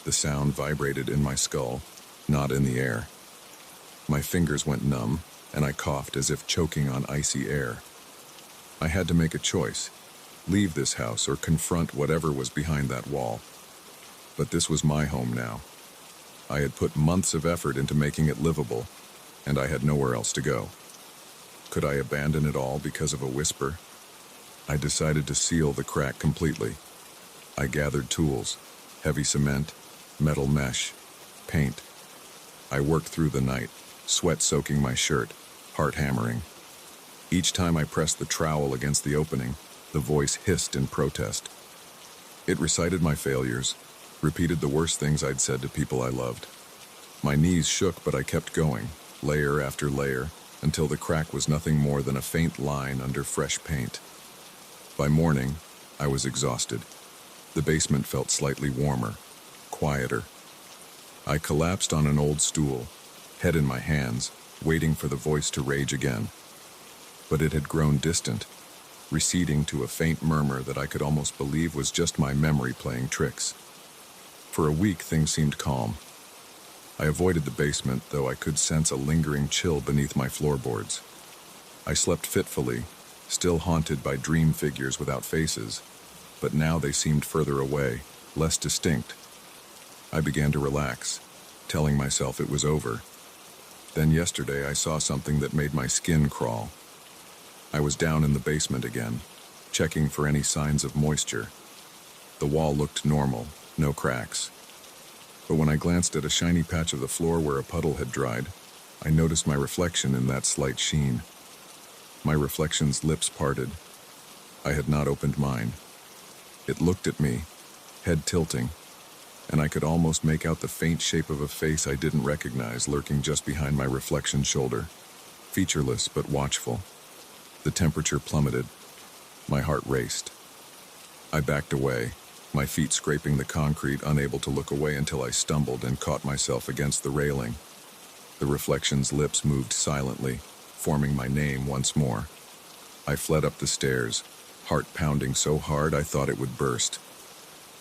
The sound vibrated in my skull, not in the air. My fingers went numb, and I coughed as if choking on icy air. I had to make a choice. Leave this house or confront whatever was behind that wall. But this was my home now. I had put months of effort into making it livable, and I had nowhere else to go. Could I abandon it all because of a whisper? I decided to seal the crack completely. I gathered tools, heavy cement, metal mesh, paint. I worked through the night, sweat soaking my shirt, heart hammering. Each time I pressed the trowel against the opening, the voice hissed in protest. It recited my failures, repeated the worst things I'd said to people I loved. My knees shook, but I kept going, layer after layer, until the crack was nothing more than a faint line under fresh paint. By morning, I was exhausted. The basement felt slightly warmer, quieter. I collapsed on an old stool, head in my hands, waiting for the voice to rage again. But it had grown distant, receding to a faint murmur that I could almost believe was just my memory playing tricks. For a week, things seemed calm. I avoided the basement, though I could sense a lingering chill beneath my floorboards. I slept fitfully, still haunted by dream figures without faces, but now they seemed further away, less distinct. I began to relax, telling myself it was over. Then yesterday I saw something that made my skin crawl. I was down in the basement again, checking for any signs of moisture. The wall looked normal, no cracks. But when I glanced at a shiny patch of the floor where a puddle had dried, I noticed my reflection in that slight sheen. My reflection's lips parted. I had not opened mine. It looked at me, head tilting, and I could almost make out the faint shape of a face I didn't recognize lurking just behind my reflection's shoulder, featureless but watchful. The temperature plummeted. My heart raced. I backed away, my feet scraping the concrete, unable to look away until I stumbled and caught myself against the railing. The reflection's lips moved silently, forming my name once more. I fled up the stairs, heart pounding so hard I thought it would burst.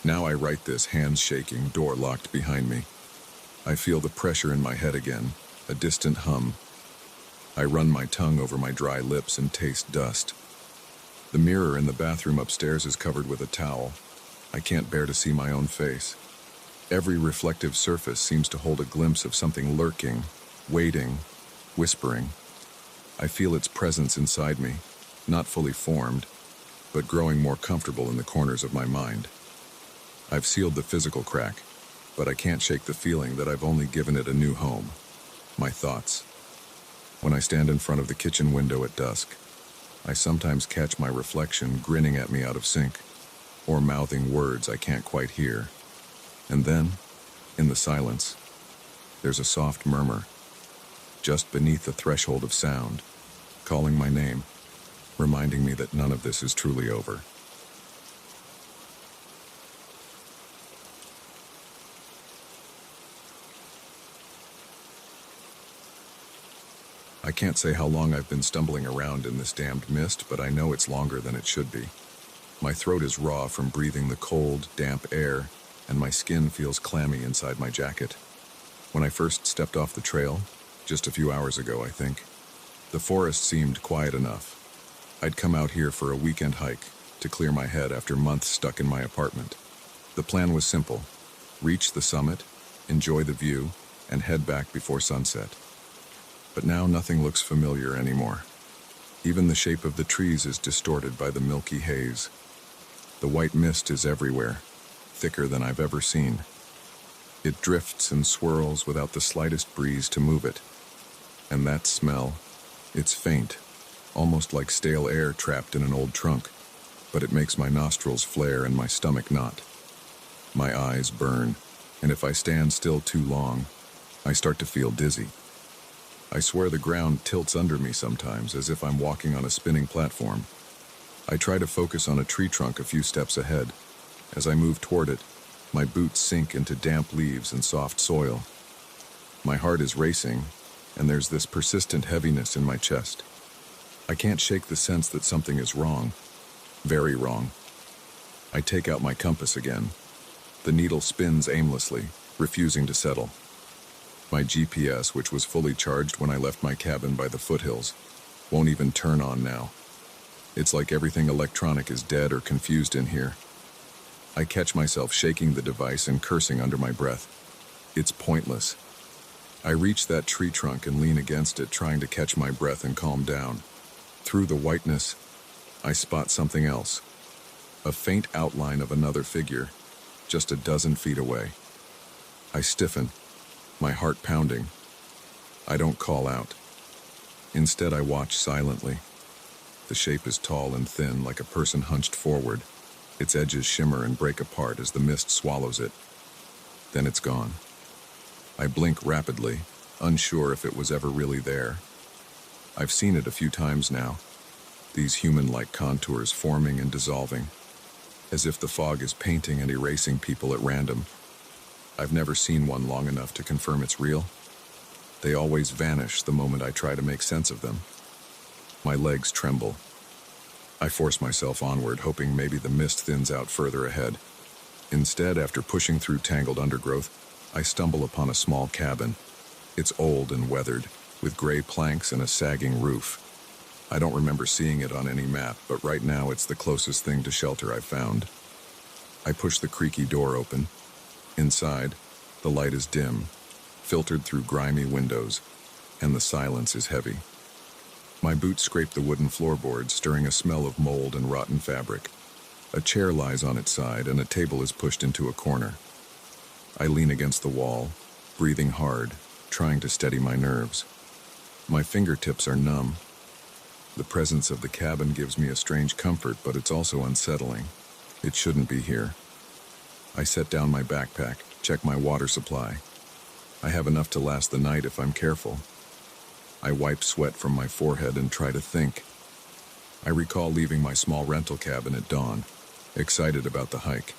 Now I write this, hands shaking, door locked behind me. I feel the pressure in my head again, a distant hum. I run my tongue over my dry lips and taste dust. The mirror in the bathroom upstairs is covered with a towel. I can't bear to see my own face. Every reflective surface seems to hold a glimpse of something lurking, waiting, whispering. I feel its presence inside me, not fully formed, but growing more comfortable in the corners of my mind. I've sealed the physical crack, but I can't shake the feeling that I've only given it a new home. My thoughts. When I stand in front of the kitchen window at dusk, I sometimes catch my reflection grinning at me out of sync, or mouthing words I can't quite hear. And then, in the silence, there's a soft murmur, just beneath the threshold of sound, calling my name, reminding me that none of this is truly over. I can't say how long I've been stumbling around in this damned mist, but I know it's longer than it should be. My throat is raw from breathing the cold, damp air, and my skin feels clammy inside my jacket. When I first stepped off the trail, just a few hours ago, I think, the forest seemed quiet enough. I'd come out here for a weekend hike to clear my head after months stuck in my apartment. The plan was simple: reach the summit, enjoy the view, and head back before sunset. But now nothing looks familiar anymore. Even the shape of the trees is distorted by the milky haze. The white mist is everywhere, thicker than I've ever seen. It drifts and swirls without the slightest breeze to move it. And that smell, it's faint, almost like stale air trapped in an old trunk, but it makes my nostrils flare and my stomach knot. My eyes burn, and if I stand still too long, I start to feel dizzy. I swear the ground tilts under me sometimes, as if I'm walking on a spinning platform. I try to focus on a tree trunk a few steps ahead. As I move toward it, my boots sink into damp leaves and soft soil. My heart is racing, and there's this persistent heaviness in my chest. I can't shake the sense that something is wrong. Very wrong. I take out my compass again. The needle spins aimlessly, refusing to settle. My GPS, which was fully charged when I left my cabin by the foothills, won't even turn on now. It's like everything electronic is dead or confused in here. I catch myself shaking the device and cursing under my breath. It's pointless. I reach that tree trunk and lean against it, trying to catch my breath and calm down. Through the whiteness, I spot something else. A faint outline of another figure, just a dozen feet away. I stiffen, my heart pounding. I don't call out. Instead, I watch silently. The shape is tall and thin, like a person hunched forward. Its edges shimmer and break apart as the mist swallows it. Then it's gone. I blink rapidly, unsure if it was ever really there. I've seen it a few times now, these human-like contours forming and dissolving, as if the fog is painting and erasing people at random. I've never seen one long enough to confirm it's real. They always vanish the moment I try to make sense of them. My legs tremble. I force myself onward, hoping maybe the mist thins out further ahead. Instead, after pushing through tangled undergrowth, I stumble upon a small cabin. It's old and weathered, with gray planks and a sagging roof. I don't remember seeing it on any map, but right now it's the closest thing to shelter I've found. I push the creaky door open. Inside, the light is dim, filtered through grimy windows, and the silence is heavy. My boots scrape the wooden floorboards, stirring a smell of mold and rotten fabric. A chair lies on its side, and a table is pushed into a corner. I lean against the wall, breathing hard, trying to steady my nerves. My fingertips are numb. The presence of the cabin gives me a strange comfort, but it's also unsettling. It shouldn't be here. I set down my backpack, check my water supply. I have enough to last the night if I'm careful. I wipe sweat from my forehead and try to think. I recall leaving my small rental cabin at dawn, excited about the hike.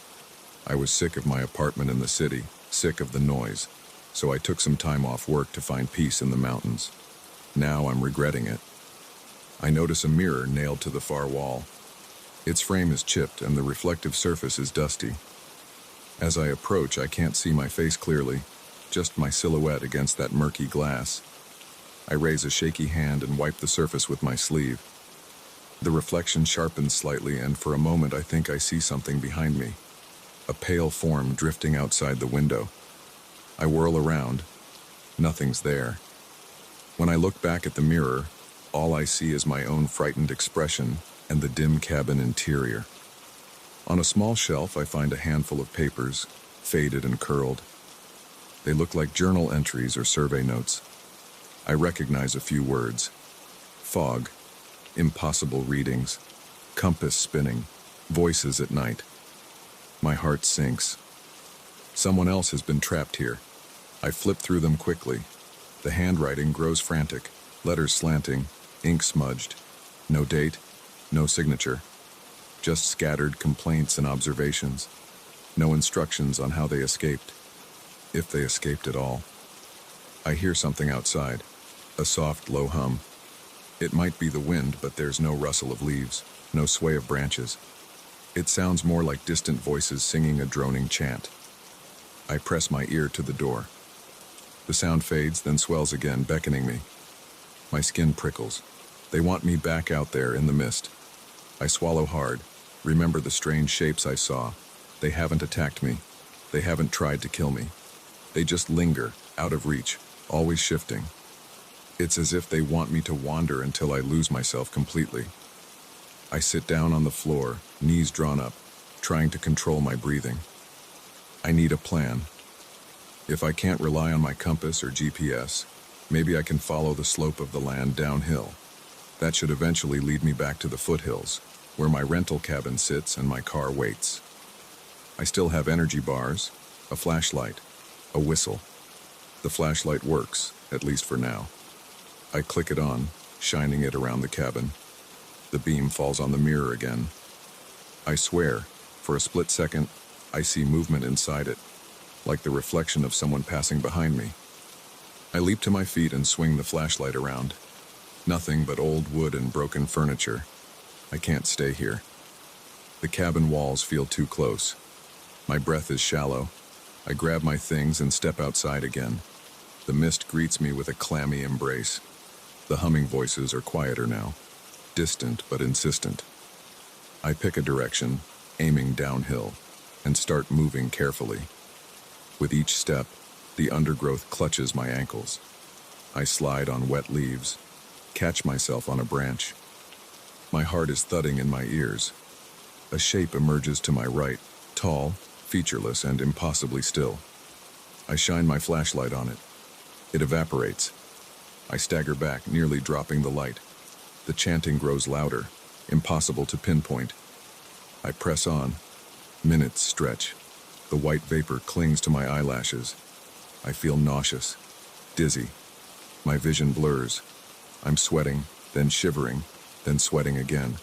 I was sick of my apartment in the city, sick of the noise, so I took some time off work to find peace in the mountains. Now I'm regretting it. I notice a mirror nailed to the far wall. Its frame is chipped and the reflective surface is dusty. As I approach, I can't see my face clearly, just my silhouette against that murky glass. I raise a shaky hand and wipe the surface with my sleeve. The reflection sharpens slightly, and for a moment I think I see something behind me. A pale form drifting outside the window. I whirl around. Nothing's there. When I look back at the mirror, all I see is my own frightened expression and the dim cabin interior. On a small shelf, I find a handful of papers, faded and curled. They look like journal entries or survey notes. I recognize a few words: fog, impossible readings, compass spinning, voices at night. My heart sinks. Someone else has been trapped here. I flip through them quickly. The handwriting grows frantic, letters slanting, ink smudged. No date, no signature. Just scattered complaints and observations. No instructions on how they escaped, if they escaped at all. I hear something outside, a soft, low hum. It might be the wind, but there's no rustle of leaves, no sway of branches. It sounds more like distant voices singing a droning chant. I press my ear to the door. The sound fades, then swells again, beckoning me. My skin prickles. They want me back out there in the mist. I swallow hard, remember the strange shapes I saw. They haven't attacked me. They haven't tried to kill me. They just linger, out of reach, always shifting. It's as if they want me to wander until I lose myself completely. I sit down on the floor, knees drawn up, trying to control my breathing. I need a plan. If I can't rely on my compass or GPS, maybe I can follow the slope of the land downhill. That should eventually lead me back to the foothills, where my rental cabin sits and my car waits. I still have energy bars, a flashlight, a whistle. The flashlight works, at least for now. I click it on, shining it around the cabin. The beam falls on the mirror again. I swear, for a split second, I see movement inside it, like the reflection of someone passing behind me. I leap to my feet and swing the flashlight around. Nothing but old wood and broken furniture. I can't stay here. The cabin walls feel too close. My breath is shallow. I grab my things and step outside again. The mist greets me with a clammy embrace. The humming voices are quieter now, distant but insistent. I pick a direction, aiming downhill, and start moving carefully. With each step, the undergrowth clutches my ankles. I slide on wet leaves, catch myself on a branch. My heart is thudding in my ears. A shape emerges to my right, tall, featureless, and impossibly still. I shine my flashlight on it. It evaporates. I stagger back, nearly dropping the light. The chanting grows louder, impossible to pinpoint. I press on. Minutes stretch. The white vapor clings to my eyelashes. I feel nauseous, dizzy. My vision blurs. I'm sweating, then shivering, then sweating again.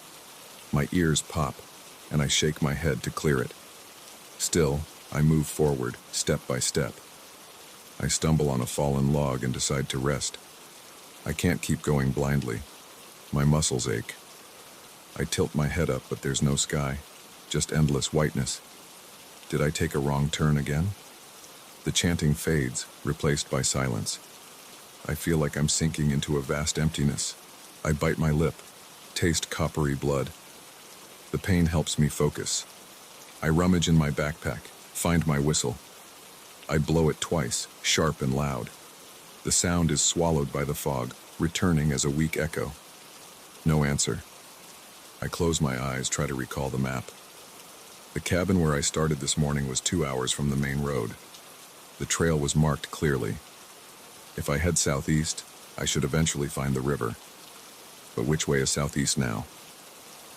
My ears pop, and I shake my head to clear it. Still, I move forward, step by step. I stumble on a fallen log and decide to rest. I can't keep going blindly. My muscles ache. I tilt my head up, but there's no sky, just endless whiteness. Did I take a wrong turn again? The chanting fades, replaced by silence. I feel like I'm sinking into a vast emptiness. I bite my lip, taste coppery blood. The pain helps me focus. I rummage in my backpack, find my whistle. I blow it twice, sharp and loud. The sound is swallowed by the fog, returning as a weak echo. No answer. I close my eyes, try to recall the map. The cabin where I started this morning was 2 hours from the main road. The trail was marked clearly. If I head southeast, I should eventually find the river. But which way is southeast now?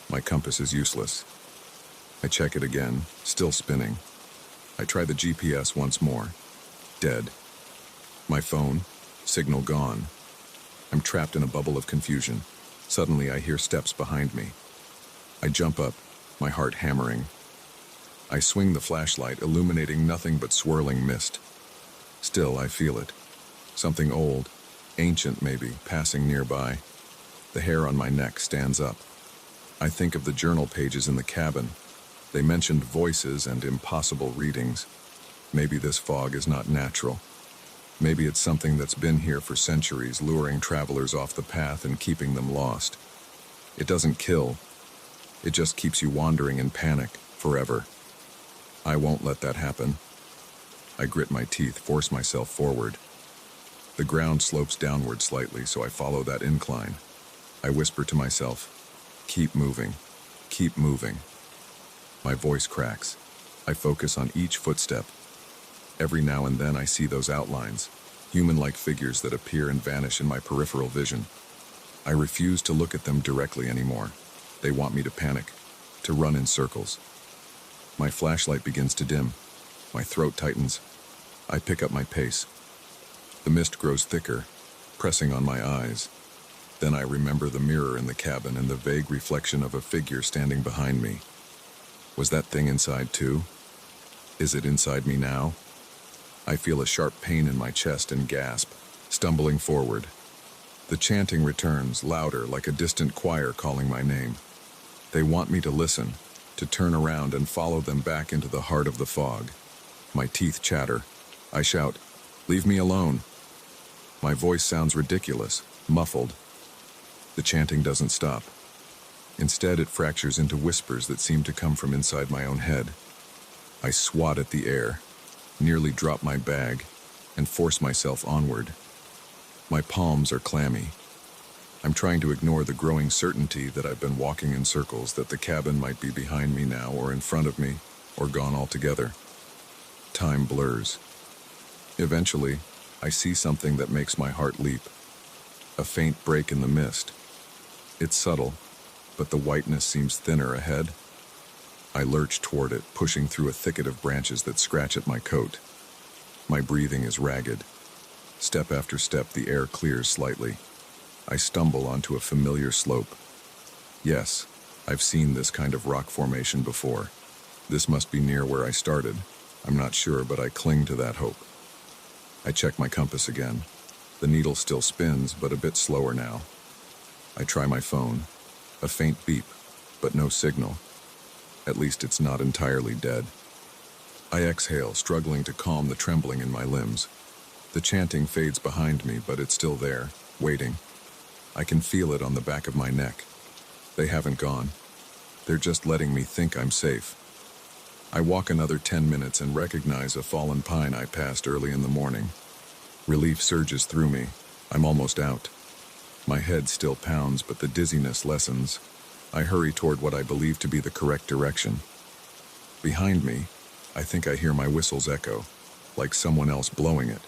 My compass is useless. I check it again, still spinning. I try the GPS once more. Dead. My phone, signal gone. I'm trapped in a bubble of confusion. Suddenly I hear steps behind me. I jump up, my heart hammering. I swing the flashlight, illuminating nothing but swirling mist. Still, I feel it. Something old, ancient maybe, passing nearby. The hair on my neck stands up. I think of the journal pages in the cabin. They mentioned voices and impossible readings. Maybe this fog is not natural. Maybe it's something that's been here for centuries, luring travelers off the path and keeping them lost. It doesn't kill. It just keeps you wandering in panic, forever. I won't let that happen. I grit my teeth, force myself forward. The ground slopes downward slightly, so I follow that incline. I whisper to myself, "Keep moving, keep moving." My voice cracks. I focus on each footstep. Every now and then I see those outlines, human-like figures that appear and vanish in my peripheral vision. I refuse to look at them directly anymore. They want me to panic, to run in circles. My flashlight begins to dim. My throat tightens. I pick up my pace. The mist grows thicker, pressing on my eyes. Then I remember the mirror in the cabin and the vague reflection of a figure standing behind me. Was that thing inside too? Is it inside me now? I feel a sharp pain in my chest and gasp, stumbling forward. The chanting returns, louder, like a distant choir calling my name. They want me to listen, to turn around and follow them back into the heart of the fog. My teeth chatter. I shout, "Leave me alone." My voice sounds ridiculous, muffled. The chanting doesn't stop. Instead, it fractures into whispers that seem to come from inside my own head. I swat at the air, nearly drop my bag, and force myself onward. My palms are clammy. I'm trying to ignore the growing certainty that I've been walking in circles, that the cabin might be behind me now or in front of me, or gone altogether. Time blurs. Eventually, I see something that makes my heart leap. A faint break in the mist. It's subtle, but the whiteness seems thinner ahead. I lurch toward it, pushing through a thicket of branches that scratch at my coat. My breathing is ragged. Step after step, the air clears slightly. I stumble onto a familiar slope. Yes, I've seen this kind of rock formation before. This must be near where I started. I'm not sure, but I cling to that hope. I check my compass again. The needle still spins, but a bit slower now. I try my phone. A faint beep, but no signal. At least it's not entirely dead. I exhale, struggling to calm the trembling in my limbs. The chanting fades behind me, but it's still there, waiting. I can feel it on the back of my neck. They haven't gone. They're just letting me think I'm safe. I walk another 10 minutes and recognize a fallen pine I passed early in the morning. Relief surges through me. I'm almost out. My head still pounds, but the dizziness lessens. I hurry toward what I believe to be the correct direction. Behind me, I think I hear my whistle's echo, like someone else blowing it.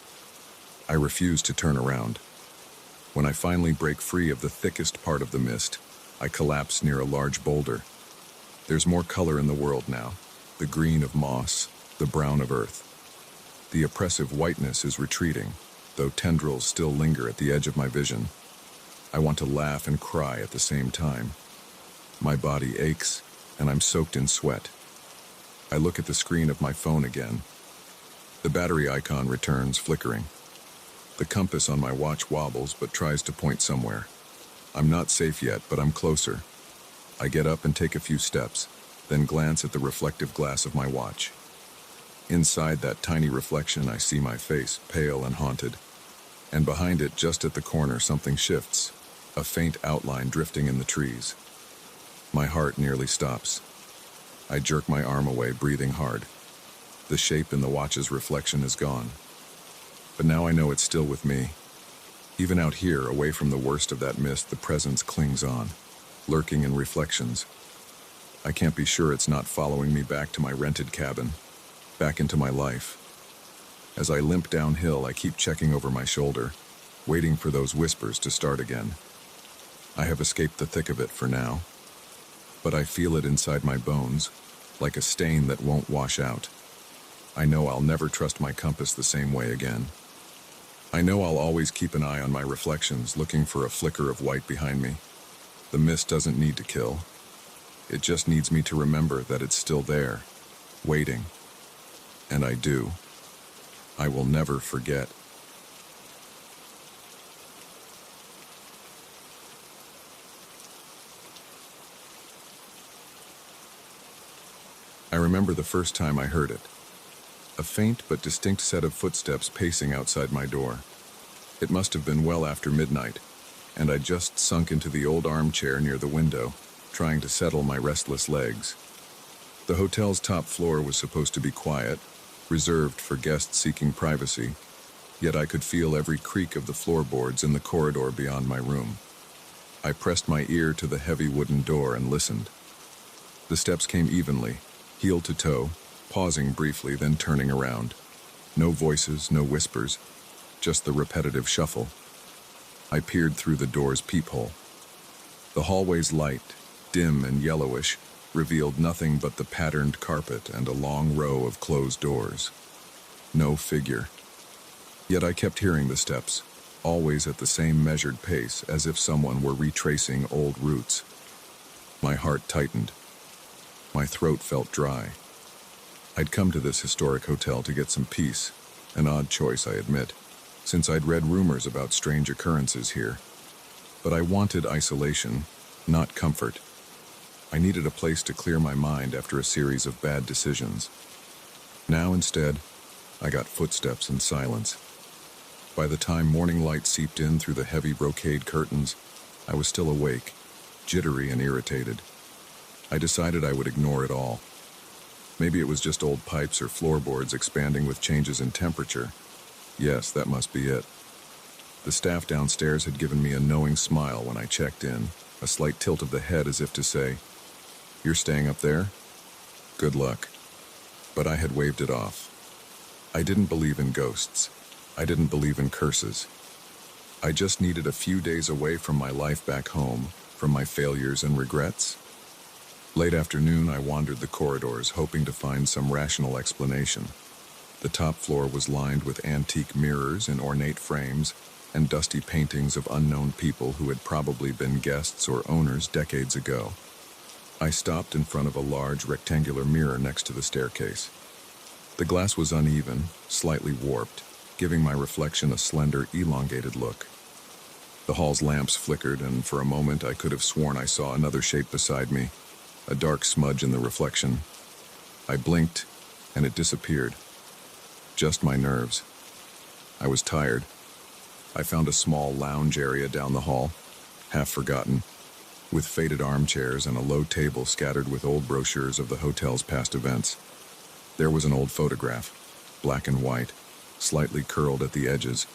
I refuse to turn around. When I finally break free of the thickest part of the mist, I collapse near a large boulder. There's more color in the world now, the green of moss, the brown of earth. The oppressive whiteness is retreating, though tendrils still linger at the edge of my vision. I want to laugh and cry at the same time. My body aches, and I'm soaked in sweat. I look at the screen of my phone again. The battery icon returns, flickering. The compass on my watch wobbles, but tries to point somewhere. I'm not safe yet, but I'm closer. I get up and take a few steps, then glance at the reflective glass of my watch. Inside that tiny reflection, I see my face, pale and haunted. And behind it, just at the corner, something shifts, a faint outline drifting in the trees. My heart nearly stops. I jerk my arm away, breathing hard. The shape in the watch's reflection is gone. But now I know it's still with me. Even out here, away from the worst of that mist, the presence clings on, lurking in reflections. I can't be sure it's not following me back to my rented cabin, back into my life. As I limp downhill, I keep checking over my shoulder, waiting for those whispers to start again. I have escaped the thick of it for now, but I feel it inside my bones, like a stain that won't wash out. I know I'll never trust my compass the same way again. I know I'll always keep an eye on my reflections, looking for a flicker of white behind me. The mist doesn't need to kill. It just needs me to remember that it's still there, waiting. And I do. I will never forget. I remember the first time I heard it. A faint but distinct set of footsteps pacing outside my door. It must have been well after midnight, and I'd just sunk into the old armchair near the window, trying to settle my restless legs. The hotel's top floor was supposed to be quiet, reserved for guests seeking privacy, yet I could feel every creak of the floorboards in the corridor beyond my room. I pressed my ear to the heavy wooden door and listened. The steps came evenly, heel to toe, pausing briefly, then turning around. No voices, no whispers, just the repetitive shuffle. I peered through the door's peephole. The hallway's light, dim and yellowish, revealed nothing but the patterned carpet and a long row of closed doors. No figure. Yet I kept hearing the steps, always at the same measured pace, as if someone were retracing old routes. My heart tightened. My throat felt dry. I'd come to this historic hotel to get some peace, an odd choice, I admit, since I'd read rumors about strange occurrences here. But I wanted isolation, not comfort. I needed a place to clear my mind after a series of bad decisions. Now, instead, I got footsteps and silence. By the time morning light seeped in through the heavy brocade curtains, I was still awake, jittery and irritated. I decided I would ignore it all. Maybe it was just old pipes or floorboards expanding with changes in temperature. Yes, that must be it. The staff downstairs had given me a knowing smile when I checked in, a slight tilt of the head as if to say, "You're staying up there? Good luck." But I had waved it off. I didn't believe in ghosts. I didn't believe in curses. I just needed a few days away from my life back home, from my failures and regrets. Late afternoon, I wandered the corridors, hoping to find some rational explanation. The top floor was lined with antique mirrors in ornate frames and dusty paintings of unknown people who had probably been guests or owners decades ago. I stopped in front of a large rectangular mirror next to the staircase. The glass was uneven, slightly warped, giving my reflection a slender, elongated look. The hall's lamps flickered, and for a moment I could have sworn I saw another shape beside me, a dark smudge in the reflection. I blinked, and it disappeared. Just my nerves. I was tired. I found a small lounge area down the hall, half forgotten, with faded armchairs and a low table scattered with old brochures of the hotel's past events. There was an old photograph, black and white, slightly curled at the edges,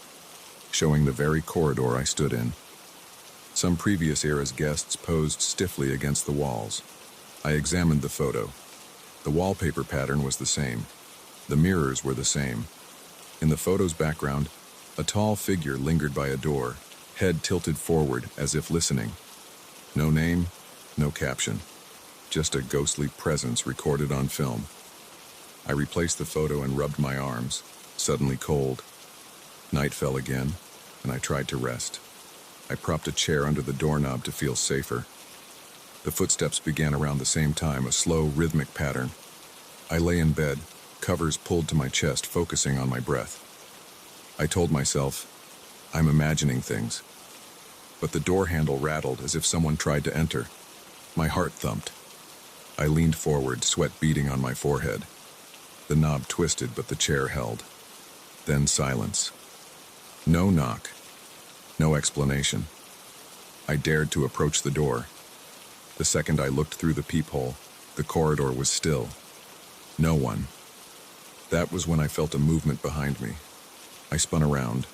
showing the very corridor I stood in. Some previous era's guests posed stiffly against the walls. I examined the photo. The wallpaper pattern was the same. The mirrors were the same. In the photo's background, a tall figure lingered by a door, head tilted forward as if listening. No name, no caption. Just a ghostly presence recorded on film. I replaced the photo and rubbed my arms, suddenly cold. Night fell again, and I tried to rest. I propped a chair under the doorknob to feel safer. The footsteps began around the same time, a slow, rhythmic pattern. I lay in bed, covers pulled to my chest, focusing on my breath. I told myself, I'm imagining things. But the door handle rattled as if someone tried to enter. My heart thumped. I leaned forward, sweat beading on my forehead. The knob twisted, but the chair held. Then silence. No knock. No explanation. I dared to approach the door. The second I looked through the peephole, the corridor was still. No one. That was when I felt a movement behind me. I spun around.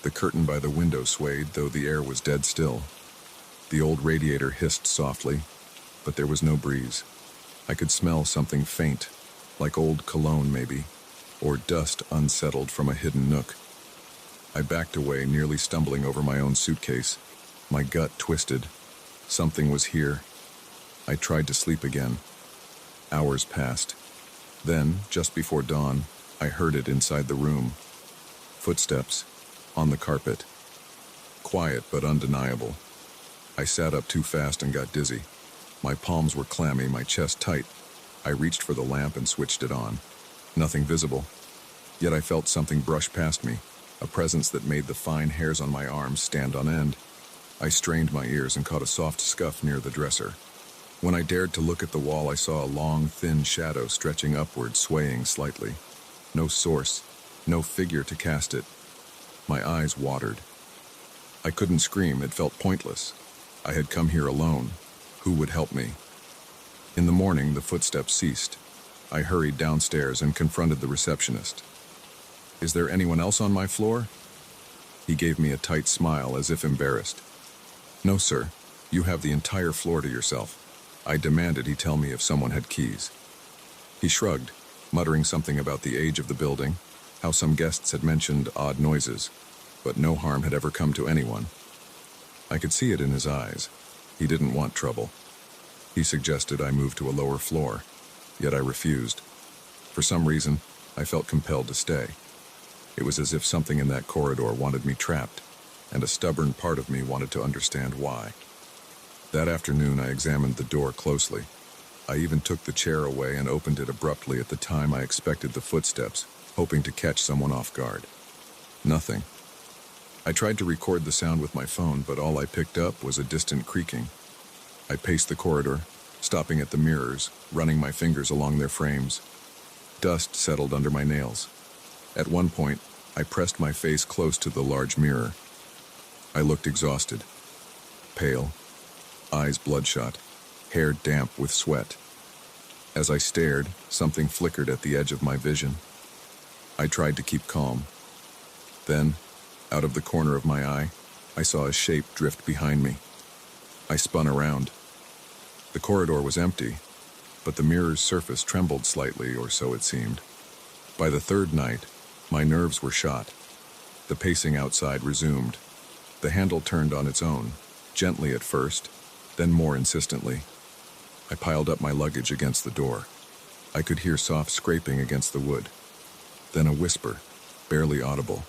The curtain by the window swayed, though the air was dead still. The old radiator hissed softly, but there was no breeze. I could smell something faint, like old cologne maybe, or dust unsettled from a hidden nook. I backed away, nearly stumbling over my own suitcase. My gut twisted. Something was here. I tried to sleep again. Hours passed. Then, just before dawn, I heard it inside the room. Footsteps, on the carpet. Quiet but undeniable. I sat up too fast and got dizzy. My palms were clammy, my chest tight. I reached for the lamp and switched it on. Nothing visible. Yet I felt something brush past me, a presence that made the fine hairs on my arms stand on end. I strained my ears and caught a soft scuff near the dresser. When I dared to look at the wall, I saw a long, thin shadow stretching upward, swaying slightly. No source, no figure to cast it. My eyes watered. I couldn't scream, it felt pointless. I had come here alone. Who would help me? In the morning, the footsteps ceased. I hurried downstairs and confronted the receptionist. Is there anyone else on my floor? He gave me a tight smile as if embarrassed. No, sir. You have the entire floor to yourself. I demanded he tell me if someone had keys. He shrugged, muttering something about the age of the building, how some guests had mentioned odd noises, but no harm had ever come to anyone. I could see it in his eyes. He didn't want trouble. He suggested I move to a lower floor, yet I refused. For some reason, I felt compelled to stay. It was as if something in that corridor wanted me trapped, and a stubborn part of me wanted to understand why. That afternoon, I examined the door closely. I even took the chair away and opened it abruptly at the time I expected the footsteps, hoping to catch someone off guard. Nothing. I tried to record the sound with my phone, but all I picked up was a distant creaking. I paced the corridor, stopping at the mirrors, running my fingers along their frames. Dust settled under my nails. At one point, I pressed my face close to the large mirror. I looked exhausted, pale, eyes bloodshot, hair damp with sweat. As I stared, something flickered at the edge of my vision. I tried to keep calm. Then, out of the corner of my eye, I saw a shape drift behind me. I spun around. The corridor was empty, but the mirror's surface trembled slightly, or so it seemed. By the third night, my nerves were shot. The pacing outside resumed. The handle turned on its own, gently at first, then more insistently. I piled up my luggage against the door. I could hear soft scraping against the wood. Then a whisper, barely audible.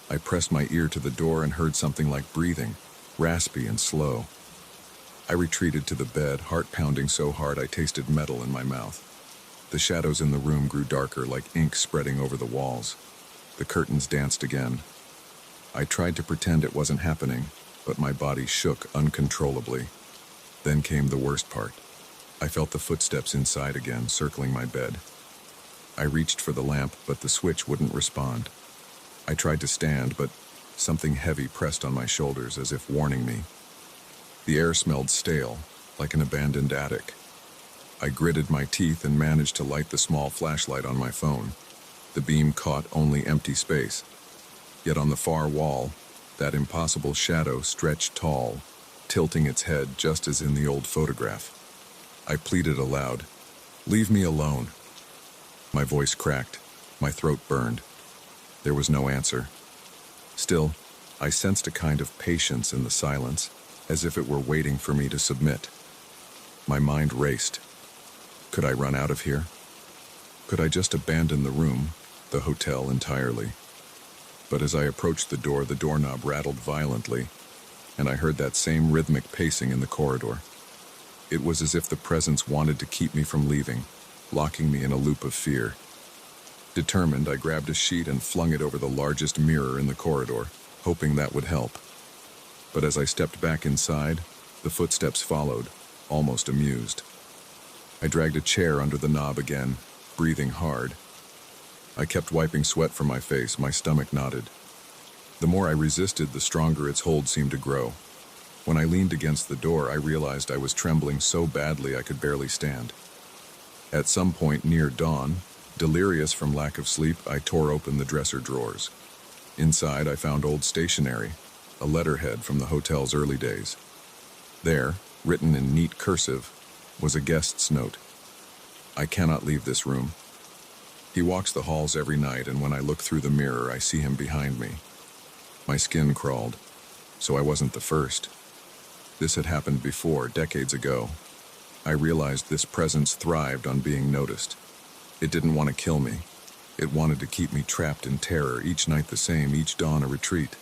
I pressed my ear to the door and heard something like breathing, raspy and slow. I retreated to the bed, heart pounding so hard I tasted metal in my mouth. The shadows in the room grew darker, like ink spreading over the walls. The curtains danced again. I tried to pretend it wasn't happening, but my body shook uncontrollably. Then came the worst part. I felt the footsteps inside again, circling my bed. I reached for the lamp, but the switch wouldn't respond. I tried to stand, but something heavy pressed on my shoulders as if warning me. The air smelled stale, like an abandoned attic. I gritted my teeth and managed to light the small flashlight on my phone. The beam caught only empty space. Yet on the far wall, that impossible shadow stretched tall, tilting its head just as in the old photograph. I pleaded aloud, "Leave me alone." My voice cracked, my throat burned. There was no answer. Still, I sensed a kind of patience in the silence, as if it were waiting for me to submit. My mind raced. Could I run out of here? Could I just abandon the room, the hotel entirely? But as I approached the doorknob rattled violently, and I heard that same rhythmic pacing in the corridor. It was as if the presence wanted to keep me from leaving, locking me in a loop of fear. Determined, I grabbed a sheet and flung it over the largest mirror in the corridor, hoping that would help. But as I stepped back inside, the footsteps followed, almost amused. I dragged a chair under the knob again, breathing hard. I kept wiping sweat from my face, my stomach knotted. The more I resisted, the stronger its hold seemed to grow. When I leaned against the door, I realized I was trembling so badly I could barely stand. At some point near dawn, delirious from lack of sleep, I tore open the dresser drawers. Inside, I found old stationery, a letterhead from the hotel's early days. There, written in neat cursive, was a guest's note. "I cannot leave this room. He walks the halls every night, and when I look through the mirror, I see him behind me." My skin crawled, so I wasn't the first. This had happened before, decades ago. I realized this presence thrived on being noticed. It didn't want to kill me. It wanted to keep me trapped in terror, each night the same, each dawn a retreat.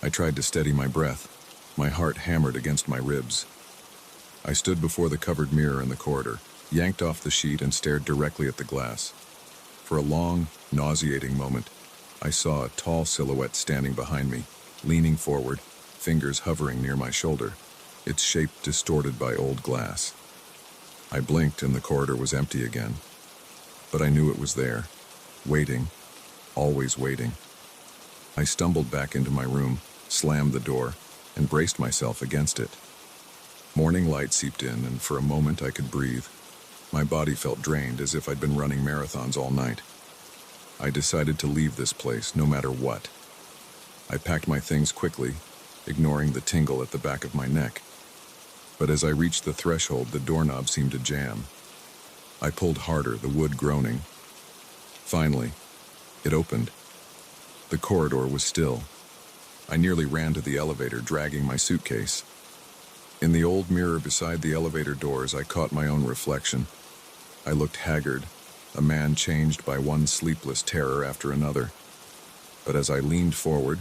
I tried to steady my breath. My heart hammered against my ribs. I stood before the covered mirror in the corridor, yanked off the sheet and stared directly at the glass. For a long, nauseating moment, I saw a tall silhouette standing behind me, leaning forward, fingers hovering near my shoulder, its shape distorted by old glass. I blinked and the corridor was empty again. But I knew it was there, waiting, always waiting. I stumbled back into my room, slammed the door, and braced myself against it. Morning light seeped in, and for a moment I could breathe. My body felt drained, as if I'd been running marathons all night. I decided to leave this place no matter what. I packed my things quickly, ignoring the tingle at the back of my neck. But as I reached the threshold, the doorknob seemed to jam. I pulled harder, the wood groaning. Finally, it opened. The corridor was still. I nearly ran to the elevator, dragging my suitcase. In the old mirror beside the elevator doors, I caught my own reflection. I looked haggard, a man changed by one sleepless terror after another. But as I leaned forward,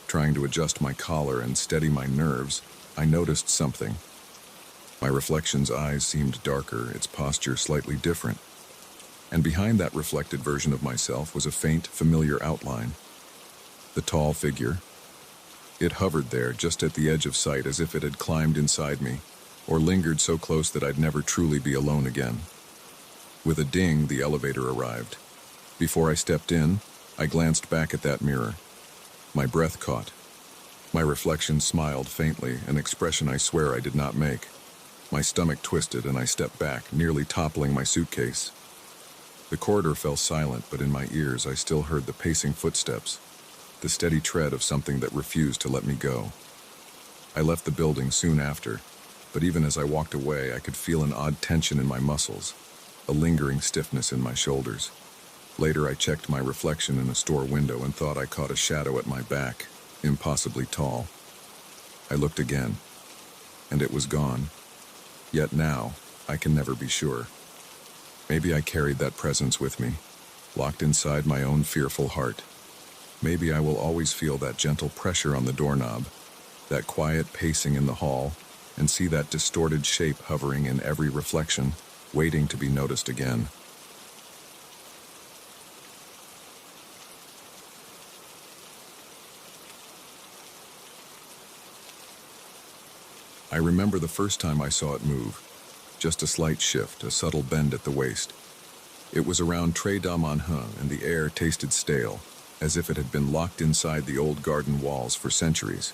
trying to adjust my collar and steady my nerves, I noticed something. My reflection's eyes seemed darker, its posture slightly different. And behind that reflected version of myself was a faint, familiar outline. The tall figure. It hovered there, just at the edge of sight, as if it had climbed inside me, or lingered so close that I'd never truly be alone again. With a ding, the elevator arrived. Before I stepped in, I glanced back at that mirror. My breath caught. My reflection smiled faintly, an expression I swear I did not make. My stomach twisted and I stepped back, nearly toppling my suitcase. The corridor fell silent, but in my ears I still heard the pacing footsteps, the steady tread of something that refused to let me go. I left the building soon after, but even as I walked away, I could feel an odd tension in my muscles, a lingering stiffness in my shoulders. Later, I checked my reflection in a store window and thought I caught a shadow at my back, impossibly tall. I looked again, and it was gone. Yet now, I can never be sure. Maybe I carried that presence with me, locked inside my own fearful heart. Maybe I will always feel that gentle pressure on the doorknob, that quiet pacing in the hall, and see that distorted shape hovering in every reflection, waiting to be noticed again. I remember the first time I saw it move. Just a slight shift, a subtle bend at the waist. It was around Tres Dames, and the air tasted stale, as if it had been locked inside the old garden walls for centuries.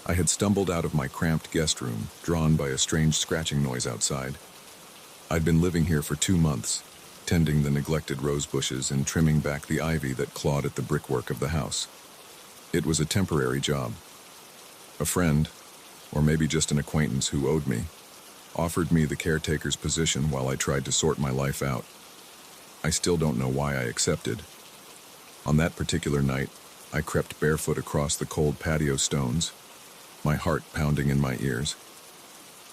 I had stumbled out of my cramped guest room, drawn by a strange scratching noise outside. I'd been living here for 2 months, tending the neglected rose bushes and trimming back the ivy that clawed at the brickwork of the house. It was a temporary job. A friend, or maybe just an acquaintance who owed me, offered me the caretaker's position while I tried to sort my life out. I still don't know why I accepted. On that particular night, I crept barefoot across the cold patio stones, my heart pounding in my ears.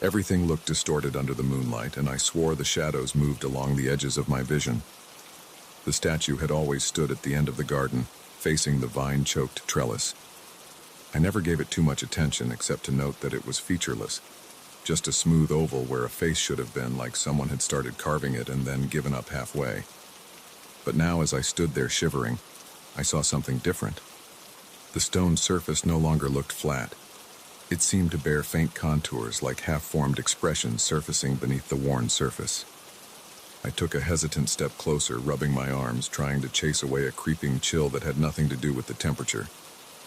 Everything looked distorted under the moonlight, and I swore the shadows moved along the edges of my vision. The statue had always stood at the end of the garden, facing the vine-choked trellis. I never gave it too much attention except to note that it was featureless, just a smooth oval where a face should have been, like someone had started carving it and then given up halfway. But now, as I stood there shivering, I saw something different. The stone surface no longer looked flat. It seemed to bear faint contours, like half-formed expressions surfacing beneath the worn surface. I took a hesitant step closer, rubbing my arms, trying to chase away a creeping chill that had nothing to do with the temperature.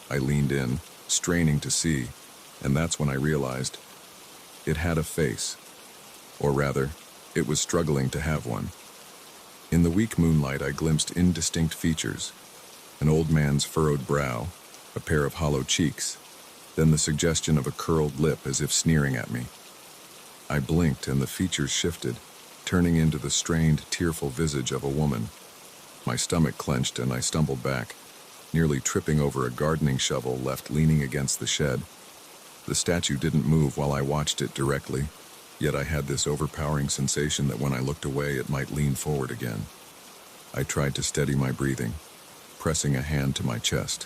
I leaned in, straining to see, and that's when I realized it had a face. Or rather, it was struggling to have one. In the weak moonlight, I glimpsed indistinct features: an old man's furrowed brow, a pair of hollow cheeks, then the suggestion of a curled lip as if sneering at me. I blinked and the features shifted, turning into the strained, tearful visage of a woman. My stomach clenched and I stumbled back, nearly tripping over a gardening shovel left leaning against the shed. The statue didn't move while I watched it directly, yet I had this overpowering sensation that when I looked away it might lean forward again. I tried to steady my breathing, pressing a hand to my chest.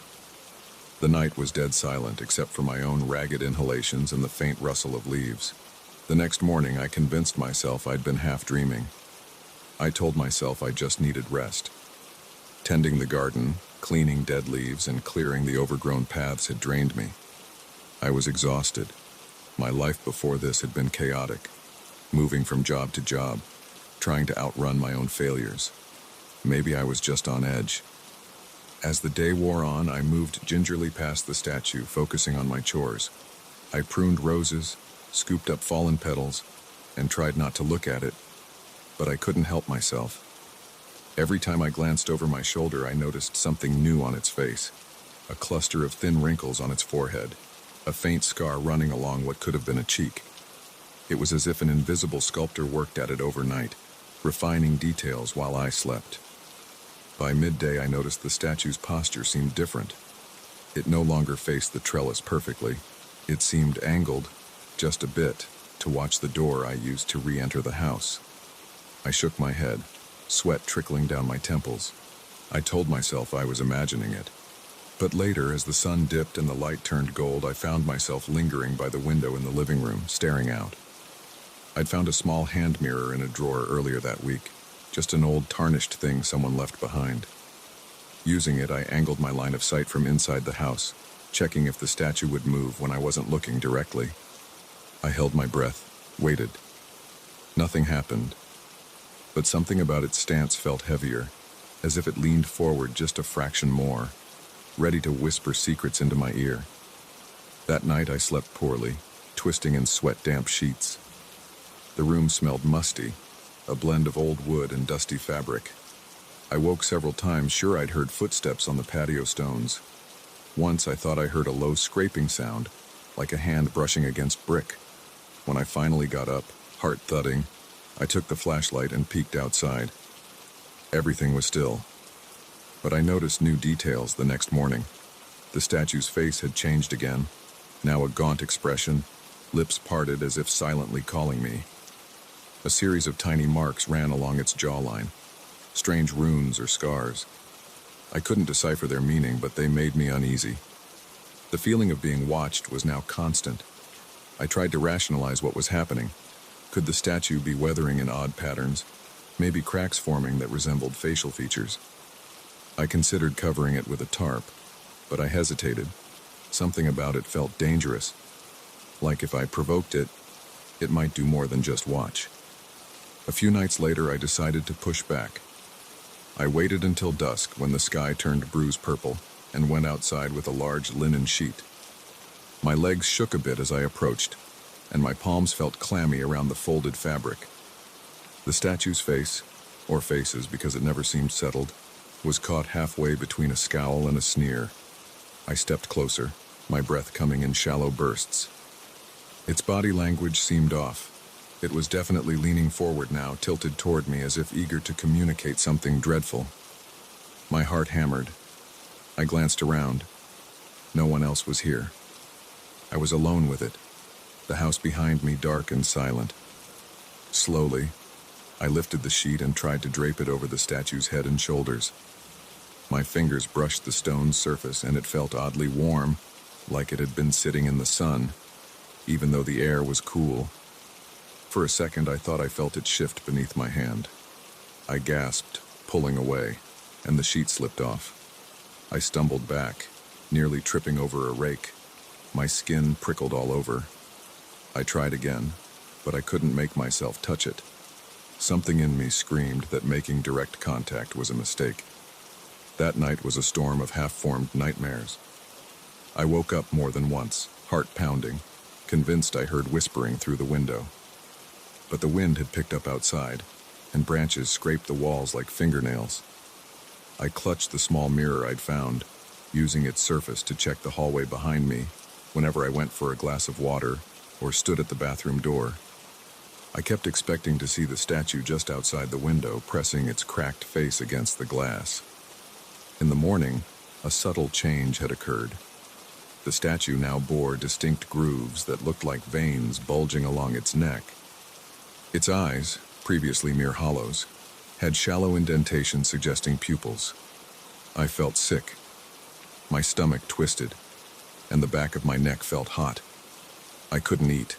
The night was dead silent except for my own ragged inhalations and the faint rustle of leaves. The next morning I convinced myself I'd been half dreaming. I told myself I just needed rest. Tending the garden, cleaning dead leaves, and clearing the overgrown paths had drained me. I was exhausted. My life before this had been chaotic, moving from job to job, trying to outrun my own failures. Maybe I was just on edge. As the day wore on, I moved gingerly past the statue, focusing on my chores. I pruned roses, scooped up fallen petals, and tried not to look at it, but I couldn't help myself. Every time I glanced over my shoulder, I noticed something new on its face. A cluster of thin wrinkles on its forehead, a faint scar running along what could have been a cheek. It was as if an invisible sculptor worked at it overnight, refining details while I slept. By midday, I noticed the statue's posture seemed different. It no longer faced the trellis perfectly. It seemed angled, just a bit, to watch the door I used to re-enter the house. I shook my head, sweat trickling down my temples. I told myself I was imagining it. But later, as the sun dipped and the light turned gold, I found myself lingering by the window in the living room, staring out. I'd found a small hand mirror in a drawer earlier that week, just an old tarnished thing someone left behind. Using it, I angled my line of sight from inside the house, checking if the statue would move when I wasn't looking directly. I held my breath, waited. Nothing happened, but something about its stance felt heavier, as if it leaned forward just a fraction more, ready to whisper secrets into my ear. That night I slept poorly, twisting in sweat-damp sheets. The room smelled musty, a blend of old wood and dusty fabric. I woke several times, sure I'd heard footsteps on the patio stones. Once I thought I heard a low scraping sound, like a hand brushing against brick. When I finally got up, heart thudding, I took the flashlight and peeked outside. Everything was still. But I noticed new details the next morning. The statue's face had changed again, now a gaunt expression, lips parted as if silently calling me. A series of tiny marks ran along its jawline, strange runes or scars. I couldn't decipher their meaning, but they made me uneasy. The feeling of being watched was now constant. I tried to rationalize what was happening. Could the statue be weathering in odd patterns, maybe cracks forming that resembled facial features? I considered covering it with a tarp, but I hesitated. Something about it felt dangerous. Like if I provoked it, it might do more than just watch. A few nights later, I decided to push back. I waited until dusk when the sky turned bruise purple and went outside with a large linen sheet. My legs shook a bit as I approached, and my palms felt clammy around the folded fabric. The statue's face, or faces because it never seemed settled, was caught halfway between a scowl and a sneer. I stepped closer, my breath coming in shallow bursts. Its body language seemed off. It was definitely leaning forward now, tilted toward me as if eager to communicate something dreadful. My heart hammered. I glanced around. No one else was here. I was alone with it, the house behind me dark and silent. Slowly, I lifted the sheet and tried to drape it over the statue's head and shoulders. My fingers brushed the stone's surface, and it felt oddly warm, like it had been sitting in the sun, even though the air was cool. For a second, I thought I felt it shift beneath my hand. I gasped, pulling away, and the sheet slipped off. I stumbled back, nearly tripping over a rake. My skin prickled all over. I tried again, but I couldn't make myself touch it. Something in me screamed that making direct contact was a mistake. That night was a storm of half-formed nightmares. I woke up more than once, heart pounding, convinced I heard whispering through the window. But the wind had picked up outside, and branches scraped the walls like fingernails. I clutched the small mirror I'd found, using its surface to check the hallway behind me whenever I went for a glass of water or stood at the bathroom door. I kept expecting to see the statue just outside the window, pressing its cracked face against the glass. In the morning, a subtle change had occurred. The statue now bore distinct grooves that looked like veins bulging along its neck. Its eyes, previously mere hollows, had shallow indentations suggesting pupils. I felt sick. My stomach twisted, and the back of my neck felt hot. I couldn't eat.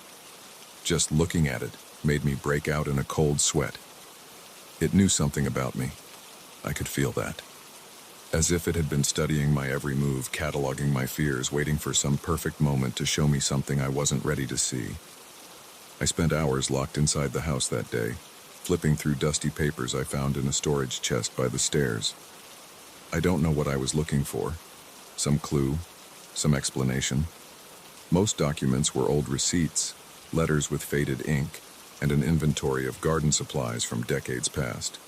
Just looking at it made me break out in a cold sweat. It knew something about me. I could feel that. As if it had been studying my every move, cataloging my fears, waiting for some perfect moment to show me something I wasn't ready to see. I spent hours locked inside the house that day, flipping through dusty papers I found in a storage chest by the stairs. I don't know what I was looking for. Some clue, some explanation. Most documents were old receipts, letters with faded ink, and an inventory of garden supplies from decades past.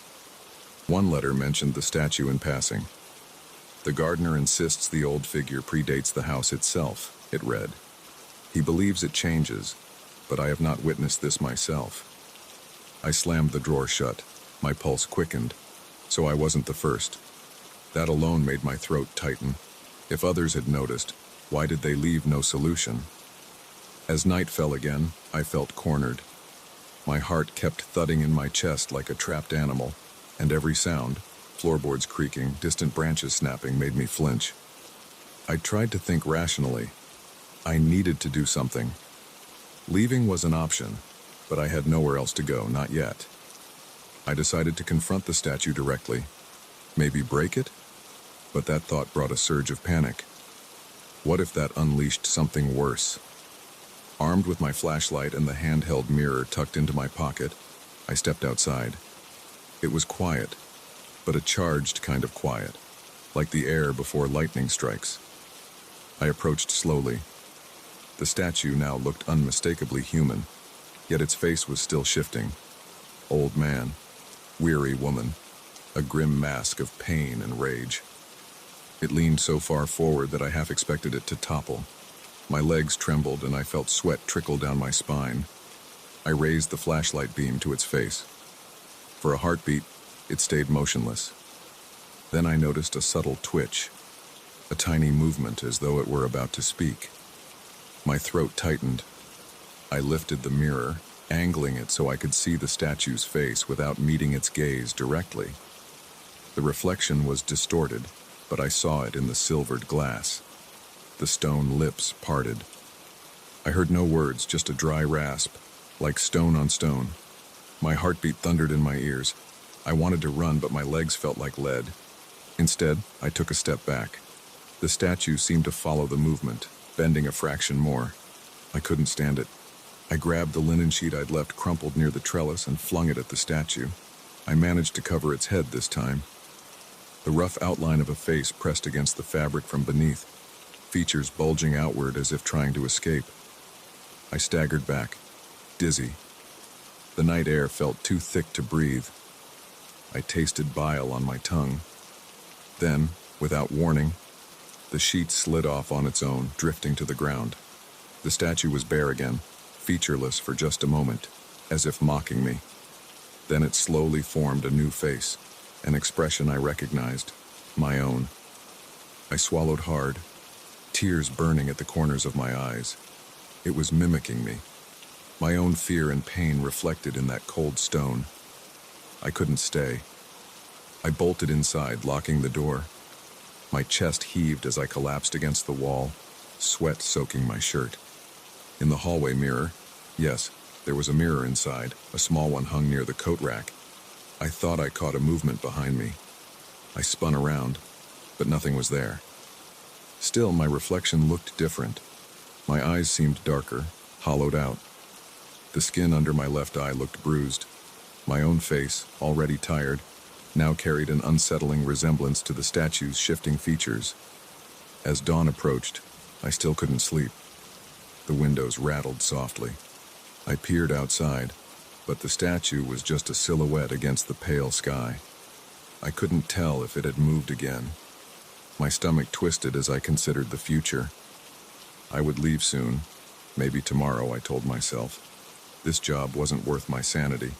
One letter mentioned the statue in passing. The gardener insists the old figure predates the house itself, it read. He believes it changes, but I have not witnessed this myself. I slammed the drawer shut. My pulse quickened, so I wasn't the first. That alone made my throat tighten. If others had noticed, why did they leave no solution? As night fell again, I felt cornered. My heart kept thudding in my chest like a trapped animal, and every sound, floorboards creaking, distant branches snapping, made me flinch. I tried to think rationally. I needed to do something. Leaving was an option, but I had nowhere else to go, not yet. I decided to confront the statue directly. Maybe break it? But that thought brought a surge of panic. What if that unleashed something worse? Armed with my flashlight and the handheld mirror tucked into my pocket, I stepped outside. It was quiet, but a charged kind of quiet, like the air before lightning strikes. I approached slowly. The statue now looked unmistakably human, yet its face was still shifting. Old man, weary woman, a grim mask of pain and rage. It leaned so far forward that I half expected it to topple. My legs trembled and I felt sweat trickle down my spine. I raised the flashlight beam to its face. For a heartbeat, it stayed motionless. Then I noticed a subtle twitch, a tiny movement as though it were about to speak. My throat tightened. I lifted the mirror, angling it so I could see the statue's face without meeting its gaze directly. The reflection was distorted, but I saw it in the silvered glass. The stone lips parted. I heard no words, just a dry rasp, like stone on stone. My heartbeat thundered in my ears. I wanted to run, but my legs felt like lead. Instead, I took a step back. The statue seemed to follow the movement, bending a fraction more. I couldn't stand it. I grabbed the linen sheet I'd left crumpled near the trellis and flung it at the statue. I managed to cover its head this time. The rough outline of a face pressed against the fabric from beneath, features bulging outward as if trying to escape. I staggered back, dizzy. The night air felt too thick to breathe. I tasted bile on my tongue. Then, without warning, the sheet slid off on its own, drifting to the ground. The statue was bare again, featureless for just a moment, as if mocking me. Then it slowly formed a new face, an expression I recognized, my own. I swallowed hard, tears burning at the corners of my eyes. It was mimicking me, my own fear and pain reflected in that cold stone. I couldn't stay. I bolted inside, locking the door. My chest heaved as I collapsed against the wall, sweat soaking my shirt. In the hallway mirror, yes, there was a mirror inside, a small one hung near the coat rack. I thought I caught a movement behind me. I spun around, but nothing was there. Still, my reflection looked different. My eyes seemed darker, hollowed out. The skin under my left eye looked bruised. My own face, already tired, now carried an unsettling resemblance to the statue's shifting features. As dawn approached, I still couldn't sleep. The windows rattled softly. I peered outside, but the statue was just a silhouette against the pale sky. I couldn't tell if it had moved again. My stomach twisted as I considered the future. I would leave soon, maybe tomorrow, I told myself. This job wasn't worth my sanity.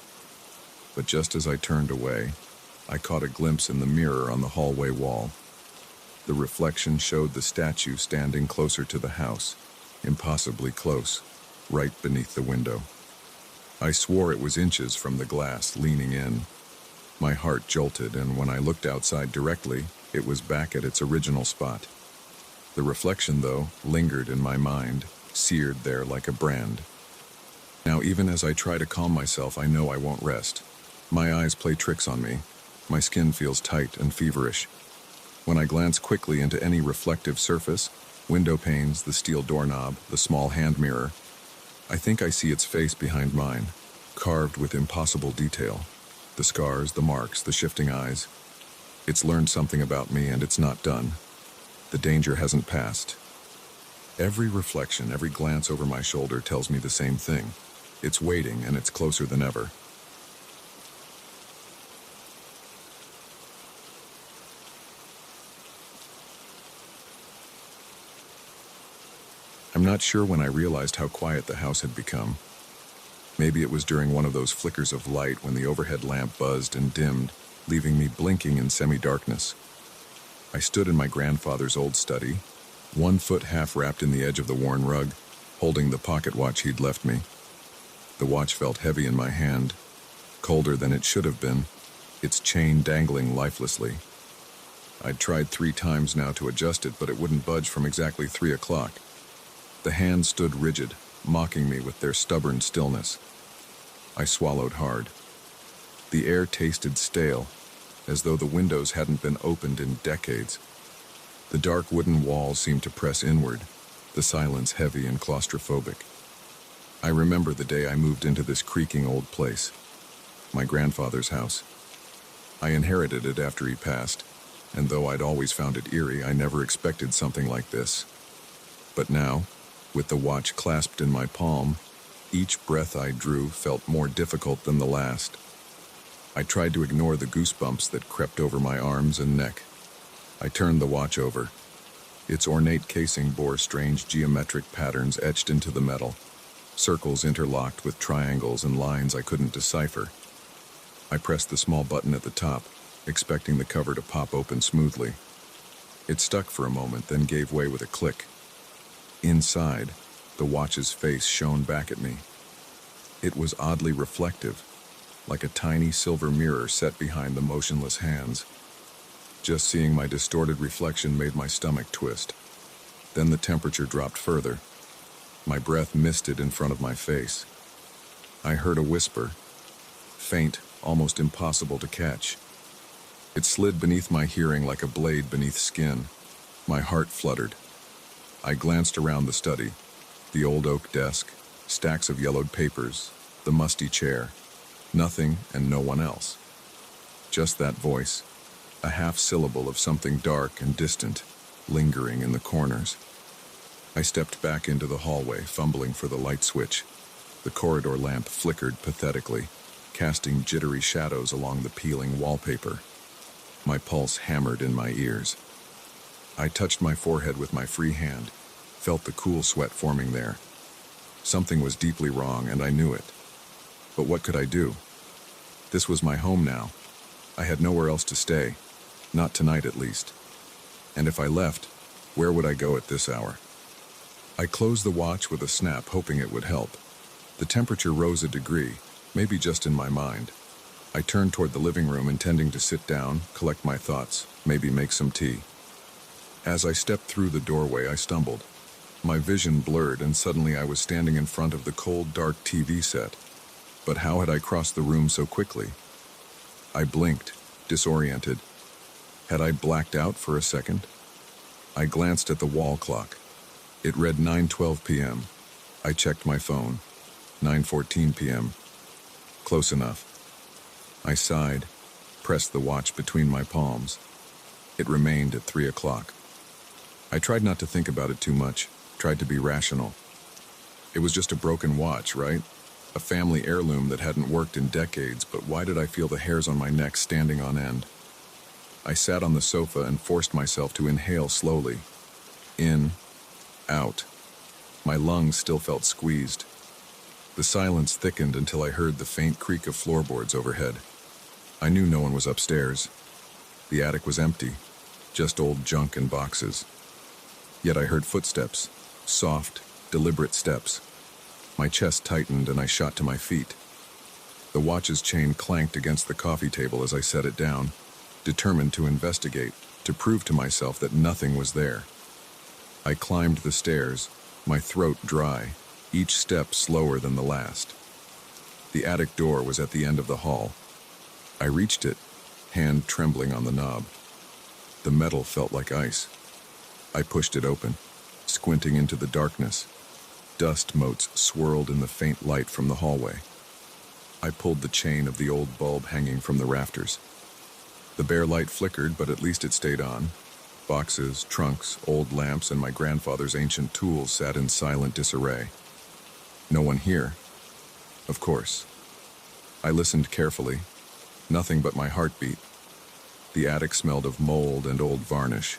But just as I turned away, I caught a glimpse in the mirror on the hallway wall. The reflection showed the statue standing closer to the house, impossibly close, right beneath the window. I swore it was inches from the glass, leaning in. My heart jolted, and when I looked outside directly, it was back at its original spot. The reflection, though, lingered in my mind, seared there like a brand. Now, even as I try to calm myself, I know I won't rest. My eyes play tricks on me. My skin feels tight and feverish. When I glance quickly into any reflective surface, window panes, the steel doorknob, the small hand mirror, I think I see its face behind mine, carved with impossible detail. The scars, the marks, the shifting eyes. It's learned something about me, and it's not done. The danger hasn't passed. Every reflection, every glance over my shoulder tells me the same thing. It's waiting, and it's closer than ever. I'm not sure when I realized how quiet the house had become. Maybe it was during one of those flickers of light when the overhead lamp buzzed and dimmed, leaving me blinking in semi-darkness. I stood in my grandfather's old study, one foot half wrapped in the edge of the worn rug, holding the pocket watch he'd left me. The watch felt heavy in my hand, colder than it should have been, its chain dangling lifelessly. I'd tried 3 times now to adjust it, but it wouldn't budge from exactly 3 o'clock. The hands stood rigid, mocking me with their stubborn stillness. I swallowed hard. The air tasted stale, as though the windows hadn't been opened in decades. The dark wooden walls seemed to press inward, the silence heavy and claustrophobic. I remember the day I moved into this creaking old place, my grandfather's house. I inherited it after he passed, and though I'd always found it eerie, I never expected something like this. But now, with the watch clasped in my palm, each breath I drew felt more difficult than the last. I tried to ignore the goosebumps that crept over my arms and neck. I turned the watch over. Its ornate casing bore strange geometric patterns etched into the metal, circles interlocked with triangles and lines I couldn't decipher. I pressed the small button at the top, expecting the cover to pop open smoothly. It stuck for a moment, then gave way with a click. Inside, the watch's face shone back at me. It was oddly reflective, like a tiny silver mirror set behind the motionless hands. Just seeing my distorted reflection made my stomach twist. Then the temperature dropped further. My breath misted in front of my face. I heard a whisper, faint, almost impossible to catch. It slid beneath my hearing like a blade beneath skin. My heart fluttered. I glanced around the study, the old oak desk, stacks of yellowed papers, the musty chair. Nothing and no one else. Just that voice, a half syllable of something dark and distant, lingering in the corners. I stepped back into the hallway, fumbling for the light switch. The corridor lamp flickered pathetically, casting jittery shadows along the peeling wallpaper. My pulse hammered in my ears. I touched my forehead with my free hand, felt the cool sweat forming there. Something was deeply wrong, and I knew it. But what could I do? This was my home now. I had nowhere else to stay, not tonight at least. And if I left, where would I go at this hour? I closed the watch with a snap, hoping it would help. The temperature rose a degree, maybe just in my mind. I turned toward the living room, intending to sit down, collect my thoughts, maybe make some tea. As I stepped through the doorway, I stumbled. My vision blurred, and suddenly I was standing in front of the cold, dark TV set. But how had I crossed the room so quickly? I blinked, disoriented. Had I blacked out for a second? I glanced at the wall clock. It read 9:12 p.m. I checked my phone. 9:14 p.m. Close enough. I sighed, pressed the watch between my palms. It remained at 3 o'clock. I tried not to think about it too much, tried to be rational. It was just a broken watch, right? A family heirloom that hadn't worked in decades, but why did I feel the hairs on my neck standing on end? I sat on the sofa and forced myself to inhale slowly. In, out. My lungs still felt squeezed. The silence thickened until I heard the faint creak of floorboards overhead. I knew no one was upstairs. The attic was empty, just old junk and boxes. Yet I heard footsteps, soft, deliberate steps. My chest tightened and I shot to my feet. The watch's chain clanked against the coffee table as I set it down, determined to investigate, to prove to myself that nothing was there. I climbed the stairs, my throat dry, each step slower than the last. The attic door was at the end of the hall. I reached it, hand trembling on the knob. The metal felt like ice. I pushed it open, squinting into the darkness. Dust motes swirled in the faint light from the hallway. I pulled the chain of the old bulb hanging from the rafters. The bare light flickered, but at least it stayed on. Boxes, trunks, old lamps, and my grandfather's ancient tools sat in silent disarray. No one here. Of course. I listened carefully. Nothing but my heartbeat. The attic smelled of mold and old varnish.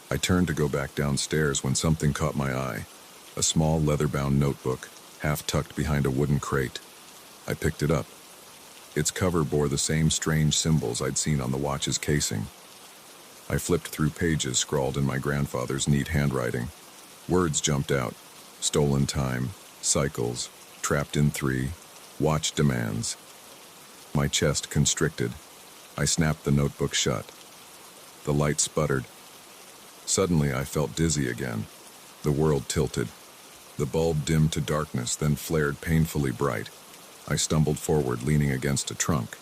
I turned to go back downstairs when something caught my eye. a small leather-bound notebook, half tucked behind a wooden crate. I picked it up. Its cover bore the same strange symbols I'd seen on the watch's casing. I flipped through pages scrawled in my grandfather's neat handwriting. Words jumped out: stolen time, cycles, trapped in 3, watch demands. My chest constricted. I snapped the notebook shut. The light sputtered. Suddenly I felt dizzy again. The world tilted. The bulb dimmed to darkness, then flared painfully bright. I stumbled forward, leaning against a trunk.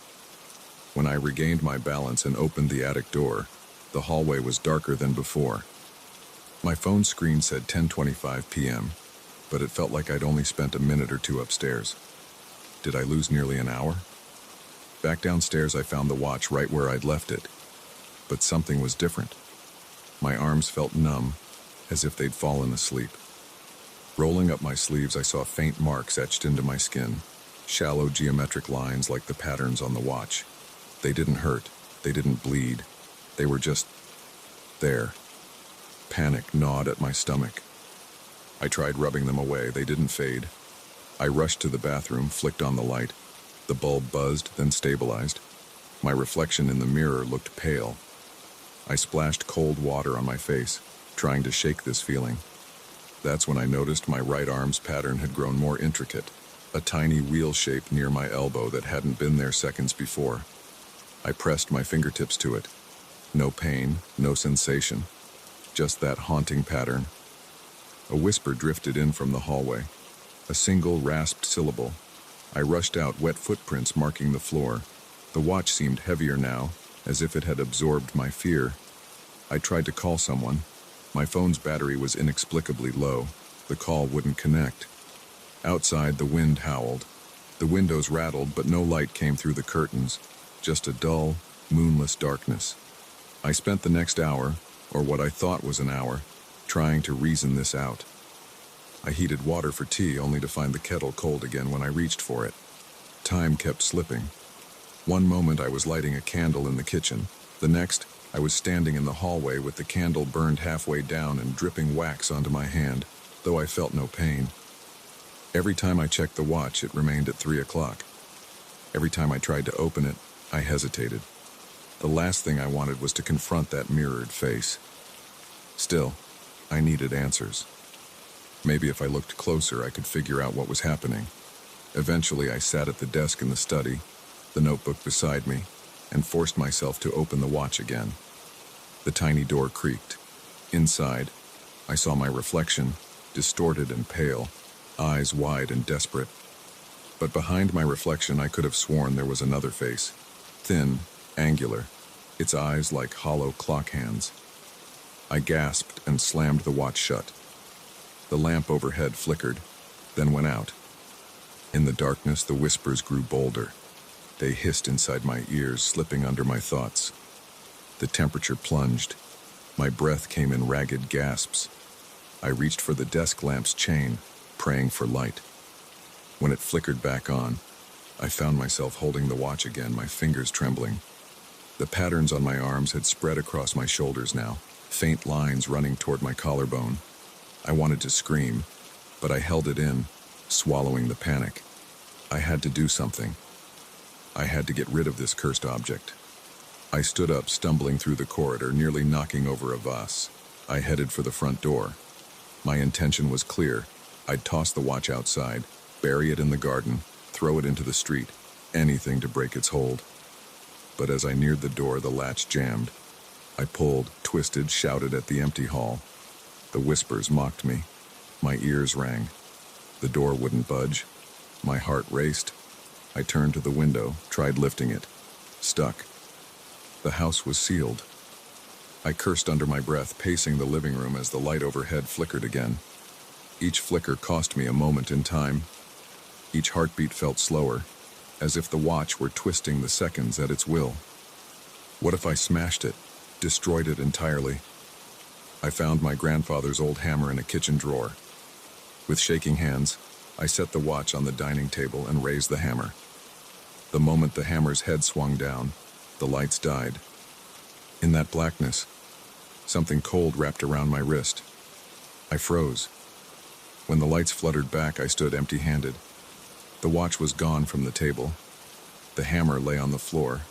When I regained my balance and opened the attic door, the hallway was darker than before. My phone screen said 10:25 p.m., but it felt like I'd only spent a minute or two upstairs. Did I lose nearly an hour? Back downstairs, I found the watch right where I'd left it. But something was different. My arms felt numb, as if they'd fallen asleep. Rolling up my sleeves, I saw faint marks etched into my skin, shallow geometric lines like the patterns on the watch. They didn't hurt. They didn't bleed. They were just there. Panic gnawed at my stomach. I tried rubbing them away. They didn't fade. I rushed to the bathroom, flicked on the light. The bulb buzzed, then stabilized. My reflection in the mirror looked pale. I splashed cold water on my face, trying to shake this feeling. That's when I noticed my right arm's pattern had grown more intricate, a tiny wheel shape near my elbow that hadn't been there seconds before. I pressed my fingertips to it. No pain, no sensation, just that haunting pattern. A whisper drifted in from the hallway, a single rasped syllable. I rushed out, wet footprints marking the floor. The watch seemed heavier now, as if it had absorbed my fear. I tried to call someone. My phone's battery was inexplicably low. The call wouldn't connect. Outside, the wind howled. The windows rattled, but no light came through the curtains, just a dull, moonless darkness. I spent the next hour, or what I thought was an hour, trying to reason this out. I heated water for tea, only to find the kettle cold again when I reached for it. Time kept slipping. One moment I was lighting a candle in the kitchen. The next, I was standing in the hallway with the candle burned halfway down and dripping wax onto my hand, though I felt no pain. Every time I checked the watch, it remained at 3 o'clock. Every time I tried to open it, I hesitated. The last thing I wanted was to confront that mirrored face. Still, I needed answers. Maybe if I looked closer, I could figure out what was happening. Eventually, I sat at the desk in the study, the notebook beside me, and forced myself to open the watch again. The tiny door creaked. Inside, I saw my reflection, distorted and pale, eyes wide and desperate. But behind my reflection, I could have sworn there was another face, thin, angular, its eyes like hollow clock hands. I gasped and slammed the watch shut. The lamp overhead flickered, then went out. In the darkness, the whispers grew bolder. They hissed inside my ears, slipping under my thoughts. The temperature plunged. My breath came in ragged gasps. I reached for the desk lamp's chain, praying for light. When it flickered back on, I found myself holding the watch again, my fingers trembling. The patterns on my arms had spread across my shoulders now, faint lines running toward my collarbone. I wanted to scream, but I held it in, swallowing the panic. I had to do something. I had to get rid of this cursed object. I stood up, stumbling through the corridor, nearly knocking over a vase. I headed for the front door. My intention was clear. I'd toss the watch outside, bury it in the garden, throw it into the street, anything to break its hold. But as I neared the door, the latch jammed. I pulled, twisted, shouted at the empty hall. The whispers mocked me. My ears rang. The door wouldn't budge. My heart raced. I turned to the window, tried lifting it. Stuck. The house was sealed. I cursed under my breath, pacing the living room as the light overhead flickered again. Each flicker cost me a moment in time. Each heartbeat felt slower, as if the watch were twisting the seconds at its will. What if I smashed it, destroyed it entirely? I found my grandfather's old hammer in a kitchen drawer. With shaking hands, I set the watch on the dining table and raised the hammer. The moment the hammer's head swung down, the lights died. In that blackness, something cold wrapped around my wrist. I froze. When the lights fluttered back, I stood empty-handed. The watch was gone from the table. The hammer lay on the floor.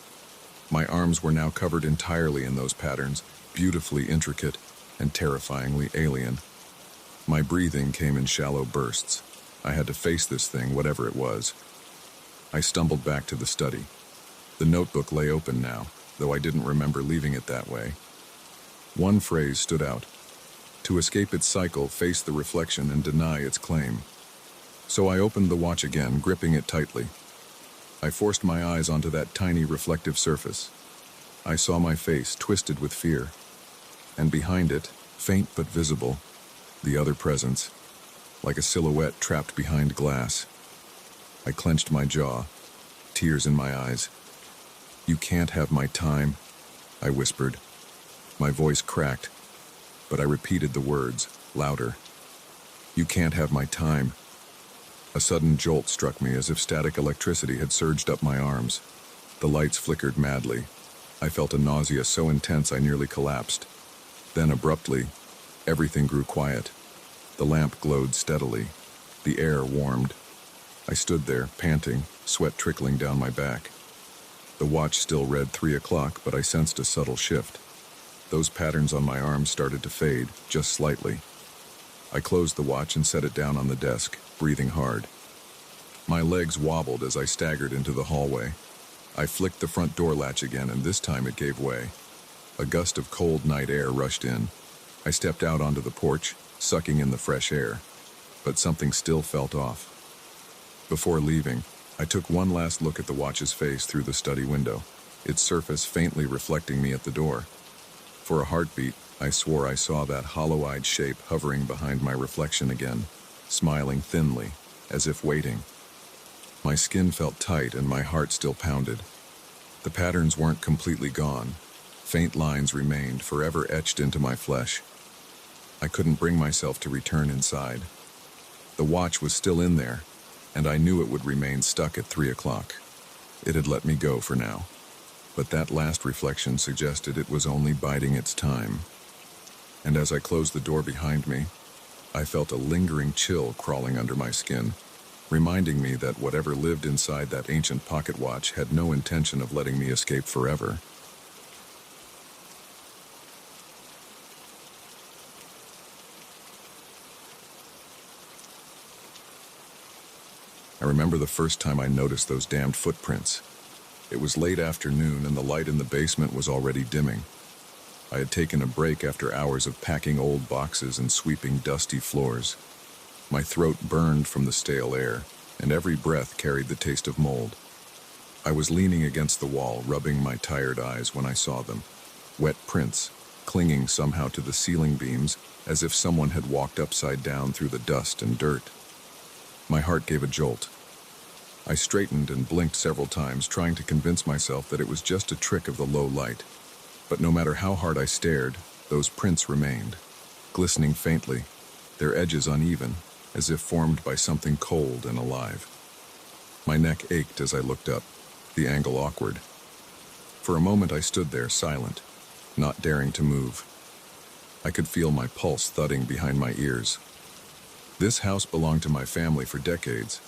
My arms were now covered entirely in those patterns, beautifully intricate and terrifyingly alien. My breathing came in shallow bursts. I had to face this thing, whatever it was. I stumbled back to the study. The notebook lay open now, though I didn't remember leaving it that way. One phrase stood out. To escape its cycle, face the reflection and deny its claim. So I opened the watch again, gripping it tightly. I forced my eyes onto that tiny reflective surface. I saw my face twisted with fear. And behind it, faint but visible, the other presence, like a silhouette trapped behind glass. I clenched my jaw, tears in my eyes. "You can't have my time," I whispered. My voice cracked, but I repeated the words, louder. "You can't have my time." A sudden jolt struck me as if static electricity had surged up my arms. The lights flickered madly. I felt a nausea so intense I nearly collapsed. Then abruptly, everything grew quiet. The lamp glowed steadily. The air warmed. I stood there, panting, sweat trickling down my back. The watch still read 3 o'clock, but I sensed a subtle shift. Those patterns on my arms started to fade, just slightly. I closed the watch and set it down on the desk, breathing hard. My legs wobbled as I staggered into the hallway. I flicked the front door latch again, and this time it gave way. A gust of cold night air rushed in. I stepped out onto the porch, sucking in the fresh air. But something still felt off. Before leaving, I took one last look at the watch's face through the study window, its surface faintly reflecting me at the door. For a heartbeat, I swore I saw that hollow-eyed shape hovering behind my reflection again, smiling thinly, as if waiting. My skin felt tight and my heart still pounded. The patterns weren't completely gone. Faint lines remained, forever etched into my flesh. I couldn't bring myself to return inside. The watch was still in there, and I knew it would remain stuck at 3 o'clock. It had let me go for now. But that last reflection suggested it was only biding its time. And as I closed the door behind me, I felt a lingering chill crawling under my skin, reminding me that whatever lived inside that ancient pocket watch had no intention of letting me escape forever. I remember the first time I noticed those damned footprints. It was late afternoon and the light in the basement was already dimming. I had taken a break after hours of packing old boxes and sweeping dusty floors. My throat burned from the stale air, and every breath carried the taste of mold. I was leaning against the wall, rubbing my tired eyes when I saw them. Wet prints, clinging somehow to the ceiling beams, as if someone had walked upside down through the dust and dirt. My heart gave a jolt. I straightened and blinked several times, trying to convince myself that it was just a trick of the low light. But no matter how hard I stared, those prints remained, glistening faintly, their edges uneven, as if formed by something cold and alive. My neck ached as I looked up, the angle awkward. For a moment I stood there, silent, not daring to move. I could feel my pulse thudding behind my ears. This house belonged to my family for decades,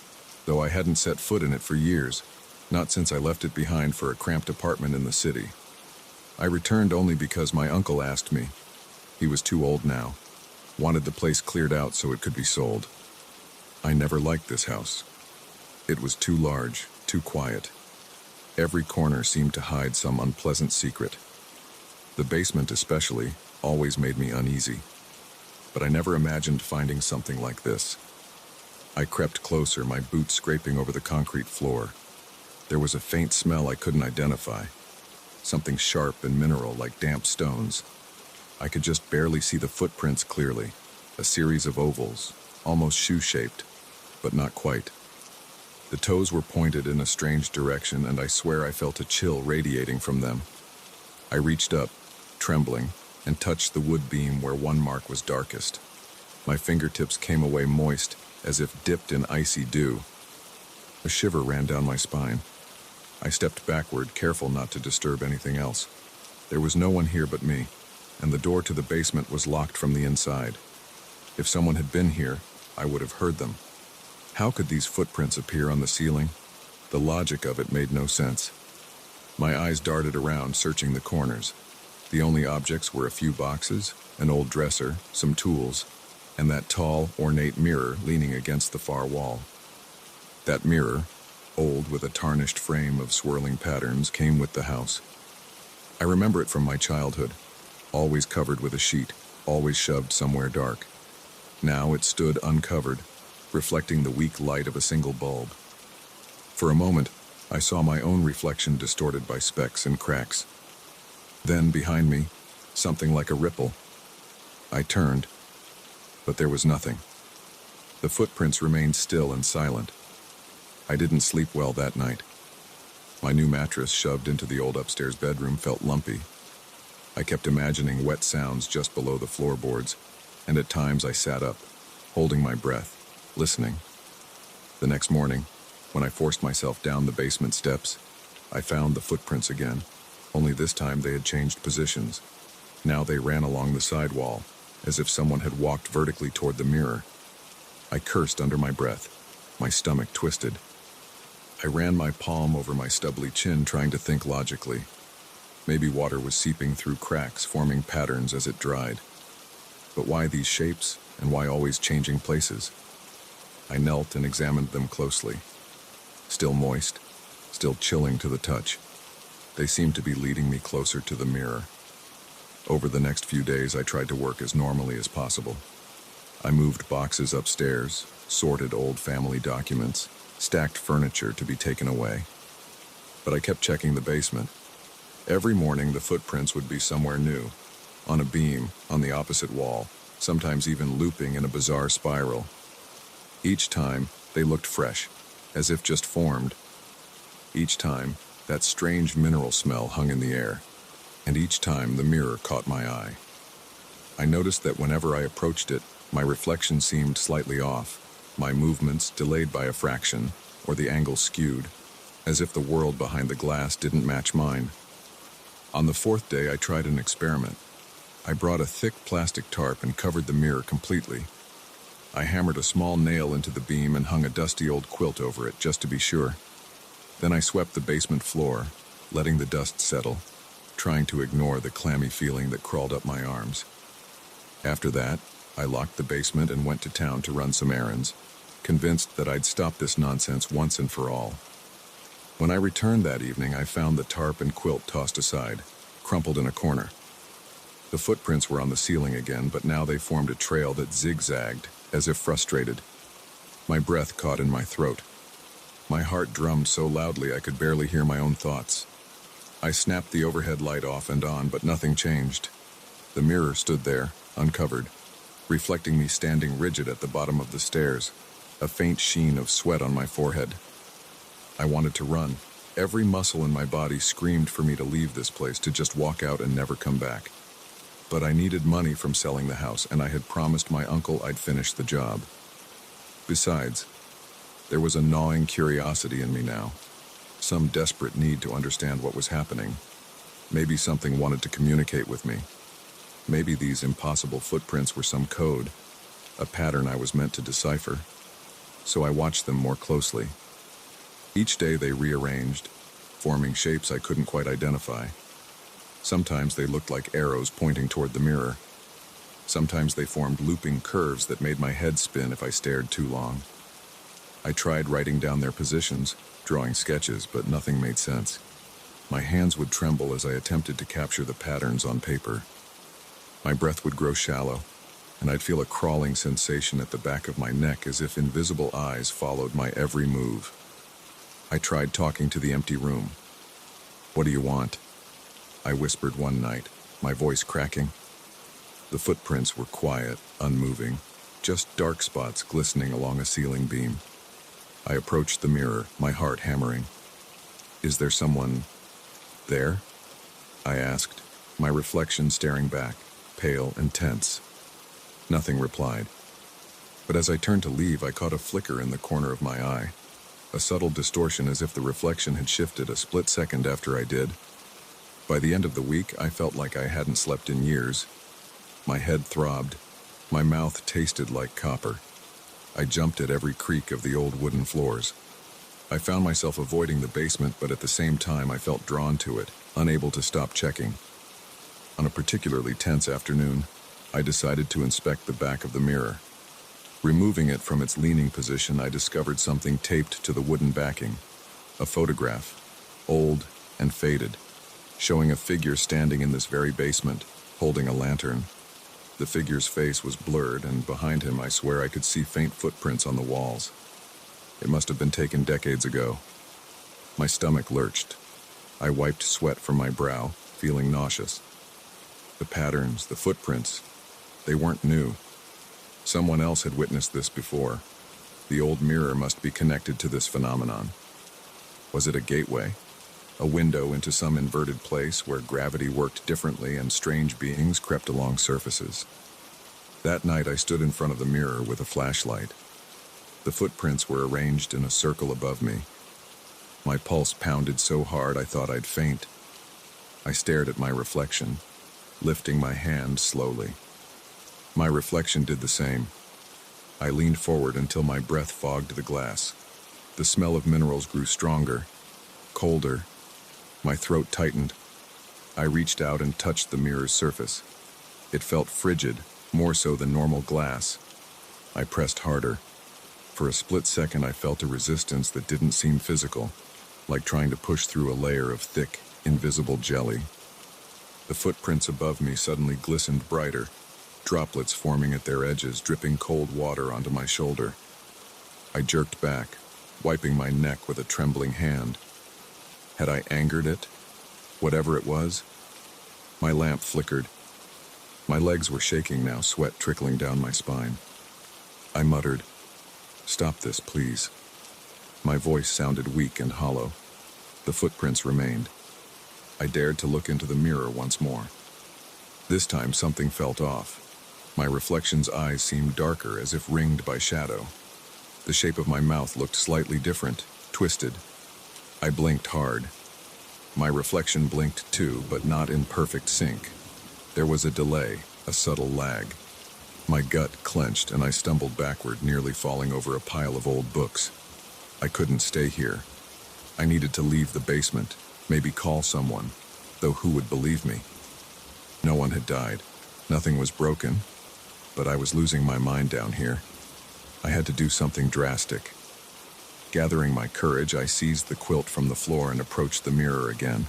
though I hadn't set foot in it for years, not since I left it behind for a cramped apartment in the city. I returned only because my uncle asked me. He was too old now, wanted the place cleared out so it could be sold. I never liked this house. It was too large, too quiet. Every corner seemed to hide some unpleasant secret. The basement especially always made me uneasy. But I never imagined finding something like this. I crept closer, my boots scraping over the concrete floor. There was a faint smell I couldn't identify, something sharp and mineral like damp stones. I could just barely see the footprints clearly, a series of ovals, almost shoe-shaped, but not quite. The toes were pointed in a strange direction, and I swear I felt a chill radiating from them. I reached up, trembling, and touched the wood beam where one mark was darkest. My fingertips came away moist, as if dipped in icy dew. A shiver ran down my spine. I stepped backward, careful not to disturb anything else. There was no one here but me, and the door to the basement was locked from the inside. If someone had been here, I would have heard them. How could these footprints appear on the ceiling? The logic of it made no sense. My eyes darted around, searching the corners. The only objects were a few boxes, an old dresser, some tools, and that tall, ornate mirror leaning against the far wall. That mirror, old with a tarnished frame of swirling patterns, came with the house. I remember it from my childhood, always covered with a sheet, always shoved somewhere dark. Now it stood uncovered, reflecting the weak light of a single bulb. For a moment, I saw my own reflection distorted by specks and cracks. Then, behind me, something like a ripple. I turned, but there was nothing. The footprints remained still and silent. I didn't sleep well that night. My new mattress shoved into the old upstairs bedroom felt lumpy. I kept imagining wet sounds just below the floorboards, and at times I sat up, holding my breath, listening. The next morning, when I forced myself down the basement steps, I found the footprints again, only this time they had changed positions. Now they ran along the side wall, as if someone had walked vertically toward the mirror. I cursed under my breath, my stomach twisted. I ran my palm over my stubbly chin, trying to think logically. Maybe water was seeping through cracks, forming patterns as it dried. But why these shapes, and why always changing places? I knelt and examined them closely. Still moist, still chilling to the touch. They seemed to be leading me closer to the mirror. Over the next few days, I tried to work as normally as possible. I moved boxes upstairs, sorted old family documents, stacked furniture to be taken away. But I kept checking the basement. Every morning, the footprints would be somewhere new, on a beam, on the opposite wall, sometimes even looping in a bizarre spiral. Each time, they looked fresh, as if just formed. Each time, that strange mineral smell hung in the air, and each time the mirror caught my eye. I noticed that whenever I approached it, my reflection seemed slightly off, my movements delayed by a fraction, or the angle skewed, as if the world behind the glass didn't match mine. On the fourth day, I tried an experiment. I brought a thick plastic tarp and covered the mirror completely. I hammered a small nail into the beam and hung a dusty old quilt over it, just to be sure. Then I swept the basement floor, letting the dust settle, trying to ignore the clammy feeling that crawled up my arms. After that, I locked the basement and went to town to run some errands, convinced that I'd stop this nonsense once and for all. When I returned that evening, I found the tarp and quilt tossed aside, crumpled in a corner. The footprints were on the ceiling again, but now they formed a trail that zigzagged, as if frustrated. My breath caught in my throat. My heart drummed so loudly I could barely hear my own thoughts. I snapped the overhead light off and on, but nothing changed. The mirror stood there, uncovered, reflecting me standing rigid at the bottom of the stairs, a faint sheen of sweat on my forehead. I wanted to run. Every muscle in my body screamed for me to leave this place, to just walk out and never come back. But I needed money from selling the house, and I had promised my uncle I'd finish the job. Besides, there was a gnawing curiosity in me now, some desperate need to understand what was happening. Maybe something wanted to communicate with me. Maybe these impossible footprints were some code, a pattern I was meant to decipher. So I watched them more closely. Each day they rearranged, forming shapes I couldn't quite identify. Sometimes they looked like arrows pointing toward the mirror. Sometimes they formed looping curves that made my head spin if I stared too long. I tried writing down their positions, drawing sketches, but nothing made sense. My hands would tremble as I attempted to capture the patterns on paper. My breath would grow shallow, and I'd feel a crawling sensation at the back of my neck, as if invisible eyes followed my every move. I tried talking to the empty room. "What do you want?" I whispered one night, my voice cracking. The footprints were quiet, unmoving, just dark spots glistening along a ceiling beam. I approached the mirror, my heart hammering. "Is there someone there?" I asked, my reflection staring back, pale and tense. Nothing replied. But as I turned to leave, I caught a flicker in the corner of my eye, a subtle distortion, as if the reflection had shifted a split second after I did. By the end of the week, I felt like I hadn't slept in years. My head throbbed. My mouth tasted like copper. I jumped at every creak of the old wooden floors. I found myself avoiding the basement, but at the same time I felt drawn to it, unable to stop checking. On a particularly tense afternoon, I decided to inspect the back of the mirror. Removing it from its leaning position, I discovered something taped to the wooden backing. A photograph, old and faded, showing a figure standing in this very basement, holding a lantern. The figure's face was blurred, and behind him I swear I could see faint footprints on the walls. It must have been taken decades ago. My stomach lurched. I wiped sweat from my brow, feeling nauseous. The patterns, the footprints, they weren't new. Someone else had witnessed this before. The old mirror must be connected to this phenomenon. Was it a gateway? A window into some inverted place where gravity worked differently and strange beings crept along surfaces? That night I stood in front of the mirror with a flashlight. The footprints were arranged in a circle above me. My pulse pounded so hard I thought I'd faint. I stared at my reflection, lifting my hand slowly. My reflection did the same. I leaned forward until my breath fogged the glass. The smell of minerals grew stronger, colder. My throat tightened. I reached out and touched the mirror's surface. It felt frigid, more so than normal glass. I pressed harder. For a split second I felt a resistance that didn't seem physical, like trying to push through a layer of thick, invisible jelly. The footprints above me suddenly glistened brighter, droplets forming at their edges, dripping cold water onto my shoulder. I jerked back, wiping my neck with a trembling hand. Had I angered it? Whatever it was? My lamp flickered. My legs were shaking now, sweat trickling down my spine. I muttered, "Stop this, please." My voice sounded weak and hollow. The footprints remained. I dared to look into the mirror once more. This time something felt off. My reflection's eyes seemed darker, as if ringed by shadow. The shape of my mouth looked slightly different, twisted. I blinked hard. My reflection blinked too, but not in perfect sync. There was a delay, a subtle lag. My gut clenched and I stumbled backward, nearly falling over a pile of old books. I couldn't stay here. I needed to leave the basement, maybe call someone, though who would believe me? No one had died. Nothing was broken, but I was losing my mind down here. I had to do something drastic. Gathering my courage, I seized the quilt from the floor and approached the mirror again.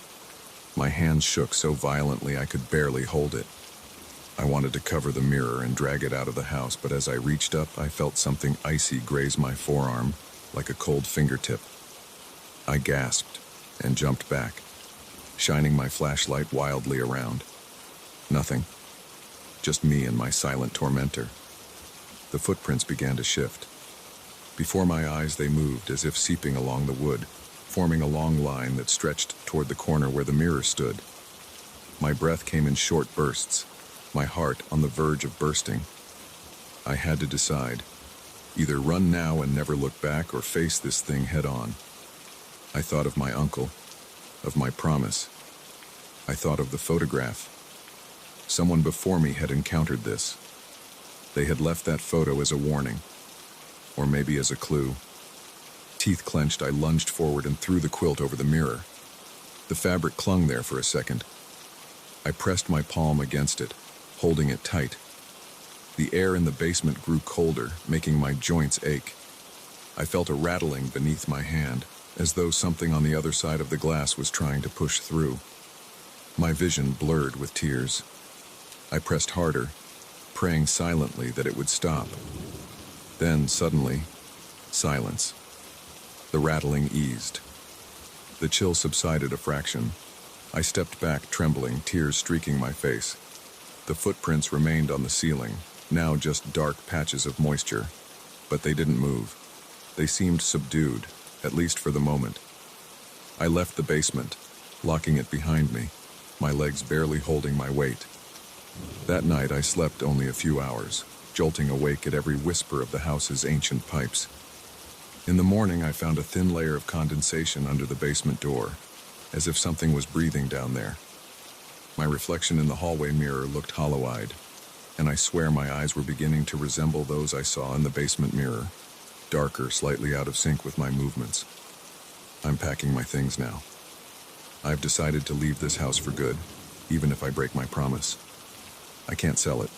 My hands shook so violently I could barely hold it. I wanted to cover the mirror and drag it out of the house, but as I reached up, I felt something icy graze my forearm, like a cold fingertip. I gasped and jumped back, shining my flashlight wildly around. Nothing. Just me and my silent tormentor. The footprints began to shift. Before my eyes they moved, as if seeping along the wood, forming a long line that stretched toward the corner where the mirror stood. My breath came in short bursts, my heart on the verge of bursting. I had to decide. Either run now and never look back, or face this thing head on. I thought of my uncle, of my promise. I thought of the photograph. Someone before me had encountered this. They had left that photo as a warning, or maybe as a clue. Teeth clenched, I lunged forward and threw the quilt over the mirror. The fabric clung there for a second. I pressed my palm against it, holding it tight. The air in the basement grew colder, making my joints ache. I felt a rattling beneath my hand, as though something on the other side of the glass was trying to push through. My vision blurred with tears. I pressed harder, praying silently that it would stop. Then, suddenly, silence. The rattling eased. The chill subsided a fraction. I stepped back, trembling, tears streaking my face. The footprints remained on the ceiling, now just dark patches of moisture. But they didn't move. They seemed subdued, at least for the moment. I left the basement, locking it behind me, my legs barely holding my weight. That night I slept only a few hours, jolting awake at every whisper of the house's ancient pipes. In the morning I found a thin layer of condensation under the basement door, as if something was breathing down there. My reflection in the hallway mirror looked hollow-eyed. and I swear my eyes were beginning to resemble those I saw in the basement mirror, darker, slightly out of sync with my movements. I'm packing my things now. I've decided to leave this house for good, even if I break my promise. I can't sell it.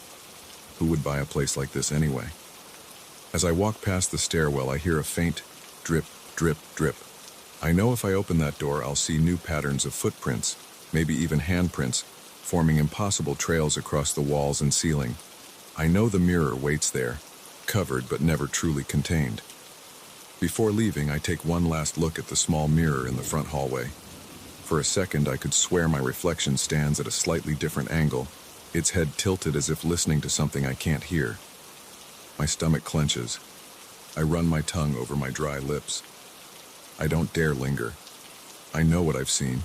Who would buy a place like this anyway? As I walk past the stairwell, I hear a faint drip, drip, drip. I know if I open that door, I'll see new patterns of footprints, maybe even handprints, forming impossible trails across the walls and ceiling. I know the mirror waits there, covered but never truly contained. Before leaving, I take one last look at the small mirror in the front hallway. For a second, I could swear my reflection stands at a slightly different angle, its head tilted as if listening to something I can't hear. My stomach clenches. I run my tongue over my dry lips. I don't dare linger. I know what I've seen.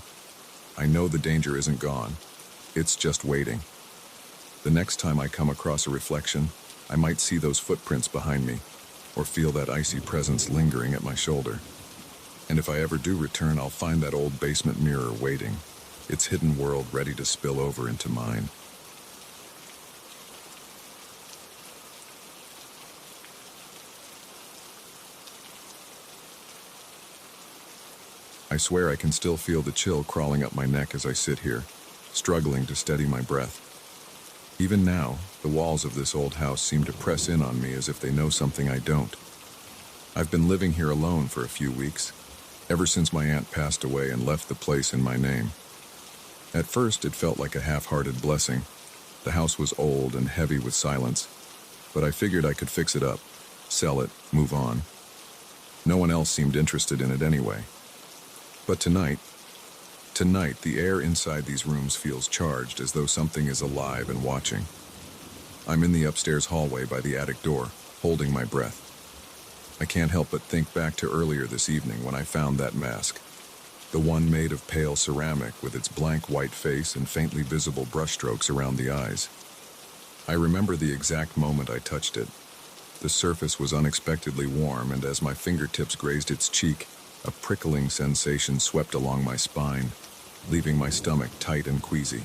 I know the danger isn't gone. It's just waiting. The next time I come across a reflection, I might see those footprints behind me, or feel that icy presence lingering at my shoulder. And if I ever do return, I'll find that old basement mirror waiting, its hidden world ready to spill over into mine. I swear I can still feel the chill crawling up my neck as I sit here, struggling to steady my breath. Even now, the walls of this old house seem to press in on me as if they know something I don't. I've been living here alone for a few weeks, ever since my aunt passed away and left the place in my name. At first, it felt like a half-hearted blessing. The house was old and heavy with silence, but I figured I could fix it up, sell it, move on. No one else seemed interested in it anyway. But tonight, the air inside these rooms feels charged, as though something is alive and watching. I'm in the upstairs hallway by the attic door, holding my breath. I can't help but think back to earlier this evening when I found that mask, the one made of pale ceramic with its blank white face and faintly visible brushstrokes around the eyes. I remember the exact moment I touched it. The surface was unexpectedly warm, and as my fingertips grazed its cheek, a prickling sensation swept along my spine, leaving my stomach tight and queasy.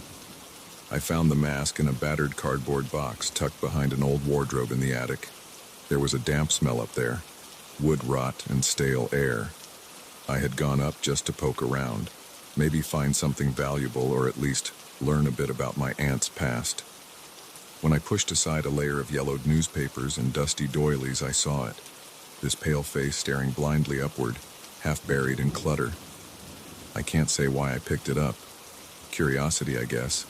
I found the mask in a battered cardboard box tucked behind an old wardrobe in the attic. There was a damp smell up there, wood rot and stale air. I had gone up just to poke around, maybe find something valuable, or at least learn a bit about my aunt's past. When I pushed aside a layer of yellowed newspapers and dusty doilies, I saw it, this pale face staring blindly upward, half buried in clutter. I can't say why I picked it up. Curiosity, I guess.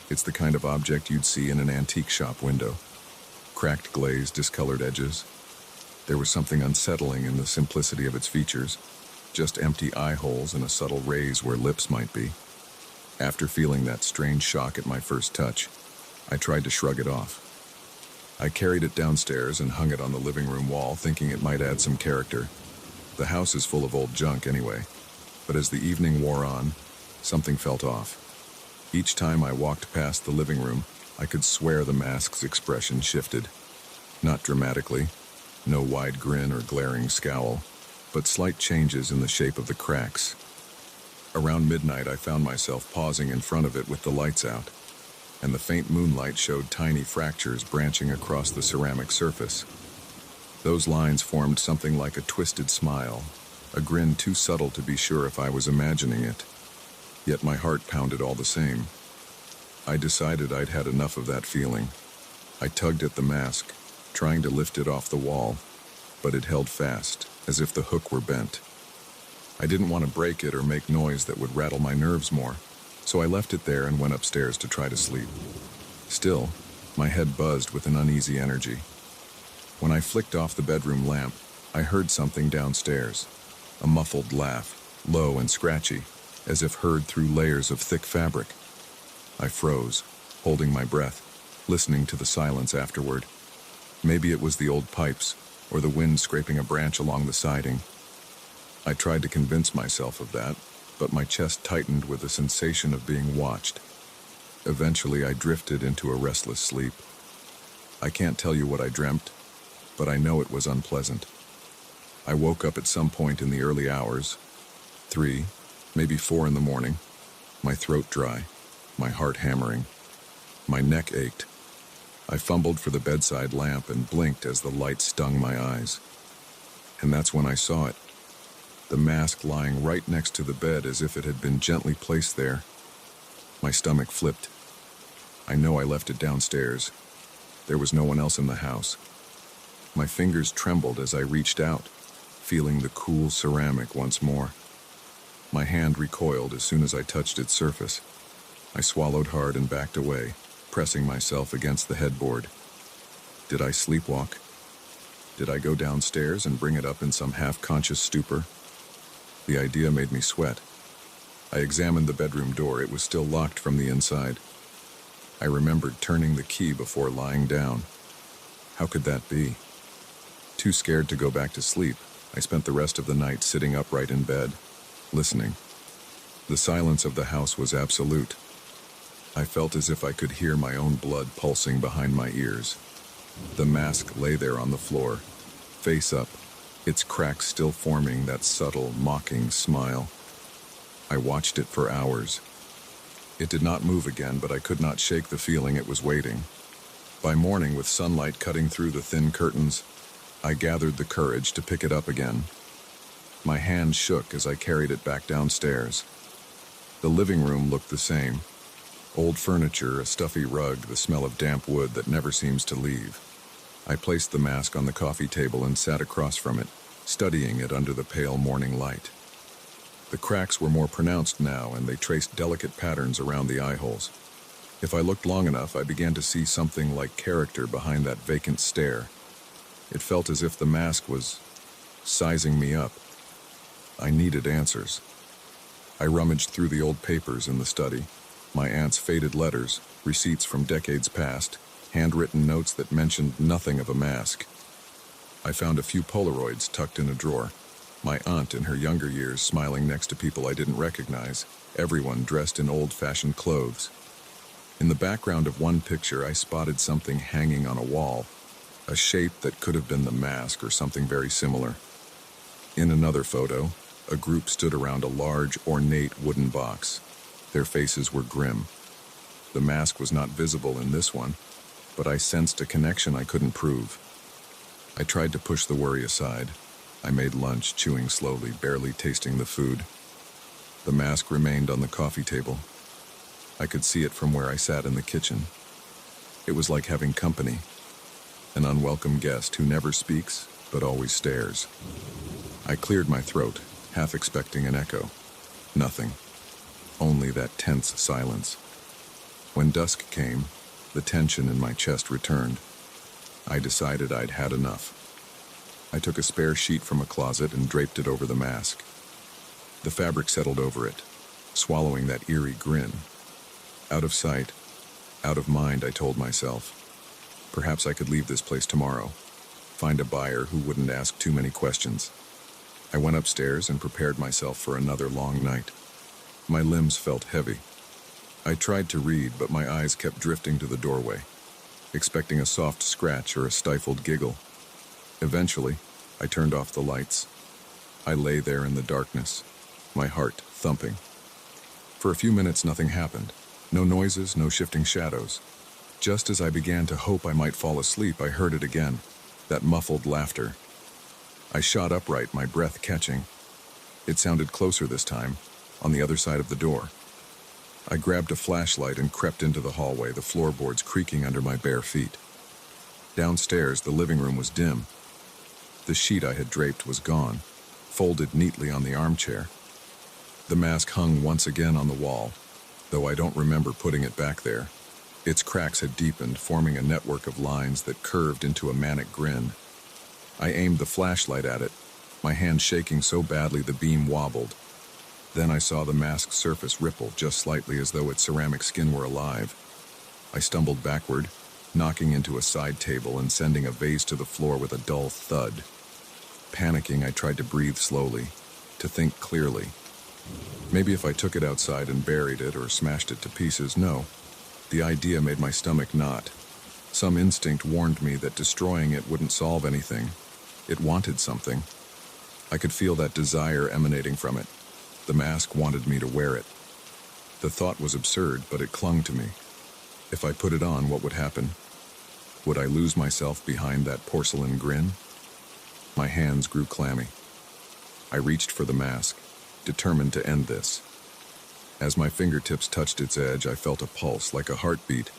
It's the kind of object you'd see in an antique shop window. Cracked glaze, discolored edges. There was something unsettling in the simplicity of its features, just empty eye holes and a subtle raise where lips might be. After feeling that strange shock at my first touch, I tried to shrug it off. I carried it downstairs and hung it on the living room wall, thinking it might add some character. The house is full of old junk anyway, but as the evening wore on, something felt off. Each time I walked past the living room, I could swear the mask's expression shifted. Not dramatically, no wide grin or glaring scowl, but slight changes in the shape of the cracks. Around midnight, I found myself pausing in front of it with the lights out, and the faint moonlight showed tiny fractures branching across the ceramic surface. Those lines formed something like a twisted smile, a grin too subtle to be sure if I was imagining it. Yet my heart pounded all the same. I decided I'd had enough of that feeling. I tugged at the mask, trying to lift it off the wall, but it held fast, as if the hook were bent. I didn't want to break it or make noise that would rattle my nerves more, so I left it there and went upstairs to try to sleep. Still, my head buzzed with an uneasy energy. When I flicked off the bedroom lamp, I heard something downstairs, a muffled laugh, low and scratchy, as if heard through layers of thick fabric. I froze, holding my breath, listening to the silence afterward. Maybe it was the old pipes, or the wind scraping a branch along the siding. I tried to convince myself of that, but my chest tightened with a sensation of being watched. Eventually, I drifted into a restless sleep. I can't tell you what I dreamt, but I know it was unpleasant. I woke up at some point in the early hours, 3, maybe 4 in the morning, my throat dry, my heart hammering. My neck ached. I fumbled for the bedside lamp and blinked as the light stung my eyes. And that's when I saw it. The mask lying right next to the bed as if it had been gently placed there. My stomach flipped. I know I left it downstairs. There was no one else in the house. My fingers trembled as I reached out, feeling the cool ceramic once more. My hand recoiled as soon as I touched its surface. I swallowed hard and backed away, pressing myself against the headboard. Did I sleepwalk? Did I go downstairs and bring it up in some half-conscious stupor? The idea made me sweat. I examined the bedroom door. It was still locked from the inside. I remembered turning the key before lying down. How could that be? Too scared to go back to sleep, I spent the rest of the night sitting upright in bed, listening. The silence of the house was absolute. I felt as if I could hear my own blood pulsing behind my ears. The mask lay there on the floor, face up, its cracks still forming that subtle, mocking smile. I watched it for hours. It did not move again, but I could not shake the feeling it was waiting. By morning, with sunlight cutting through the thin curtains, I gathered the courage to pick it up again. My hand shook as I carried it back downstairs. The living room looked the same. Old furniture, a stuffy rug, the smell of damp wood that never seems to leave. I placed the mask on the coffee table and sat across from it, studying it under the pale morning light. The cracks were more pronounced now, and they traced delicate patterns around the eye holes. If I looked long enough, I began to see something like character behind that vacant stare. It felt as if the mask was sizing me up. I needed answers. I rummaged through the old papers in the study, my aunt's faded letters, receipts from decades past, handwritten notes that mentioned nothing of a mask. I found a few Polaroids tucked in a drawer. My aunt in her younger years smiling next to people I didn't recognize, everyone dressed in old-fashioned clothes. In the background of one picture, I spotted something hanging on a wall, a shape that could have been the mask or something very similar. In another photo, a group stood around a large, ornate wooden box. Their faces were grim. The mask was not visible in this one, but I sensed a connection I couldn't prove. I tried to push the worry aside. I made lunch, chewing slowly, barely tasting the food. The mask remained on the coffee table. I could see it from where I sat in the kitchen. It was like having company, an unwelcome guest who never speaks, but always stares. I cleared my throat, half expecting an echo. Nothing. Only that tense silence. When dusk came, the tension in my chest returned. I decided I'd had enough. I took a spare sheet from a closet and draped it over the mask. The fabric settled over it, swallowing that eerie grin. Out of sight, out of mind, I told myself. Perhaps I could leave this place tomorrow, find a buyer who wouldn't ask too many questions. I went upstairs and prepared myself for another long night. My limbs felt heavy. I tried to read, but my eyes kept drifting to the doorway, expecting a soft scratch or a stifled giggle. Eventually, I turned off the lights. I lay there in the darkness, my heart thumping. For a few minutes, nothing happened. No noises, no shifting shadows. Just as I began to hope I might fall asleep, I heard it again, that muffled laughter. I shot upright, my breath catching. It sounded closer this time, on the other side of the door. I grabbed a flashlight and crept into the hallway, the floorboards creaking under my bare feet. Downstairs, the living room was dim. The sheet I had draped was gone, folded neatly on the armchair. The mask hung once again on the wall, though I don't remember putting it back there. Its cracks had deepened, forming a network of lines that curved into a manic grin. I aimed the flashlight at it, my hand shaking so badly the beam wobbled. Then I saw the mask's surface ripple just slightly as though its ceramic skin were alive. I stumbled backward, knocking into a side table and sending a vase to the floor with a dull thud. Panicking, I tried to breathe slowly, to think clearly. Maybe if I took it outside and buried it or smashed it to pieces, no. The idea made my stomach knot. Some instinct warned me that destroying it wouldn't solve anything. It wanted something. I could feel that desire emanating from it. The mask wanted me to wear it. The thought was absurd, but it clung to me. If I put it on, what would happen? Would I lose myself behind that porcelain grin? My hands grew clammy. I reached for the mask, determined to end this. As my fingertips touched its edge, I felt a pulse like a heartbeat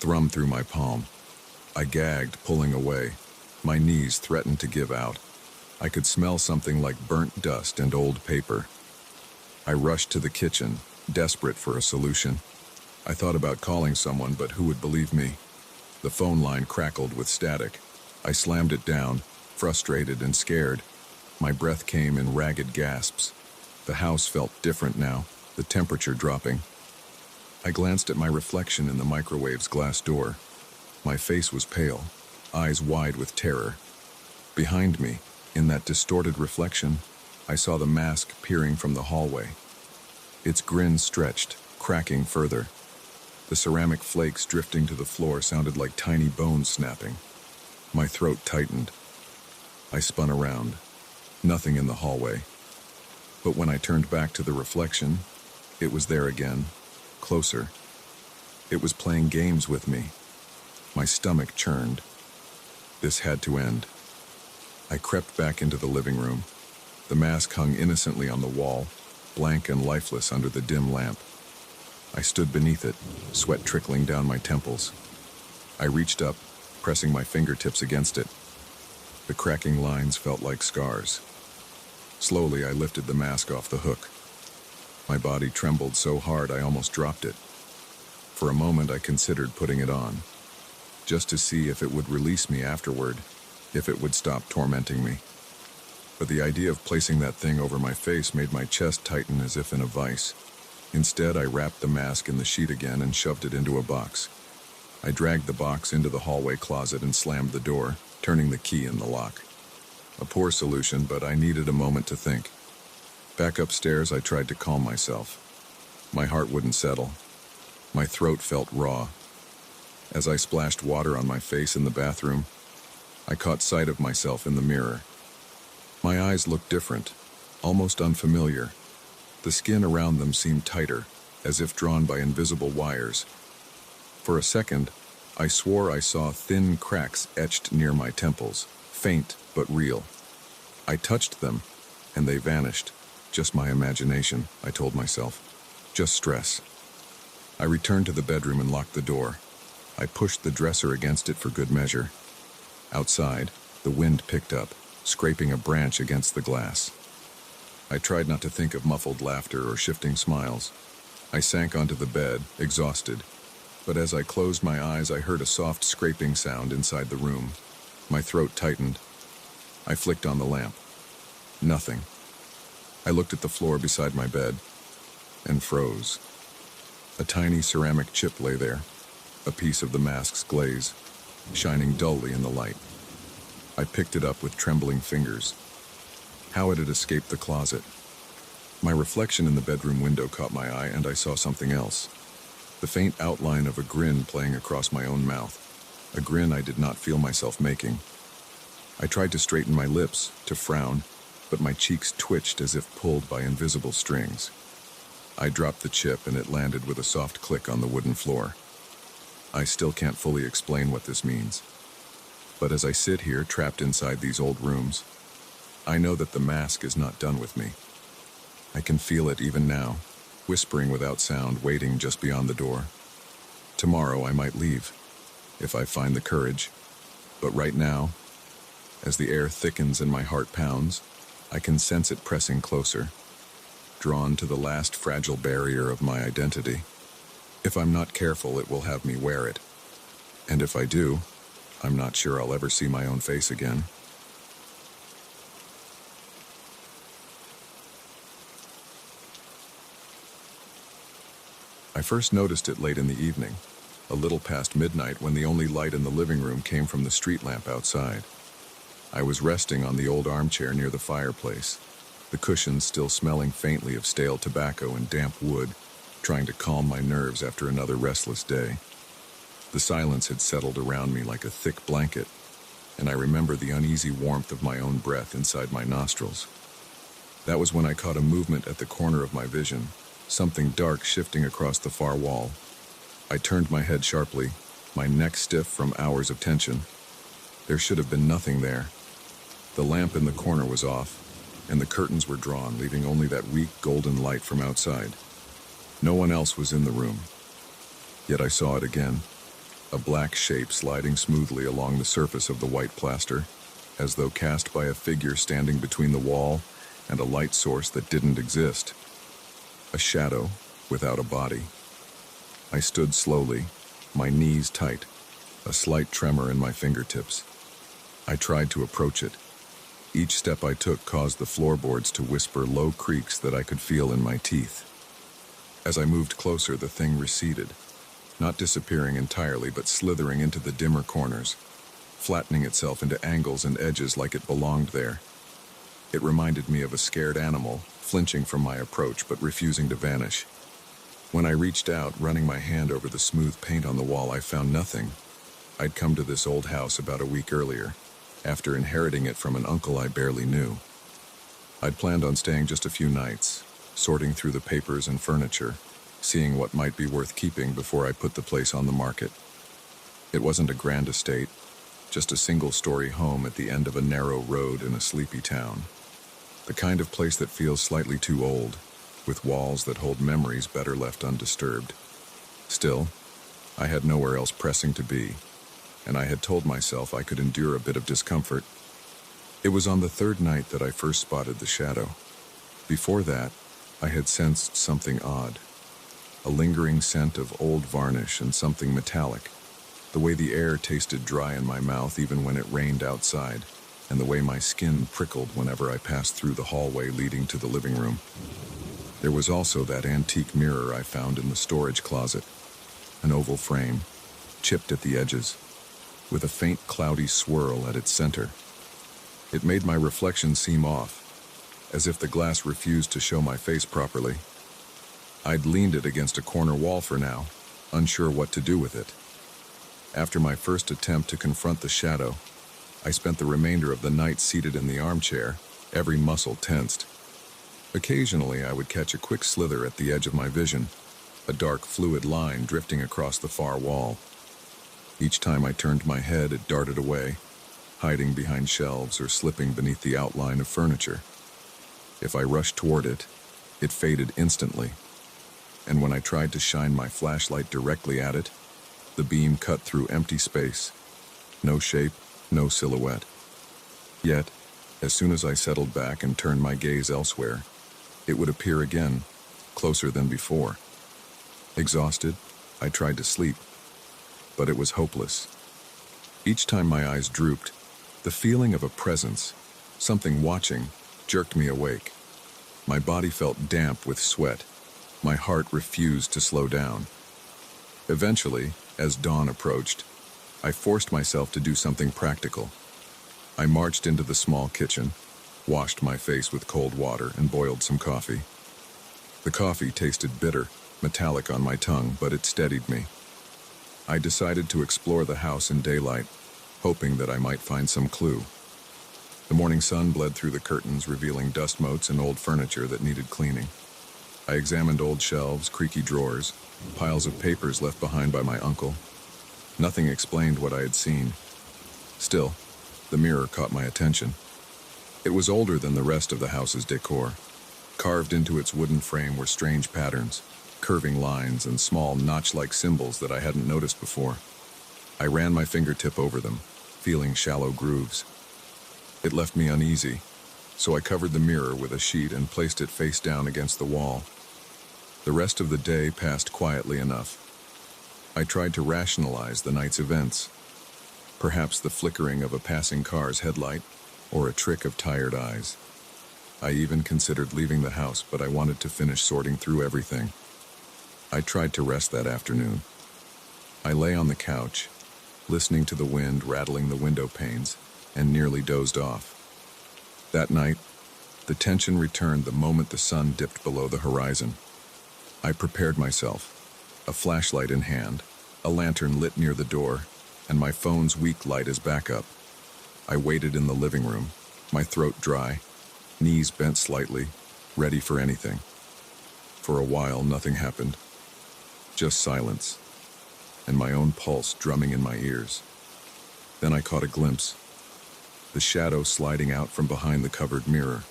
thrum through my palm. I gagged, pulling away. My knees threatened to give out. I could smell something like burnt dust and old paper. I rushed to the kitchen, desperate for a solution. I thought about calling someone, but who would believe me? The phone line crackled with static. I slammed it down, frustrated and scared. My breath came in ragged gasps. The house felt different now, the temperature dropping. I glanced at my reflection in the microwave's glass door. My face was pale, eyes wide with terror. Behind me, in that distorted reflection, I saw the mask peering from the hallway. Its grin stretched, cracking further. The ceramic flakes drifting to the floor sounded like tiny bones snapping. My throat tightened. I spun around. Nothing in the hallway. But when I turned back to the reflection, it was there again, closer. It was playing games with me. My stomach churned. This had to end. I crept back into the living room. The mask hung innocently on the wall, blank and lifeless under the dim lamp. I stood beneath it, sweat trickling down my temples. I reached up, pressing my fingertips against it. The cracking lines felt like scars. Slowly, I lifted the mask off the hook. My body trembled so hard I almost dropped it. For a moment, I considered putting it on, just to see if it would release me afterward, if it would stop tormenting me. But the idea of placing that thing over my face made my chest tighten as if in a vice. Instead, I wrapped the mask in the sheet again and shoved it into a box. I dragged the box into the hallway closet and slammed the door, turning the key in the lock. A poor solution, but I needed a moment to think. Back upstairs, I tried to calm myself. My heart wouldn't settle. My throat felt raw. As I splashed water on my face in the bathroom, I caught sight of myself in the mirror. My eyes looked different, almost unfamiliar. The skin around them seemed tighter, as if drawn by invisible wires. For a second, I swore I saw thin cracks etched near my temples, faint but real. I touched them, and they vanished. Just my imagination, I told myself. Just stress. I returned to the bedroom and locked the door. I pushed the dresser against it for good measure. Outside, the wind picked up, scraping a branch against the glass. I tried not to think of muffled laughter or shifting smiles. I sank onto the bed, exhausted. But as I closed my eyes, I heard a soft scraping sound inside the room. My throat tightened. I flicked on the lamp. Nothing. I looked at the floor beside my bed and froze. A tiny ceramic chip lay there, a piece of the mask's glaze, shining dully in the light. I picked it up with trembling fingers. How had it escaped the closet? My reflection in the bedroom window caught my eye, and I saw something else. The faint outline of a grin playing across my own mouth, a grin I did not feel myself making. I tried to straighten my lips, to frown, but my cheeks twitched as if pulled by invisible strings. I dropped the chip, and it landed with a soft click on the wooden floor. I still can't fully explain what this means. But as I sit here, trapped inside these old rooms, I know that the mask is not done with me. I can feel it even now, whispering without sound, waiting just beyond the door. Tomorrow I might leave, if I find the courage. But right now, as the air thickens and my heart pounds, I can sense it pressing closer, drawn to the last fragile barrier of my identity. If I'm not careful, it will have me wear it. And if I do, I'm not sure I'll ever see my own face again. I first noticed it late in the evening, a little past midnight, when the only light in the living room came from the street lamp outside. I was resting on the old armchair near the fireplace, the cushions still smelling faintly of stale tobacco and damp wood, trying to calm my nerves after another restless day. The silence had settled around me like a thick blanket, and I remember the uneasy warmth of my own breath inside my nostrils. That was when I caught a movement at the corner of my vision, something dark shifting across the far wall. I turned my head sharply, my neck stiff from hours of tension. There should have been nothing there. The lamp in the corner was off, and the curtains were drawn, leaving only that weak golden light from outside. No one else was in the room. Yet I saw it again, a black shape sliding smoothly along the surface of the white plaster, as though cast by a figure standing between the wall and a light source that didn't exist. A shadow without a body. I stood slowly, my knees tight, a slight tremor in my fingertips. I tried to approach it. Each step I took caused the floorboards to whisper low creaks that I could feel in my teeth. As I moved closer, the thing receded, not disappearing entirely, but slithering into the dimmer corners, flattening itself into angles and edges like it belonged there. It reminded me of a scared animal, flinching from my approach but refusing to vanish. When I reached out, running my hand over the smooth paint on the wall, I found nothing. I'd come to this old house about a week earlier, after inheriting it from an uncle I barely knew. I'd planned on staying just a few nights, sorting through the papers and furniture, seeing what might be worth keeping before I put the place on the market. It wasn't a grand estate, just a single-story home at the end of a narrow road in a sleepy town. The kind of place that feels slightly too old, with walls that hold memories better left undisturbed. Still, I had nowhere else pressing to be, and I had told myself I could endure a bit of discomfort. It was on the third night that I first spotted the shadow. Before that, I had sensed something odd, a lingering scent of old varnish and something metallic, the way the air tasted dry in my mouth even when it rained outside, and the way my skin prickled whenever I passed through the hallway leading to the living room. There was also that antique mirror I found in the storage closet, an oval frame, chipped at the edges, with a faint cloudy swirl at its center. It made my reflection seem off, as if the glass refused to show my face properly. I'd leaned it against a corner wall for now, unsure what to do with it. After my first attempt to confront the shadow, I spent the remainder of the night seated in the armchair, every muscle tensed. Occasionally, I would catch a quick slither at the edge of my vision, a dark fluid line drifting across the far wall. Each time I turned my head, it darted away, hiding behind shelves or slipping beneath the outline of furniture. If I rushed toward it, it faded instantly, and when I tried to shine my flashlight directly at it, the beam cut through empty space. No shape, no silhouette. Yet, as soon as I settled back and turned my gaze elsewhere, it would appear again, closer than before. Exhausted, I tried to sleep, but it was hopeless. Each time my eyes drooped, the feeling of a presence, something watching, jerked me awake. My body felt damp with sweat. My heart refused to slow down. Eventually, as dawn approached, I forced myself to do something practical. I marched into the small kitchen, washed my face with cold water, and boiled some coffee. The coffee tasted bitter, metallic on my tongue, but it steadied me. I decided to explore the house in daylight, hoping that I might find some clue. The morning sun bled through the curtains, revealing dust motes and old furniture that needed cleaning. I examined old shelves, creaky drawers, piles of papers left behind by my uncle. Nothing explained what I had seen. Still, the mirror caught my attention. It was older than the rest of the house's decor. Carved into its wooden frame were strange patterns, curving lines and small notch-like symbols that I hadn't noticed before. I ran my fingertip over them, feeling shallow grooves. It left me uneasy, so I covered the mirror with a sheet and placed it face down against the wall. The rest of the day passed quietly enough. I tried to rationalize the night's events. Perhaps the flickering of a passing car's headlight, or a trick of tired eyes. I even considered leaving the house, but I wanted to finish sorting through everything. I tried to rest that afternoon. I lay on the couch, listening to the wind rattling the window panes, and nearly dozed off. That night, the tension returned the moment the sun dipped below the horizon. I prepared myself, a flashlight in hand, a lantern lit near the door, and my phone's weak light as backup. I waited in the living room, my throat dry, knees bent slightly, ready for anything. For a while, nothing happened. Just silence. and my own pulse drumming in my ears. Then I caught a glimpse, the shadow sliding out from behind the covered mirror.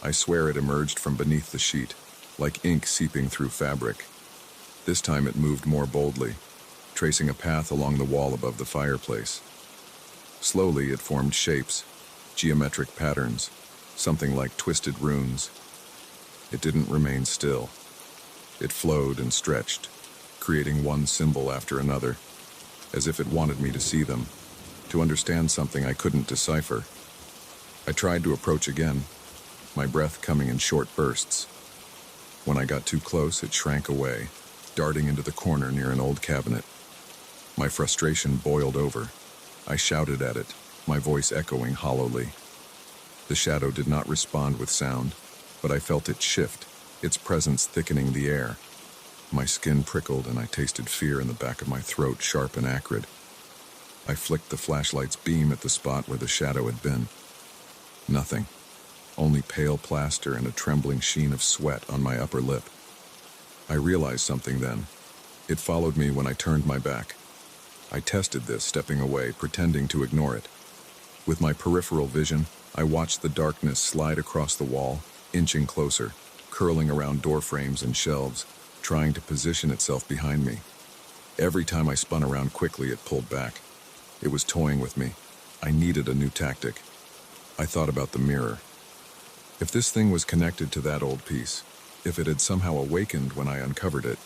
I swear it emerged from beneath the sheet, like ink seeping through fabric. This time it moved more boldly, tracing a path along the wall above the fireplace. Slowly it formed shapes, geometric patterns, something like twisted runes. It didn't remain still. It flowed and stretched, creating one symbol after another, as if it wanted me to see them, to understand something I couldn't decipher. I tried to approach again, my breath coming in short bursts. When I got too close, it shrank away, darting into the corner near an old cabinet. My frustration boiled over. I shouted at it, my voice echoing hollowly. The shadow did not respond with sound, but I felt it shift, its presence thickening the air. My skin prickled and I tasted fear in the back of my throat, sharp and acrid. I flicked the flashlight's beam at the spot where the shadow had been. Nothing. Only pale plaster and a trembling sheen of sweat on my upper lip. I realized something then. It followed me when I turned my back. I tested this, stepping away, pretending to ignore it. With my peripheral vision, I watched the darkness slide across the wall, inching closer, curling around door frames and shelves, trying to position itself behind me. Every time I spun around quickly, it pulled back. It was toying with me. I needed a new tactic. I thought about the mirror. If this thing was connected to that old piece, if it had somehow awakened when I uncovered it,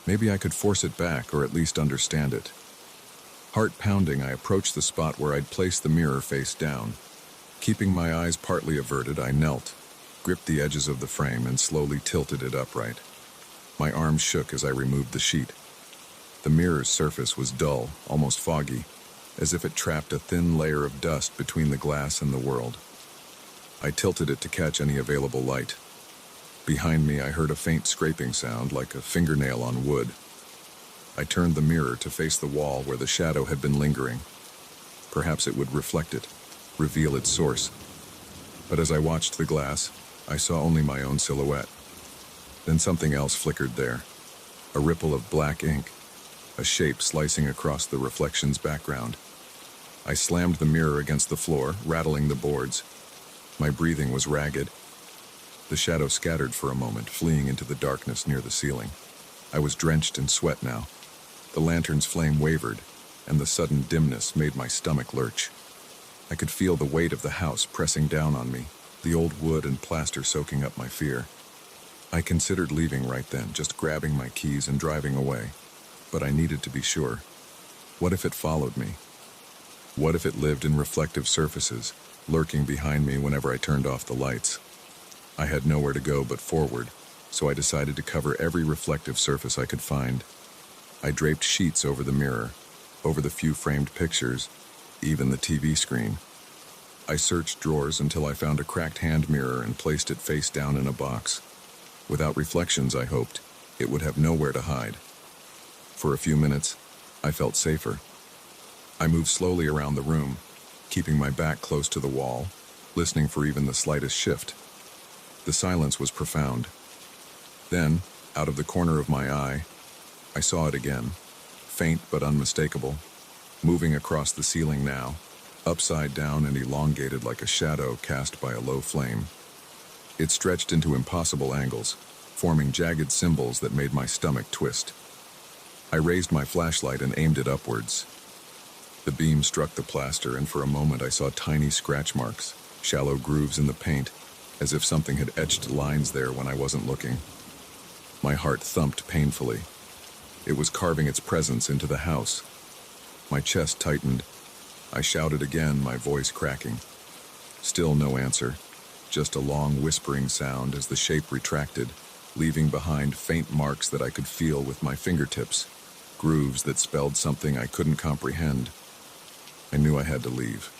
maybe I could force it back or at least understand it. Heart pounding, I approached the spot where I'd placed the mirror face down. Keeping my eyes partly averted, I knelt, gripped the edges of the frame, and slowly tilted it upright. My arms shook as I removed the sheet. The mirror's surface was dull, almost foggy, as if it trapped a thin layer of dust between the glass and the world. I tilted it to catch any available light. Behind me, I heard a faint scraping sound, like a fingernail on wood. I turned the mirror to face the wall where the shadow had been lingering. Perhaps it would reflect it, reveal its source. But as I watched the glass, I saw only my own silhouette. Then something else flickered there, a ripple of black ink, a shape slicing across the reflection's background. I slammed the mirror against the floor, rattling the boards. My breathing was ragged. The shadow scattered for a moment, fleeing into the darkness near the ceiling. I was drenched in sweat now. The lantern's flame wavered, and the sudden dimness made my stomach lurch. I could feel the weight of the house pressing down on me, the old wood and plaster soaking up my fear. I considered leaving right then, just grabbing my keys and driving away. But I needed to be sure. What if it followed me? What if it lived in reflective surfaces, lurking behind me whenever I turned off the lights? I had nowhere to go but forward, so I decided to cover every reflective surface I could find. I draped sheets over the mirror, over the few framed pictures, even the TV screen. I searched drawers until I found a cracked hand mirror and placed it face down in a box. Without reflections, I hoped, it would have nowhere to hide. For a few minutes, I felt safer. I moved slowly around the room, keeping my back close to the wall, listening for even the slightest shift. The silence was profound. Then, out of the corner of my eye, I saw it again, faint but unmistakable, moving across the ceiling now, upside down and elongated like a shadow cast by a low flame. It stretched into impossible angles, forming jagged symbols that made my stomach twist. I raised my flashlight and aimed it upwards. The beam struck the plaster, and for a moment I saw tiny scratch marks, shallow grooves in the paint, as if something had etched lines there when I wasn't looking. My heart thumped painfully. It was carving its presence into the house. My chest tightened. I shouted again, my voice cracking. Still no answer, just a long whispering sound as the shape retracted, leaving behind faint marks that I could feel with my fingertips, grooves that spelled something I couldn't comprehend. I knew I had to leave.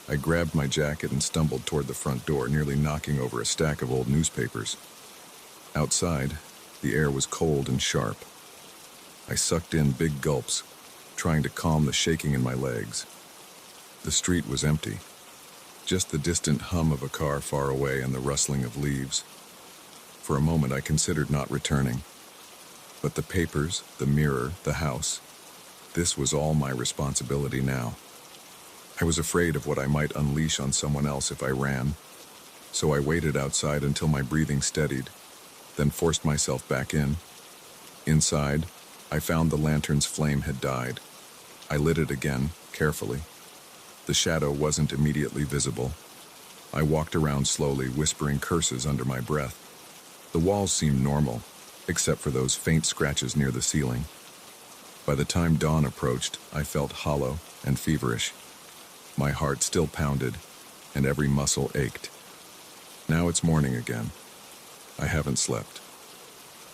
I grabbed my jacket and stumbled toward the front door, nearly knocking over a stack of old newspapers. Outside, the air was cold and sharp. I sucked in big gulps, trying to calm the shaking in my legs. The street was empty. Just the distant hum of a car far away and the rustling of leaves. For a moment I considered not returning. But the papers, the mirror, the house, this was all my responsibility now. I was afraid of what I might unleash on someone else if I ran, so I waited outside until my breathing steadied, then forced myself back in. Inside, I found the lantern's flame had died. I lit it again, carefully. The shadow wasn't immediately visible. I walked around slowly, whispering curses under my breath. The walls seemed normal, except for those faint scratches near the ceiling. By the time dawn approached, I felt hollow and feverish. My heart still pounded, and every muscle ached. Now it's morning again. I haven't slept.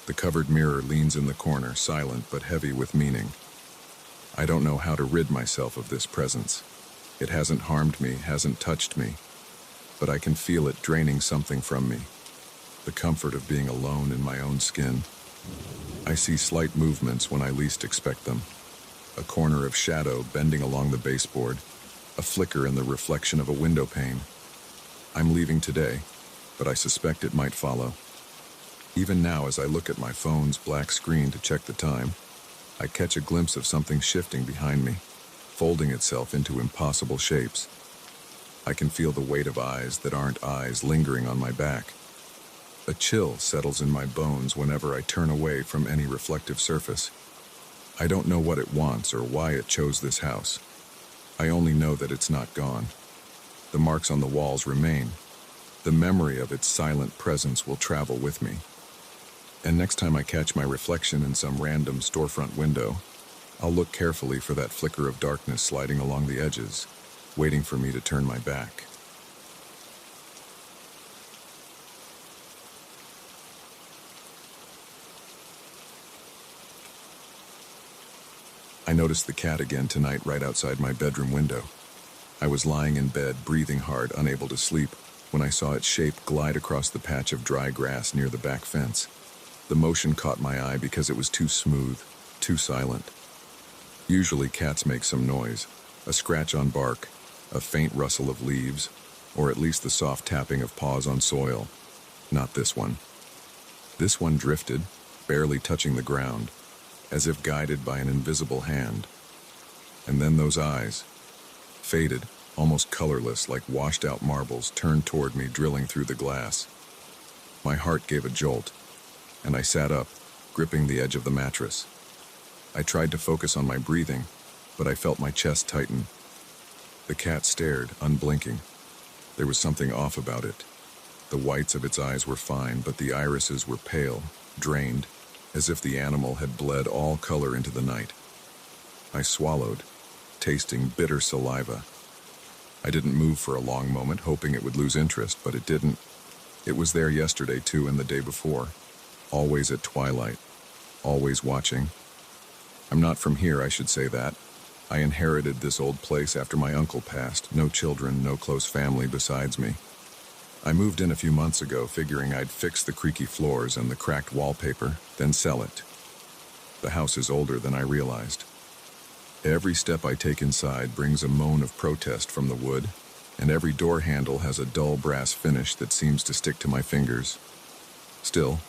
The covered mirror leans in the corner, silent but heavy with meaning. I don't know how to rid myself of this presence. It hasn't harmed me, hasn't touched me, but I can feel it draining something from me. The comfort of being alone in my own skin. I see slight movements when I least expect them. A corner of shadow bending along the baseboard, a flicker in the reflection of a window pane. I'm leaving today, but I suspect it might follow. Even now, as I look at my phone's black screen to check the time, I catch a glimpse of something shifting behind me, folding itself into impossible shapes. I can feel the weight of eyes that aren't eyes lingering on my back. A chill settles in my bones whenever I turn away from any reflective surface. I don't know what it wants or why it chose this house. I only know that it's not gone. The marks on the walls remain. The memory of its silent presence will travel with me. And next time I catch my reflection in some random storefront window, I'll look carefully for that flicker of darkness sliding along the edges, waiting for me to turn my back. I noticed the cat again tonight right outside my bedroom window. I was lying in bed, breathing hard, unable to sleep, when I saw its shape glide across the patch of dry grass near the back fence. The motion caught my eye because it was too smooth, too silent. Usually cats make some noise, a scratch on bark, a faint rustle of leaves, or at least the soft tapping of paws on soil. Not this one. This one drifted, barely touching the ground, as if guided by an invisible hand. And then those eyes, faded, almost colorless like washed-out marbles, turned toward me, drilling through the glass. My heart gave a jolt, and I sat up, gripping the edge of the mattress. I tried to focus on my breathing, but I felt my chest tighten. The cat stared, unblinking. There was something off about it. The whites of its eyes were fine, but the irises were pale, drained, as if the animal had bled all color into the night. I swallowed, tasting bitter saliva. I didn't move for a long moment, hoping it would lose interest, but it didn't. It was there yesterday too, and the day before. Always at twilight. Always watching. I'm not from here, I should say that. I inherited this old place after my uncle passed. No children, no close family besides me. I moved in a few months ago, figuring I'd fix the creaky floors and the cracked wallpaper, then sell it. The house is older than I realized. Every step I take inside brings a moan of protest from the wood, and every door handle has a dull brass finish that seems to stick to my fingers. Still,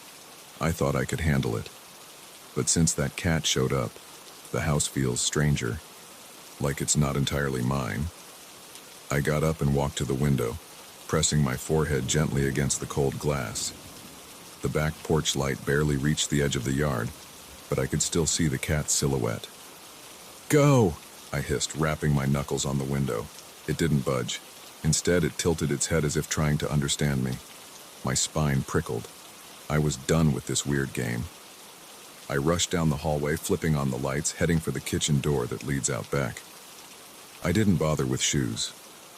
I thought I could handle it. But since that cat showed up, the house feels stranger, like it's not entirely mine. I got up and walked to the window, pressing my forehead gently against the cold glass. The back porch light barely reached the edge of the yard, but I could still see the cat's silhouette. "Go!" I hissed, rapping my knuckles on the window. It didn't budge. Instead, it tilted its head as if trying to understand me. My spine prickled. I was done with this weird game. I rushed down the hallway, flipping on the lights, heading for the kitchen door that leads out back. I didn't bother with shoes.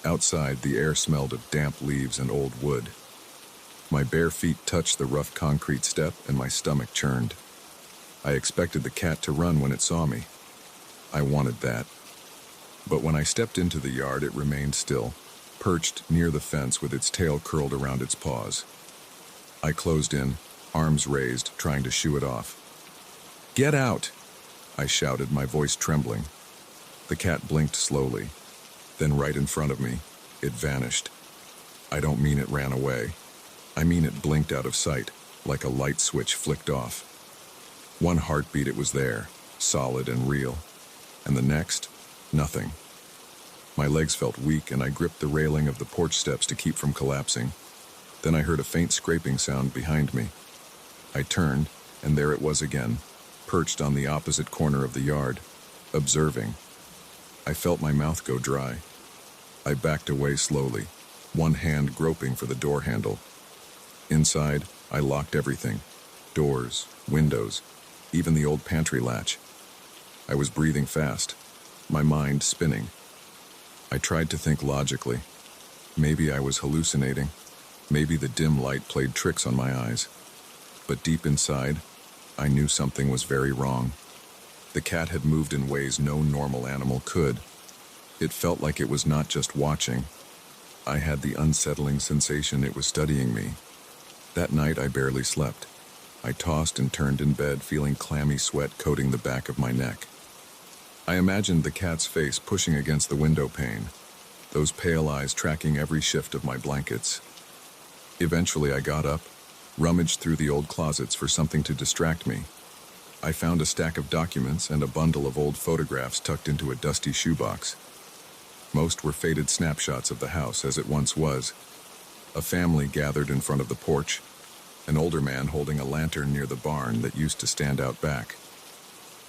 Outside, the air smelled of damp leaves and old wood. My bare feet touched the rough concrete step, and my stomach churned. I expected the cat to run when it saw me. I wanted that. But when I stepped into the yard, it remained still, perched near the fence with its tail curled around its paws. I closed in, arms raised, trying to shoo it off. "Get out!" I shouted, my voice trembling. The cat blinked slowly. Then right in front of me, it vanished. I don't mean it ran away. I mean it blinked out of sight, like a light switch flicked off. One heartbeat, it was there, solid and real. And the next, nothing. My legs felt weak and I gripped the railing of the porch steps to keep from collapsing. Then I heard a faint scraping sound behind me. I turned, and there it was again, perched on the opposite corner of the yard, observing. I felt my mouth go dry. I backed away slowly, one hand groping for the door handle. Inside, I locked everything. Doors, windows, even the old pantry latch. I was breathing fast, my mind spinning. I tried to think logically. Maybe I was hallucinating. Maybe the dim light played tricks on my eyes. But deep inside, I knew something was very wrong. The cat had moved in ways no normal animal could. It felt like it was not just watching. I had the unsettling sensation it was studying me. That night I barely slept. I tossed and turned in bed, feeling clammy sweat coating the back of my neck. I imagined the cat's face pushing against the window pane, those pale eyes tracking every shift of my blankets. Eventually I got up, rummaged through the old closets for something to distract me. I found a stack of documents and a bundle of old photographs tucked into a dusty shoebox. Most were faded snapshots of the house as it once was. A family gathered in front of the porch, an older man holding a lantern near the barn that used to stand out back.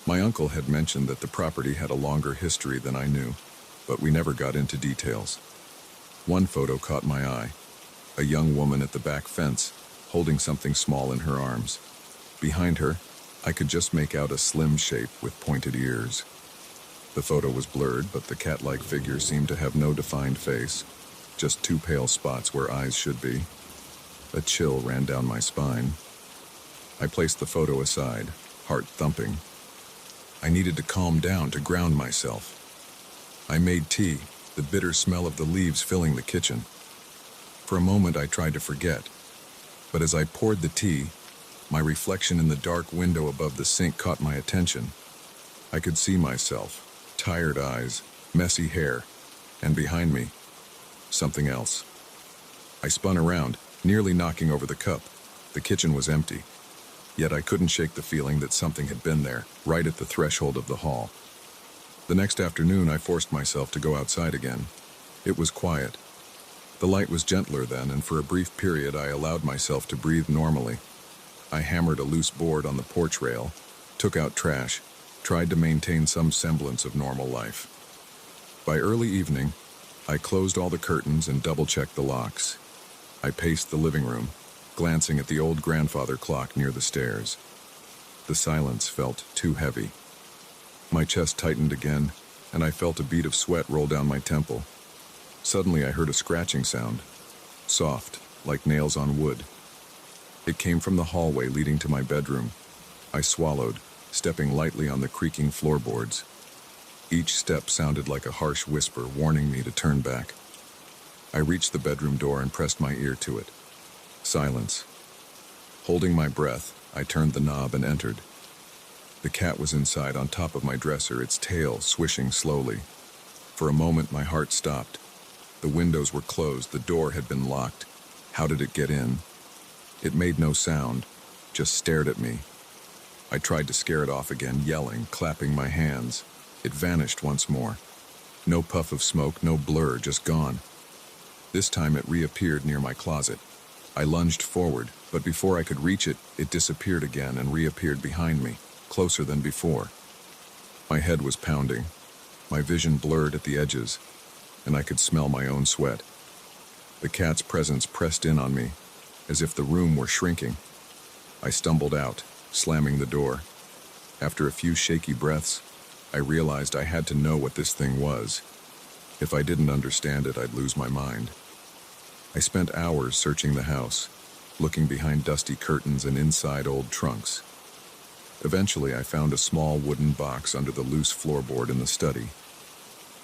My uncle had mentioned that the property had a longer history than I knew, but we never got into details. One photo caught my eye, a young woman at the back fence, holding something small in her arms. Behind her, I could just make out a slim shape with pointed ears. The photo was blurred, but the cat-like figure seemed to have no defined face, just two pale spots where eyes should be. A chill ran down my spine. I placed the photo aside, heart thumping. I needed to calm down to ground myself. I made tea, the bitter smell of the leaves filling the kitchen. For a moment I tried to forget, but as I poured the tea, my reflection in the dark window above the sink caught my attention. I could see myself, tired eyes, messy hair, and behind me, something else. I spun around, nearly knocking over the cup. The kitchen was empty. Yet I couldn't shake the feeling that something had been there, right at the threshold of the hall. The next afternoon, I forced myself to go outside again. It was quiet. The light was gentler then, and for a brief period, I allowed myself to breathe normally. I hammered a loose board on the porch rail, took out trash, tried to maintain some semblance of normal life. By early evening, I closed all the curtains and double-checked the locks. I paced the living room, glancing at the old grandfather clock near the stairs. The silence felt too heavy. My chest tightened again, and I felt a bead of sweat roll down my temple. Suddenly I heard a scratching sound, soft, like nails on wood. It came from the hallway leading to my bedroom. I swallowed, stepping lightly on the creaking floorboards. Each step sounded like a harsh whisper warning me to turn back. I reached the bedroom door and pressed my ear to it. Silence. Holding my breath, I turned the knob and entered. The cat was inside on top of my dresser, its tail swishing slowly. For a moment, my heart stopped. The windows were closed, the door had been locked. How did it get in? It made no sound, just stared at me. I tried to scare it off again, yelling, clapping my hands. It vanished once more. No puff of smoke, no blur, just gone. This time it reappeared near my closet. I lunged forward, but before I could reach it, it disappeared again and reappeared behind me, closer than before. My head was pounding. My vision blurred at the edges, and I could smell my own sweat. The cat's presence pressed in on me, as if the room were shrinking. I stumbled out, slamming the door. After a few shaky breaths, I realized I had to know what this thing was. If I didn't understand it, I'd lose my mind. I spent hours searching the house, looking behind dusty curtains and inside old trunks. Eventually, I found a small wooden box under the loose floorboard in the study.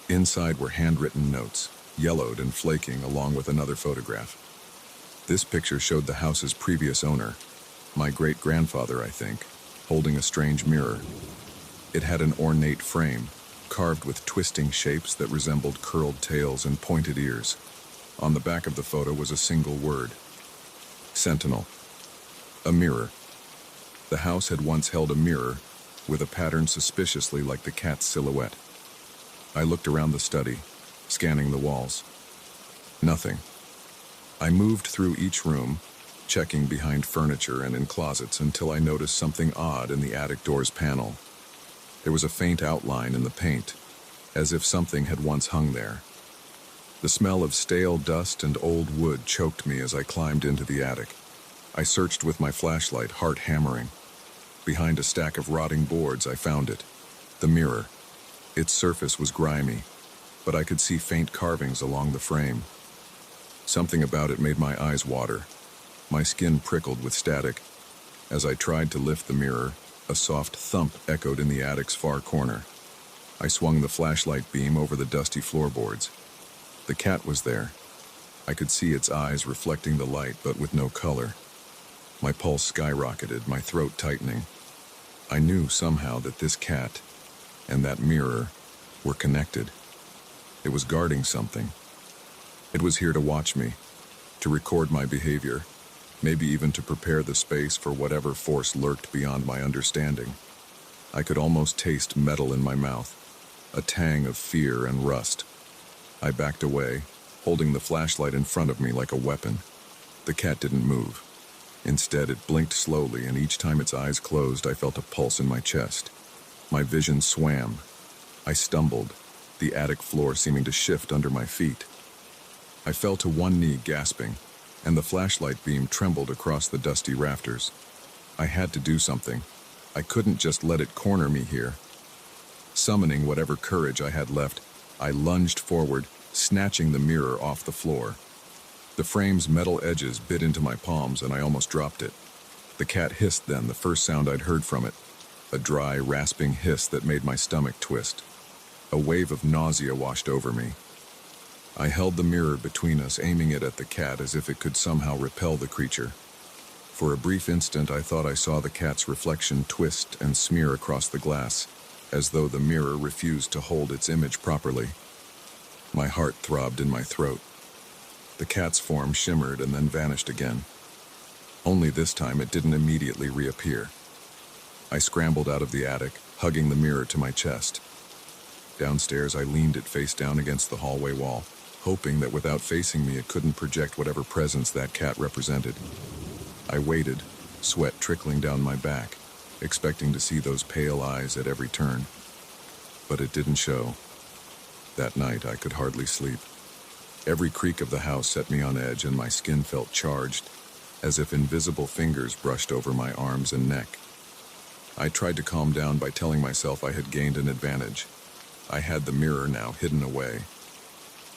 Inside were handwritten notes, yellowed and flaking, along with another photograph. This picture showed the house's previous owner, my great-grandfather, I think, holding a strange mirror. It had an ornate frame, carved with twisting shapes that resembled curled tails and pointed ears. On the back of the photo was a single word: Sentinel. A mirror. The house had once held a mirror with a pattern suspiciously like the cat's silhouette. I looked around the study, scanning the walls. Nothing. I moved through each room, checking behind furniture and in closets until I noticed something odd in the attic door's panel. There was a faint outline in the paint, as if something had once hung there. The smell of stale dust and old wood choked me as I climbed into the attic. I searched with my flashlight, heart hammering. Behind a stack of rotting boards, I found it. The mirror. Its surface was grimy, but I could see faint carvings along the frame. Something about it made my eyes water. My skin prickled with static. As I tried to lift the mirror, a soft thump echoed in the attic's far corner. I swung the flashlight beam over the dusty floorboards. The cat was there. I could see its eyes reflecting the light, but with no color. My pulse skyrocketed, my throat tightening. I knew somehow that this cat and that mirror were connected. It was guarding something. It was here to watch me, to record my behavior, maybe even to prepare the space for whatever force lurked beyond my understanding. I could almost taste metal in my mouth, a tang of fear and rust. I backed away, holding the flashlight in front of me like a weapon. The cat didn't move. Instead, it blinked slowly, and each time its eyes closed, I felt a pulse in my chest. My vision swam. I stumbled, the attic floor seeming to shift under my feet. I fell to one knee, gasping, and the flashlight beam trembled across the dusty rafters. I had to do something. I couldn't just let it corner me here. Summoning whatever courage I had left, I lunged forward, snatching the mirror off the floor. The frame's metal edges bit into my palms, and I almost dropped it. The cat hissed then, the first sound I'd heard from it, a dry, rasping hiss that made my stomach twist. A wave of nausea washed over me. I held the mirror between us, aiming it at the cat as if it could somehow repel the creature. For a brief instant, I thought I saw the cat's reflection twist and smear across the glass, as though the mirror refused to hold its image properly. My heart throbbed in my throat. The cat's form shimmered and then vanished again. Only this time it didn't immediately reappear. I scrambled out of the attic, hugging the mirror to my chest. Downstairs, I leaned it face down against the hallway wall, hoping that without facing me it couldn't project whatever presence that cat represented. I waited, sweat trickling down my back, expecting to see those pale eyes at every turn. But it didn't show. That night, I could hardly sleep. Every creak of the house set me on edge, and my skin felt charged, as if invisible fingers brushed over my arms and neck. I tried to calm down by telling myself I had gained an advantage. I had the mirror now hidden away.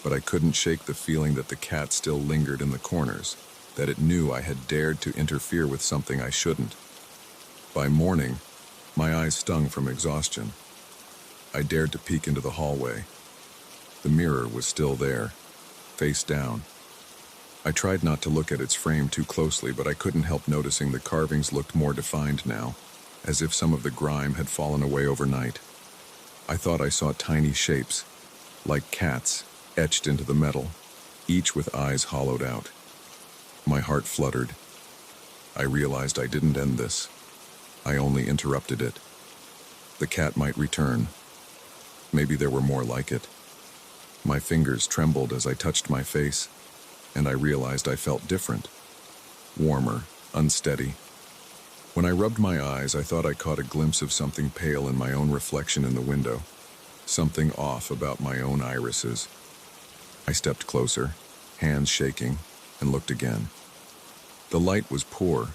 But I couldn't shake the feeling that the cat still lingered in the corners, that it knew I had dared to interfere with something I shouldn't. By morning, my eyes stung from exhaustion. I dared to peek into the hallway. The mirror was still there, face down. I tried not to look at its frame too closely, but I couldn't help noticing the carvings looked more defined now, as if some of the grime had fallen away overnight. I thought I saw tiny shapes, like cats, etched into the metal, each with eyes hollowed out. My heart fluttered. I realized I didn't end this. I only interrupted it. The cat might return. Maybe there were more like it. My fingers trembled as I touched my face, and I realized I felt different. Warmer, unsteady. When I rubbed my eyes, I thought I caught a glimpse of something pale in my own reflection in the window. Something off about my own irises. I stepped closer, hands shaking, and looked again. The light was poor,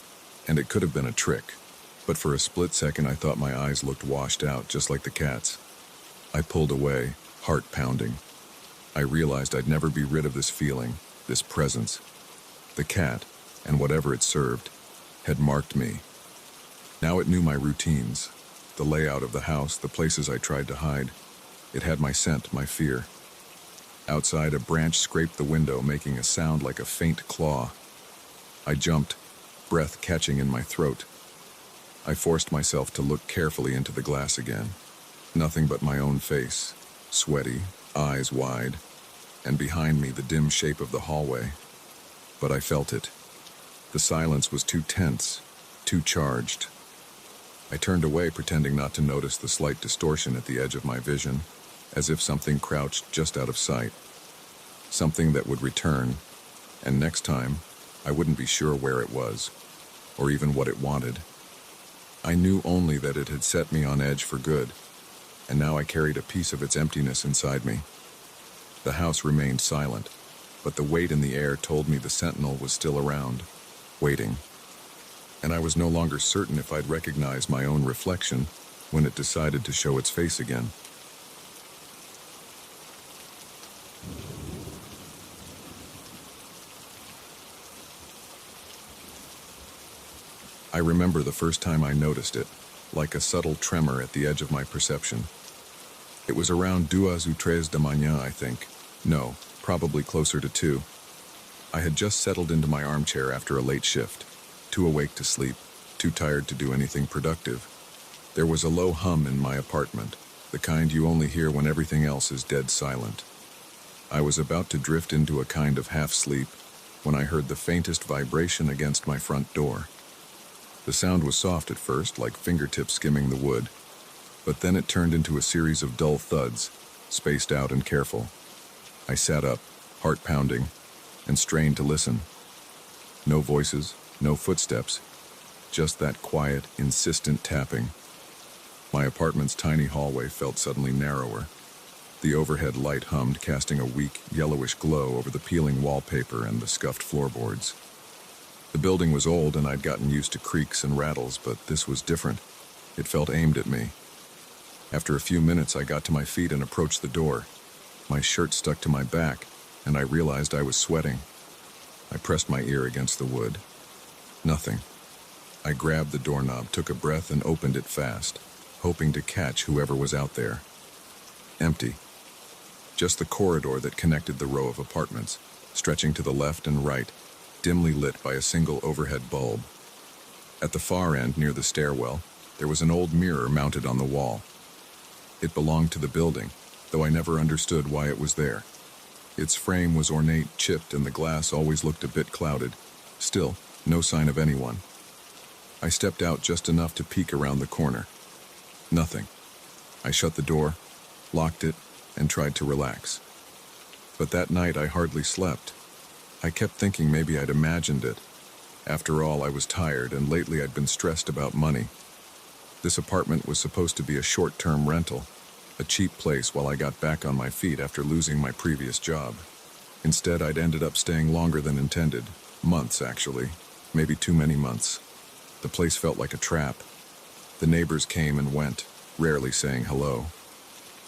and it could have been a trick, but for a split second I thought my eyes looked washed out, just like the cat's. I pulled away, heart pounding. I realized I'd never be rid of this feeling, this presence. The cat, and whatever it served, had marked me. Now it knew my routines, the layout of the house, the places I tried to hide. It had my scent, my fear. Outside, a branch scraped the window, making a sound like a faint claw. I jumped, breath catching in my throat. I forced myself to look carefully into the glass again. Nothing but my own face, sweaty, eyes wide, and behind me the dim shape of the hallway. But I felt it. The silence was too tense, too charged. I turned away, pretending not to notice the slight distortion at the edge of my vision, as if something crouched just out of sight. Something that would return, and next time, I wouldn't be sure where it was, or even what it wanted. I knew only that it had set me on edge for good, and now I carried a piece of its emptiness inside me. The house remained silent, but the weight in the air told me the sentinel was still around, waiting. And I was no longer certain if I'd recognize my own reflection when it decided to show its face again. I remember the first time I noticed it, like a subtle tremor at the edge of my perception. It was around 2 ou 3 de manhã, I think. No, probably closer to 2. I had just settled into my armchair after a late shift, too awake to sleep, too tired to do anything productive. There was a low hum in my apartment, the kind you only hear when everything else is dead silent. I was about to drift into a kind of half-sleep when I heard the faintest vibration against my front door. The sound was soft at first, like fingertips skimming the wood, but then it turned into a series of dull thuds, spaced out and careful. I sat up, heart pounding, and strained to listen. No voices, no footsteps, just that quiet, insistent tapping. My apartment's tiny hallway felt suddenly narrower. The overhead light hummed, casting a weak, yellowish glow over the peeling wallpaper and the scuffed floorboards. The building was old and I'd gotten used to creaks and rattles, but this was different. It felt aimed at me. After a few minutes, I got to my feet and approached the door. My shirt stuck to my back, and I realized I was sweating. I pressed my ear against the wood. Nothing. I grabbed the doorknob, took a breath, and opened it fast, hoping to catch whoever was out there. Empty. Just the corridor that connected the row of apartments, stretching to the left and right, dimly lit by a single overhead bulb. At the far end, near the stairwell, there was an old mirror mounted on the wall. It belonged to the building, though I never understood why it was there. Its frame was ornate, chipped, and the glass always looked a bit clouded. Still, no sign of anyone. I stepped out just enough to peek around the corner. Nothing. I shut the door, locked it, and tried to relax. But that night I hardly slept. I kept thinking maybe I'd imagined it. After all, I was tired, and lately I'd been stressed about money. This apartment was supposed to be a short-term rental, a cheap place while I got back on my feet after losing my previous job. Instead, I'd ended up staying longer than intended. Months, actually. Maybe too many months. The place felt like a trap. The neighbors came and went, rarely saying hello.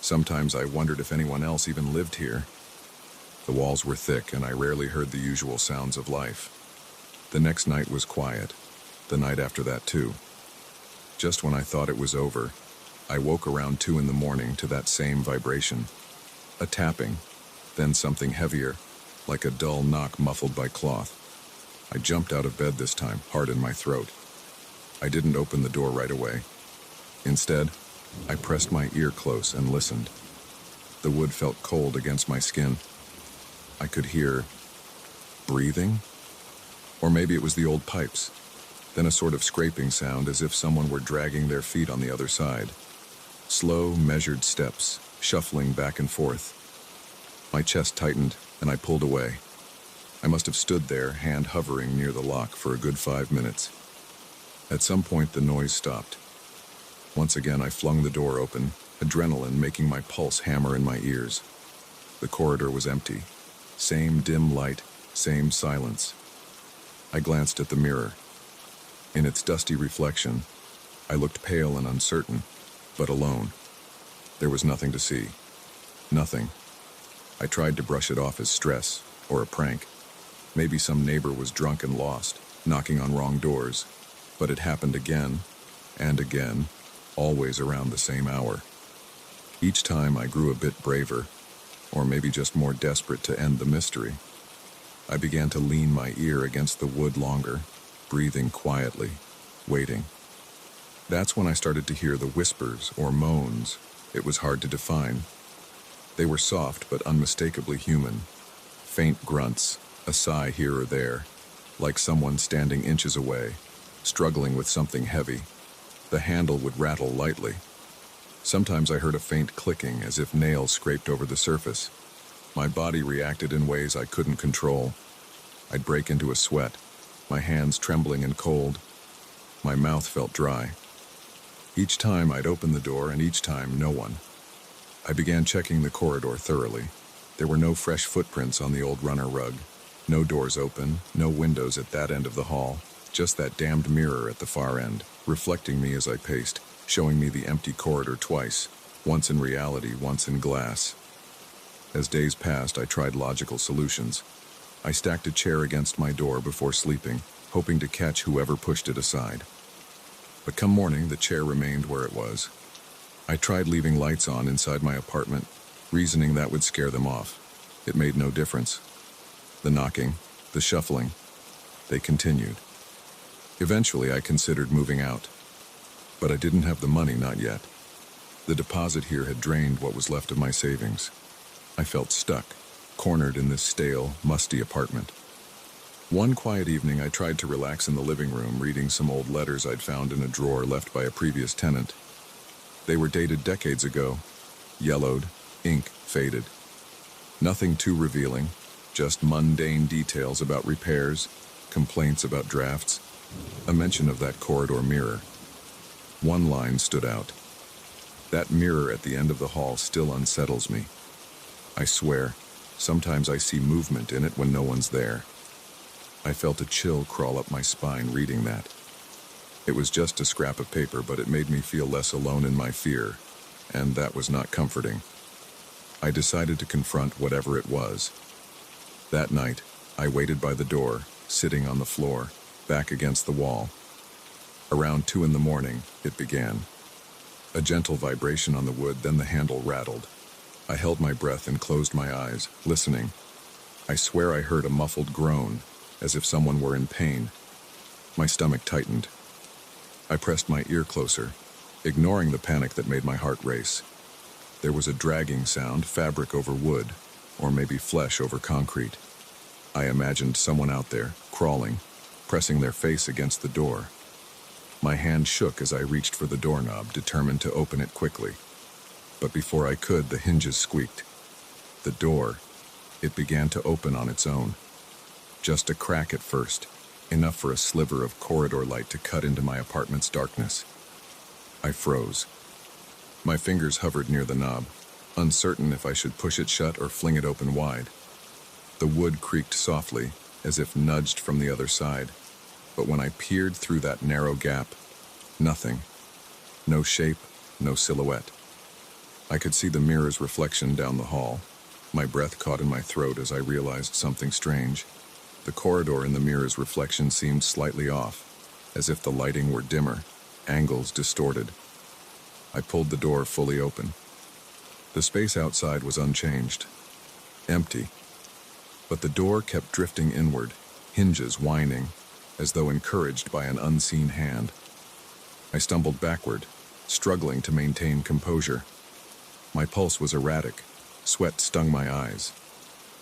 Sometimes I wondered if anyone else even lived here. The walls were thick, and I rarely heard the usual sounds of life. The next night was quiet. The night after that, too. Just when I thought it was over, I woke around 2 in the morning to that same vibration. A tapping, then something heavier, like a dull knock muffled by cloth. I jumped out of bed this time, heart in my throat. I didn't open the door right away. Instead, I pressed my ear close and listened. The wood felt cold against my skin. I could hear breathing, or maybe it was the old pipes, then a sort of scraping sound as if someone were dragging their feet on the other side. Slow, measured steps, shuffling back and forth. My chest tightened, and I pulled away. I must have stood there, hand hovering near the lock, for a good 5 minutes. At some point, the noise stopped. Once again, I flung the door open, adrenaline making my pulse hammer in my ears. The corridor was empty. Same dim light, same silence. I glanced at the mirror. In its dusty reflection, I looked pale and uncertain, but alone. There was nothing to see. Nothing. I tried to brush it off as stress, or a prank. Maybe some neighbor was drunk and lost, knocking on wrong doors. But it happened again, and again, always around the same hour. Each time I grew a bit braver, or maybe just more desperate to end the mystery. I began to lean my ear against the wood longer, breathing quietly, waiting. That's when I started to hear the whispers or moans. It was hard to define. They were soft but unmistakably human. Faint grunts, a sigh here or there, like someone standing inches away, struggling with something heavy. The handle would rattle lightly. Sometimes I heard a faint clicking as if nails scraped over the surface. My body reacted in ways I couldn't control. I'd break into a sweat, my hands trembling and cold. My mouth felt dry. Each time I'd open the door, and each time no one. I began checking the corridor thoroughly. There were no fresh footprints on the old runner rug. No doors open, no windows at that end of the hall. Just that damned mirror at the far end, reflecting me as I paced, showing me the empty corridor twice, once in reality, once in glass. As days passed, I tried logical solutions. I stacked a chair against my door before sleeping, hoping to catch whoever pushed it aside. But come morning, the chair remained where it was. I tried leaving lights on inside my apartment, reasoning that would scare them off. It made no difference. The knocking, the shuffling, they continued. Eventually, I considered moving out. But I didn't have the money, not yet. The deposit here had drained what was left of my savings. I felt stuck, cornered in this stale, musty apartment. One quiet evening, I tried to relax in the living room, reading some old letters I'd found in a drawer left by a previous tenant. They were dated decades ago, yellowed, ink faded. Nothing too revealing, just mundane details about repairs, complaints about drafts, a mention of that corridor mirror. One line stood out. That mirror at the end of the hall still unsettles me. I swear, sometimes I see movement in it when no one's there. I felt a chill crawl up my spine reading that. It was just a scrap of paper, but it made me feel less alone in my fear, and that was not comforting. I decided to confront whatever it was. That night, I waited by the door, sitting on the floor, back against the wall. Around 2 a.m, it began. A gentle vibration on the wood, then the handle rattled. I held my breath and closed my eyes, listening. I swear I heard a muffled groan, as if someone were in pain. My stomach tightened. I pressed my ear closer, ignoring the panic that made my heart race. There was a dragging sound, fabric over wood, or maybe flesh over concrete. I imagined someone out there, crawling, pressing their face against the door. My hand shook as I reached for the doorknob, determined to open it quickly. But before I could, the hinges squeaked. The door, it began to open on its own. Just a crack at first, enough for a sliver of corridor light to cut into my apartment's darkness. I froze. My fingers hovered near the knob, uncertain if I should push it shut or fling it open wide. The wood creaked softly, as if nudged from the other side. But when I peered through that narrow gap, nothing. No shape, no silhouette. I could see the mirror's reflection down the hall. My breath caught in my throat as I realized something strange. The corridor in the mirror's reflection seemed slightly off, as if the lighting were dimmer, angles distorted. I pulled the door fully open. The space outside was unchanged, empty. But the door kept drifting inward, hinges whining, as though encouraged by an unseen hand. I stumbled backward, struggling to maintain composure. My pulse was erratic, sweat stung my eyes.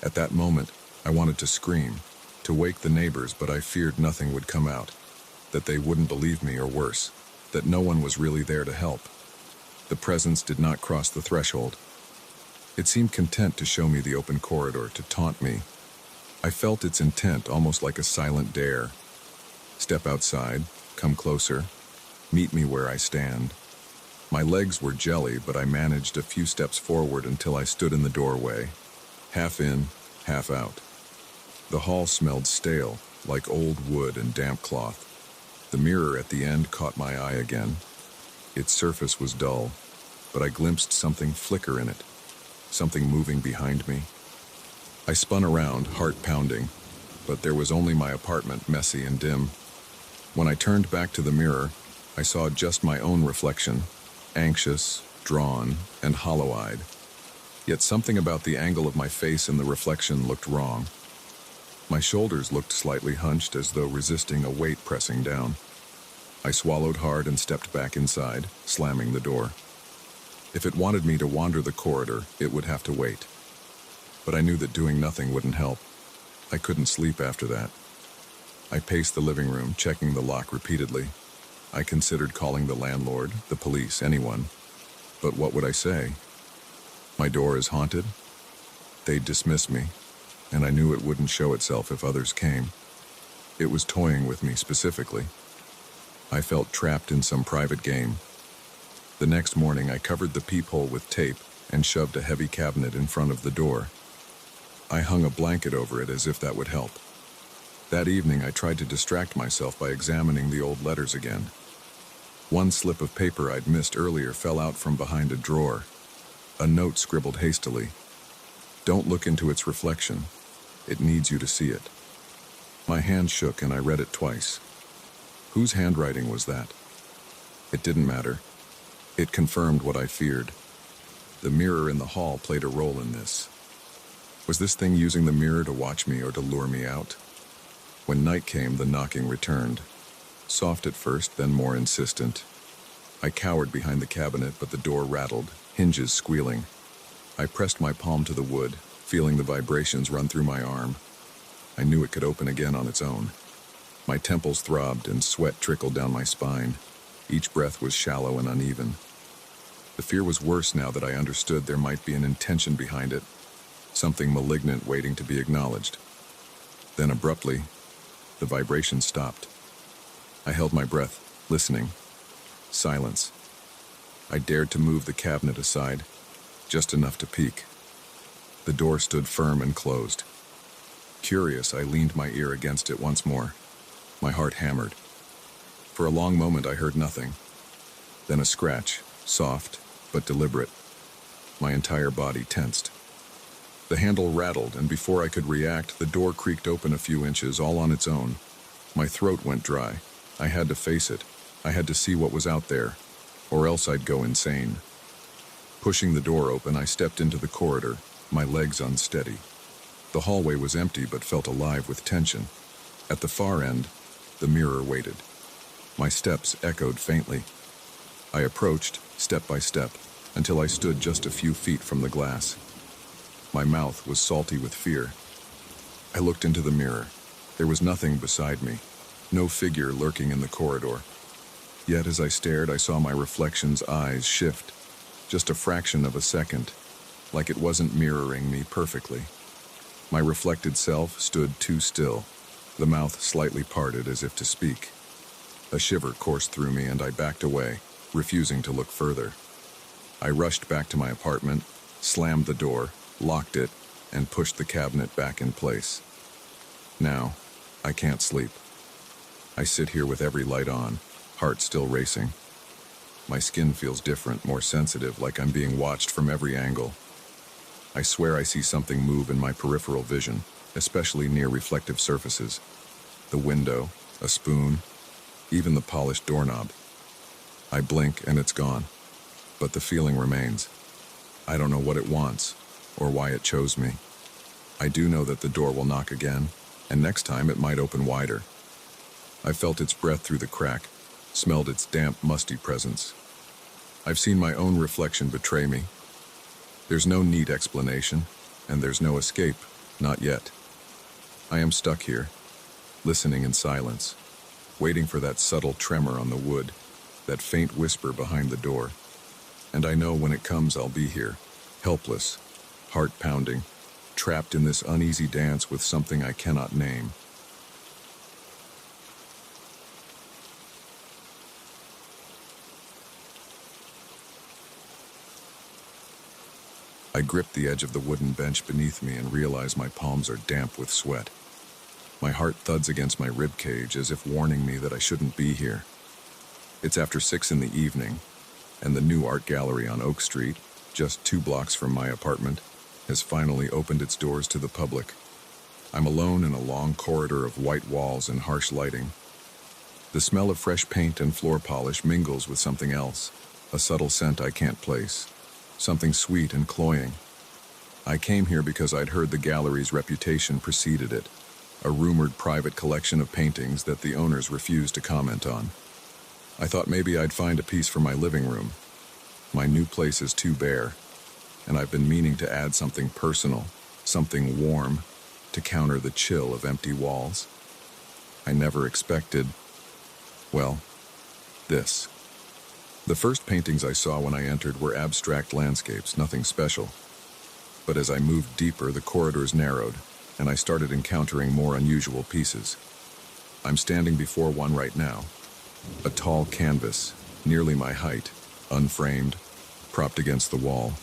At that moment, I wanted to scream, to wake the neighbors, but I feared nothing would come out, that they wouldn't believe me, or worse, that no one was really there to help. The presence did not cross the threshold. It seemed content to show me the open corridor, to taunt me. I felt its intent, almost like a silent dare. Step outside, come closer, meet me where I stand. My legs were jelly, but I managed a few steps forward until I stood in the doorway, half in, half out. The hall smelled stale, like old wood and damp cloth. The mirror at the end caught my eye again. Its surface was dull, but I glimpsed something flicker in it, something moving behind me. I spun around, heart pounding, but there was only my apartment, messy and dim. When I turned back to the mirror, I saw just my own reflection, anxious, drawn, and hollow-eyed. Yet something about the angle of my face in the reflection looked wrong. My shoulders looked slightly hunched, as though resisting a weight pressing down. I swallowed hard and stepped back inside, slamming the door. If it wanted me to wander the corridor, it would have to wait. But I knew that doing nothing wouldn't help. I couldn't sleep after that. I paced the living room, checking the lock repeatedly. I considered calling the landlord, the police, anyone. But what would I say? My door is haunted? They'd dismiss me, and I knew it wouldn't show itself if others came. It was toying with me specifically. I felt trapped in some private game. The next morning, I covered the peephole with tape and shoved a heavy cabinet in front of the door. I hung a blanket over it as if that would help. That evening, I tried to distract myself by examining the old letters again. One slip of paper I'd missed earlier fell out from behind a drawer. A note scribbled hastily. "Don't look into its reflection. It needs you to see it." My hand shook and I read it twice. Whose handwriting was that? It didn't matter. It confirmed what I feared. The mirror in the hall played a role in this. Was this thing using the mirror to watch me or to lure me out? When night came, the knocking returned. Soft at first, then more insistent. I cowered behind the cabinet, but the door rattled, hinges squealing. I pressed my palm to the wood, feeling the vibrations run through my arm. I knew it could open again on its own. My temples throbbed and sweat trickled down my spine. Each breath was shallow and uneven. The fear was worse now that I understood there might be an intention behind it, something malignant waiting to be acknowledged. Then abruptly, the vibration stopped. I held my breath, listening. Silence. I dared to move the cabinet aside, just enough to peek. The door stood firm and closed. Curious, I leaned my ear against it once more. My heart hammered. For a long moment, I heard nothing. Then a scratch, soft but deliberate. My entire body tensed. The handle rattled, and before I could react, the door creaked open a few inches, all on its own. My throat went dry. I had to face it. I had to see what was out there, or else I'd go insane. Pushing the door open, I stepped into the corridor, my legs unsteady. The hallway was empty but felt alive with tension. At the far end, the mirror waited. My steps echoed faintly. I approached, step by step, until I stood just a few feet from the glass. My mouth was salty with fear. I looked into the mirror. There was nothing beside me, no figure lurking in the corridor. Yet as I stared, I saw my reflection's eyes shift, just a fraction of a second, like it wasn't mirroring me perfectly. My reflected self stood too still, the mouth slightly parted as if to speak. A shiver coursed through me and I backed away, refusing to look further. I rushed back to my apartment, slammed the door, locked it, and pushed the cabinet back in place. Now, I can't sleep. I sit here with every light on, heart still racing. My skin feels different, more sensitive, like I'm being watched from every angle. I swear I see something move in my peripheral vision, especially near reflective surfaces. The window, a spoon, even the polished doorknob. I blink and it's gone, but the feeling remains. I don't know what it wants, or why it chose me. I do know that the door will knock again, and next time it might open wider. I felt its breath through the crack, smelled its damp, musty presence. I've seen my own reflection betray me. There's no neat explanation, and there's no escape, not yet. I am stuck here, listening in silence, waiting for that subtle tremor on the wood, that faint whisper behind the door. And I know when it comes I'll be here, helpless, heart pounding, trapped in this uneasy dance with something I cannot name. I grip the edge of the wooden bench beneath me and realize my palms are damp with sweat. My heart thuds against my rib cage as if warning me that I shouldn't be here. It's after 6 in the evening, and the new art gallery on Oak Street, just 2 blocks from my apartment, has finally opened its doors to the public. I'm alone in a long corridor of white walls and harsh lighting. The smell of fresh paint and floor polish mingles with something else, a subtle scent I can't place, something sweet and cloying. I came here because I'd heard the gallery's reputation preceded it, a rumored private collection of paintings that the owners refused to comment on. I thought maybe I'd find a piece for my living room. My new place is too bare, and I've been meaning to add something personal, something warm, to counter the chill of empty walls. I never expected, well, This. The first paintings I saw when I entered were abstract landscapes, nothing special. But as I moved deeper, the corridors narrowed, and I started encountering more unusual pieces. I'm standing before one right now. A tall canvas, nearly my height, unframed, propped against the wall.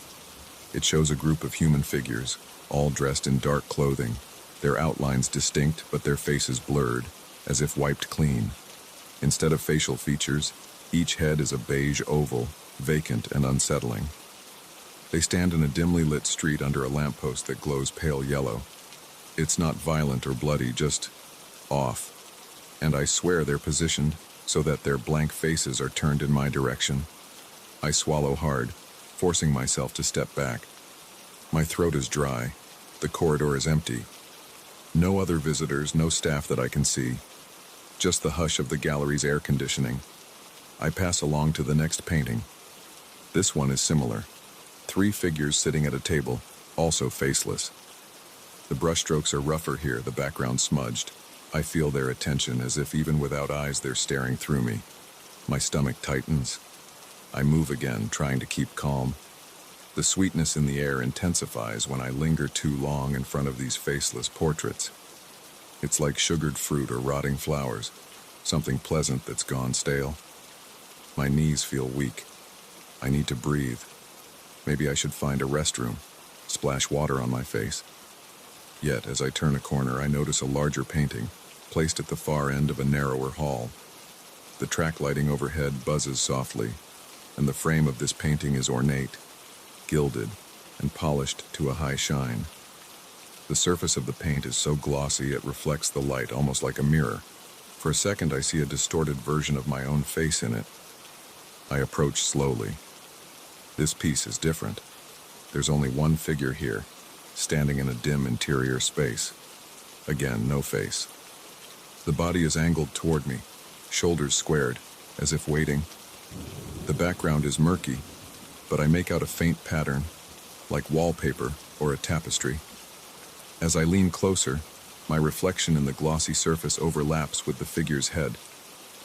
It shows a group of human figures, all dressed in dark clothing, their outlines distinct but their faces blurred, as if wiped clean. Instead of facial features, each head is a beige oval, vacant and unsettling. They stand in a dimly lit street under a lamppost that glows pale yellow. It's not violent or bloody, just off. And I swear they're positioned so that their blank faces are turned in my direction. I swallow hard, forcing myself to step back. My throat is dry. The corridor is empty. No other visitors, no staff that I can see. Just the hush of the gallery's air conditioning. I pass along to the next painting. This one is similar. 3 figures sitting at a table, also faceless. The brushstrokes are rougher here, the background smudged. I feel their attention as if even without eyes they're staring through me. My stomach tightens. I move again, trying to keep calm. The sweetness in the air intensifies when I linger too long in front of these faceless portraits. It's like sugared fruit or rotting flowers, something pleasant that's gone stale. My knees feel weak. I need to breathe. Maybe I should find a restroom, splash water on my face. Yet, as I turn a corner, I notice a larger painting, placed at the far end of a narrower hall. The track lighting overhead buzzes softly, and the frame of this painting is ornate, gilded, and polished to a high shine. The surface of the paint is so glossy it reflects the light almost like a mirror. For a second, I see a distorted version of my own face in it. I approach slowly. This piece is different. There's only one figure here, standing in a dim interior space. Again, no face. The body is angled toward me, shoulders squared, as if waiting. The background is murky, but I make out a faint pattern, like wallpaper or a tapestry. As I lean closer, my reflection in the glossy surface overlaps with the figure's head.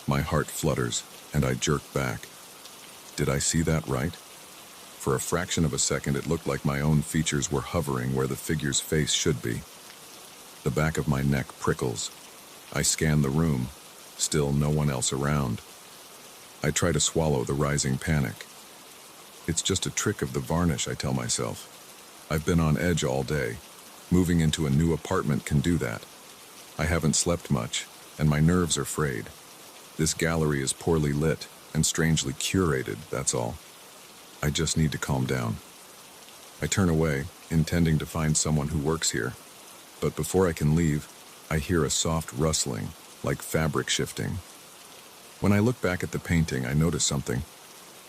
My heart flutters, and I jerk back. Did I see that right? For a fraction of a second, it looked like my own features were hovering where the figure's face should be. The back of my neck prickles. I scan the room. Still no one else around. I try to swallow the rising panic. It's just a trick of the varnish, I tell myself. I've been on edge all day. Moving into a new apartment can do that. I haven't slept much, and my nerves are frayed. This gallery is poorly lit and strangely curated, that's all. I just need to calm down. I turn away, intending to find someone who works here. But before I can leave, I hear a soft rustling, like fabric shifting. When I look back at the painting, I notice something.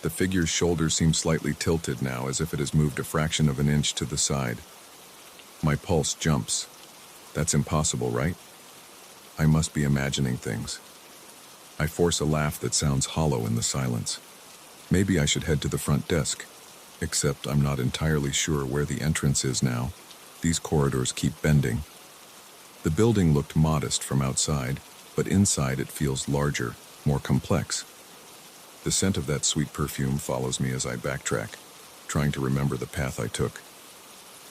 The figure's shoulders seem slightly tilted now, as if it has moved a fraction of an inch to the side. My pulse jumps. That's impossible, right? I must be imagining things. I force a laugh that sounds hollow in the silence. Maybe I should head to the front desk, except I'm not entirely sure where the entrance is now. These corridors keep bending. The building looked modest from outside, but inside it feels larger, more complex. The scent of that sweet perfume follows me as I backtrack, trying to remember the path I took.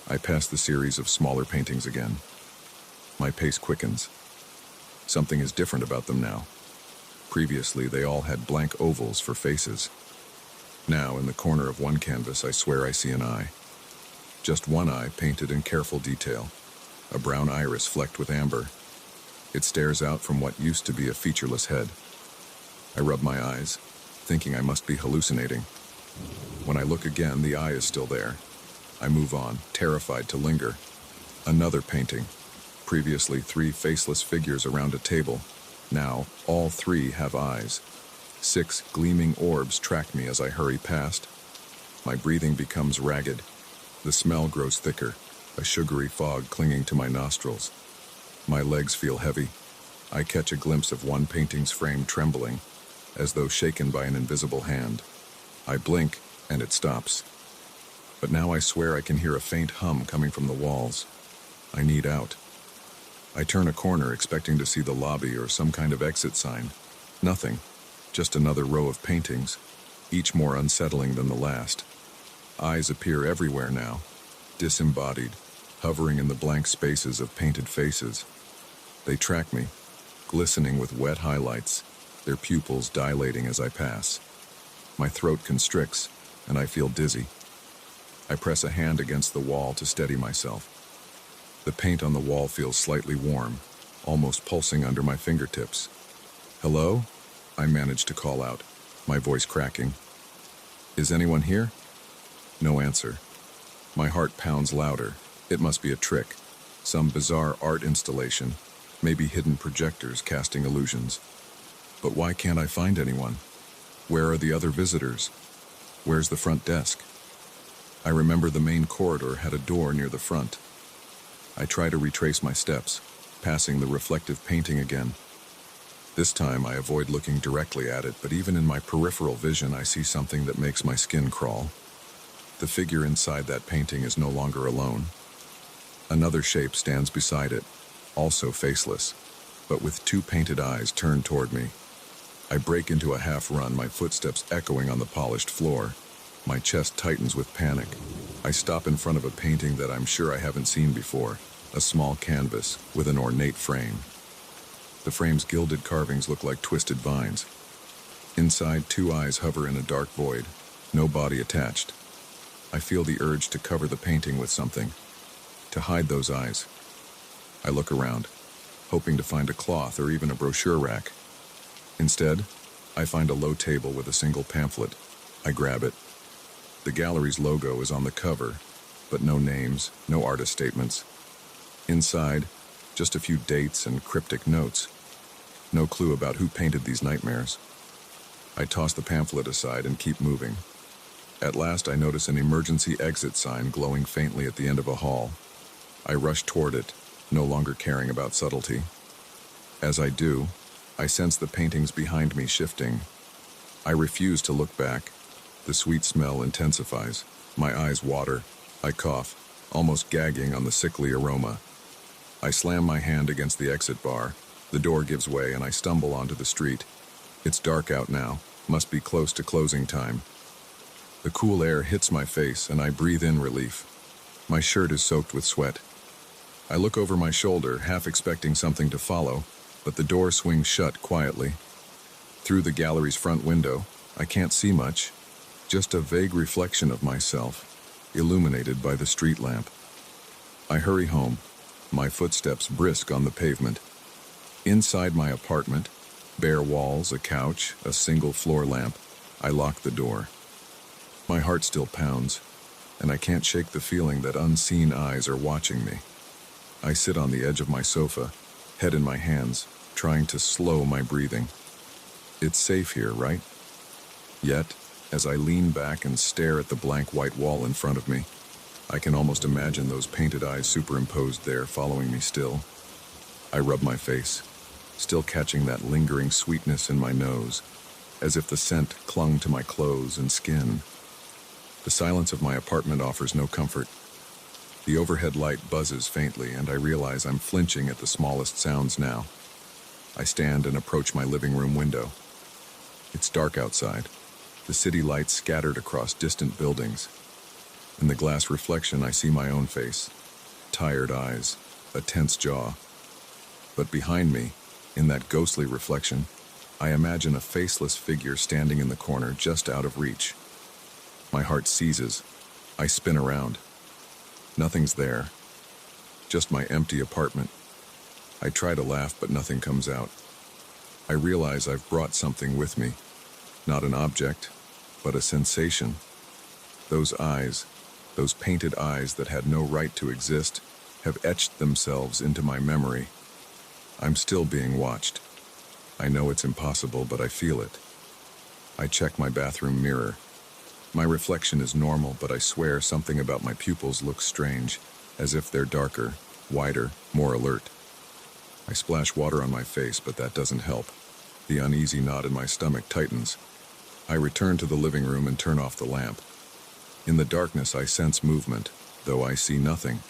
I pass the series of smaller paintings again. My pace quickens. Something is different about them now. Previously, they all had blank ovals for faces. Now, in the corner of one canvas, I swear I see an eye. Just one eye painted in careful detail, a brown iris flecked with amber. It stares out from what used to be a featureless head. I rub my eyes, thinking I must be hallucinating. When I look again, the eye is still there. I move on, terrified to linger. Another painting. Previously, 3 faceless figures around a table. Now, all 3 have eyes. 6 gleaming orbs track me as I hurry past. My breathing becomes ragged. The smell grows thicker, a sugary fog clinging to my nostrils. My legs feel heavy. I catch a glimpse of one painting's frame trembling, as though shaken by an invisible hand. I blink, and it stops. But now I swear I can hear a faint hum coming from the walls. I need out. I turn a corner expecting to see the lobby or some kind of exit sign. Nothing. Just another row of paintings, each more unsettling than the last. Eyes appear everywhere now, disembodied, hovering in the blank spaces of painted faces. They track me, glistening with wet highlights, their pupils dilating as I pass. My throat constricts, and I feel dizzy. I press a hand against the wall to steady myself. The paint on the wall feels slightly warm, almost pulsing under my fingertips. "Hello?" I manage to call out, my voice cracking. "Is anyone here?" No answer. My heart pounds louder. It must be a trick. Some bizarre art installation, maybe hidden projectors casting illusions. But why can't I find anyone? Where are the other visitors? Where's the front desk? I remember the main corridor had a door near the front. I try to retrace my steps, passing the reflective painting again. This time I avoid looking directly at it, but even in my peripheral vision I see something that makes my skin crawl. The figure inside that painting is no longer alone. Another shape stands beside it, also faceless, but with two painted eyes turned toward me. I break into a half run, my footsteps echoing on the polished floor. My chest tightens with panic. I stop in front of a painting that I'm sure I haven't seen before, a small canvas with an ornate frame. The frame's gilded carvings look like twisted vines. Inside, two eyes hover in a dark void, no body attached. I feel the urge to cover the painting with something, to hide those eyes. I look around, hoping to find a cloth or even a brochure rack. Instead, I find a low table with a single pamphlet. I grab it. The gallery's logo is on the cover, but no names, no artist statements. Inside, just a few dates and cryptic notes. No clue about who painted these nightmares. I toss the pamphlet aside and keep moving. At last, I notice an emergency exit sign glowing faintly at the end of a hall. I rush toward it, no longer caring about subtlety. As I do, I sense the paintings behind me shifting. I refuse to look back. The sweet smell intensifies. My eyes water. I cough, almost gagging on the sickly aroma. I slam my hand against the exit bar. The door gives way and I stumble onto the street. It's dark out now. Must be close to closing time. The cool air hits my face and I breathe in relief. My shirt is soaked with sweat. I look over my shoulder, half expecting something to follow, but the door swings shut quietly. Through the gallery's front window, I can't see much, just a vague reflection of myself, illuminated by the street lamp. I hurry home, my footsteps brisk on the pavement. Inside my apartment, bare walls, a couch, a single floor lamp, I lock the door. My heart still pounds, and I can't shake the feeling that unseen eyes are watching me. I sit on the edge of my sofa, head in my hands, trying to slow my breathing. It's safe here, right? Yet, as I lean back and stare at the blank white wall in front of me, I can almost imagine those painted eyes superimposed there, following me still. I rub my face, still catching that lingering sweetness in my nose, as if the scent clung to my clothes and skin. The silence of my apartment offers no comfort. The overhead light buzzes faintly, and I realize I'm flinching at the smallest sounds now. I stand and approach my living room window. It's dark outside, the city lights scattered across distant buildings. In the glass reflection, I see my own face, tired eyes, a tense jaw. But behind me, in that ghostly reflection, I imagine a faceless figure standing in the corner just out of reach. My heart seizes. I spin around. Nothing's there. Just my empty apartment. I try to laugh, but nothing comes out. I realize I've brought something with me. Not an object, but a sensation. Those eyes, those painted eyes that had no right to exist, have etched themselves into my memory. I'm still being watched. I know it's impossible, but I feel it. I check my bathroom mirror. My reflection is normal, but I swear something about my pupils looks strange, as if they're darker, wider, more alert. I splash water on my face, but that doesn't help. The uneasy knot in my stomach tightens. I return to the living room and turn off the lamp. In the darkness, I sense movement, though I see nothing.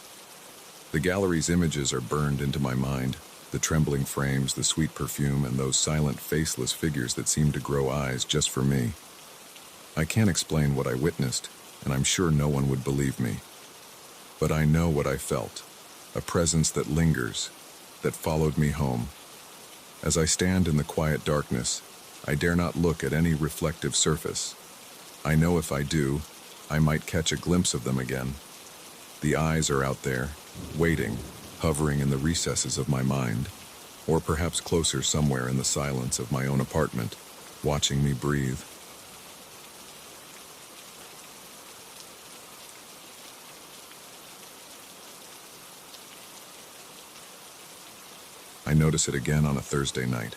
The gallery's images are burned into my mind, The trembling frames, the sweet perfume, and those silent, faceless figures that seemed to grow eyes just for me. I can't explain what I witnessed, and I'm sure no one would believe me. But I know what I felt, a presence that lingers, that followed me home. As I stand in the quiet darkness, I dare not look at any reflective surface. I know if I do, I might catch a glimpse of them again. The eyes are out there, waiting, hovering in the recesses of my mind, or perhaps closer somewhere in the silence of my own apartment, watching me breathe. I notice it again on a Thursday night.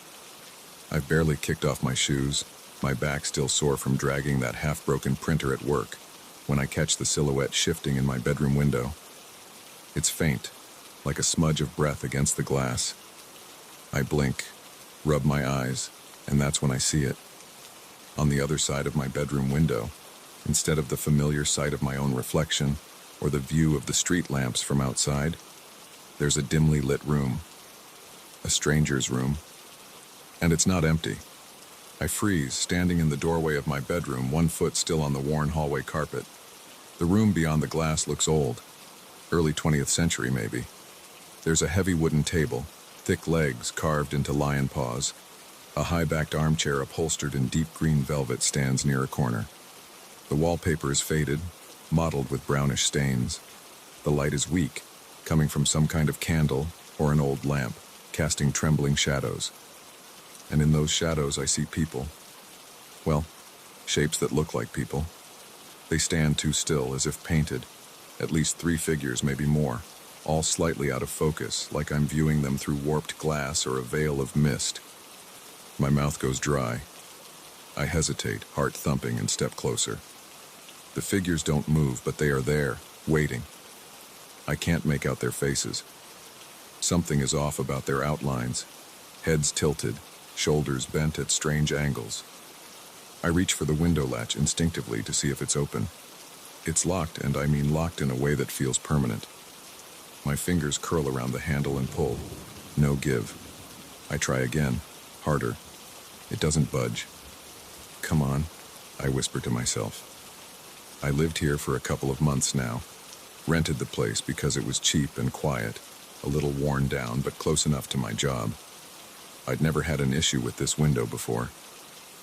I've barely kicked off my shoes, my back still sore from dragging that half-broken printer at work, when I catch the silhouette shifting in my bedroom window. It's faint, like a smudge of breath against the glass. I blink, rub my eyes, and that's when I see it. On the other side of my bedroom window, instead of the familiar sight of my own reflection, or the view of the street lamps from outside, there's a dimly lit room. A stranger's room. And it's not empty. I freeze, standing in the doorway of my bedroom, one foot still on the worn hallway carpet. The room beyond the glass looks old. Early 20th century, maybe. There's a heavy wooden table, thick legs carved into lion paws. A high-backed armchair upholstered in deep green velvet stands near a corner. The wallpaper is faded, mottled with brownish stains. The light is weak, coming from some kind of candle or an old lamp, casting trembling shadows. And in those shadows I see people. Well, shapes that look like people. They stand too still, as if painted. At least 3 figures, maybe more, all slightly out of focus, like I'm viewing them through warped glass or a veil of mist. My mouth goes dry. I hesitate, heart thumping, and step closer. The figures don't move, but they are there, waiting. I can't make out their faces. Something is off about their outlines, heads tilted, shoulders bent at strange angles. I reach for the window latch instinctively to see if it's open. It's locked, and I mean locked in a way that feels permanent. My fingers curl around the handle and pull. No give. I try again, harder. It doesn't budge. Come on, I whisper to myself. I lived here for a couple of months now. Rented the place because it was cheap and quiet. A little worn down, but close enough to my job. I'd never had an issue with this window before,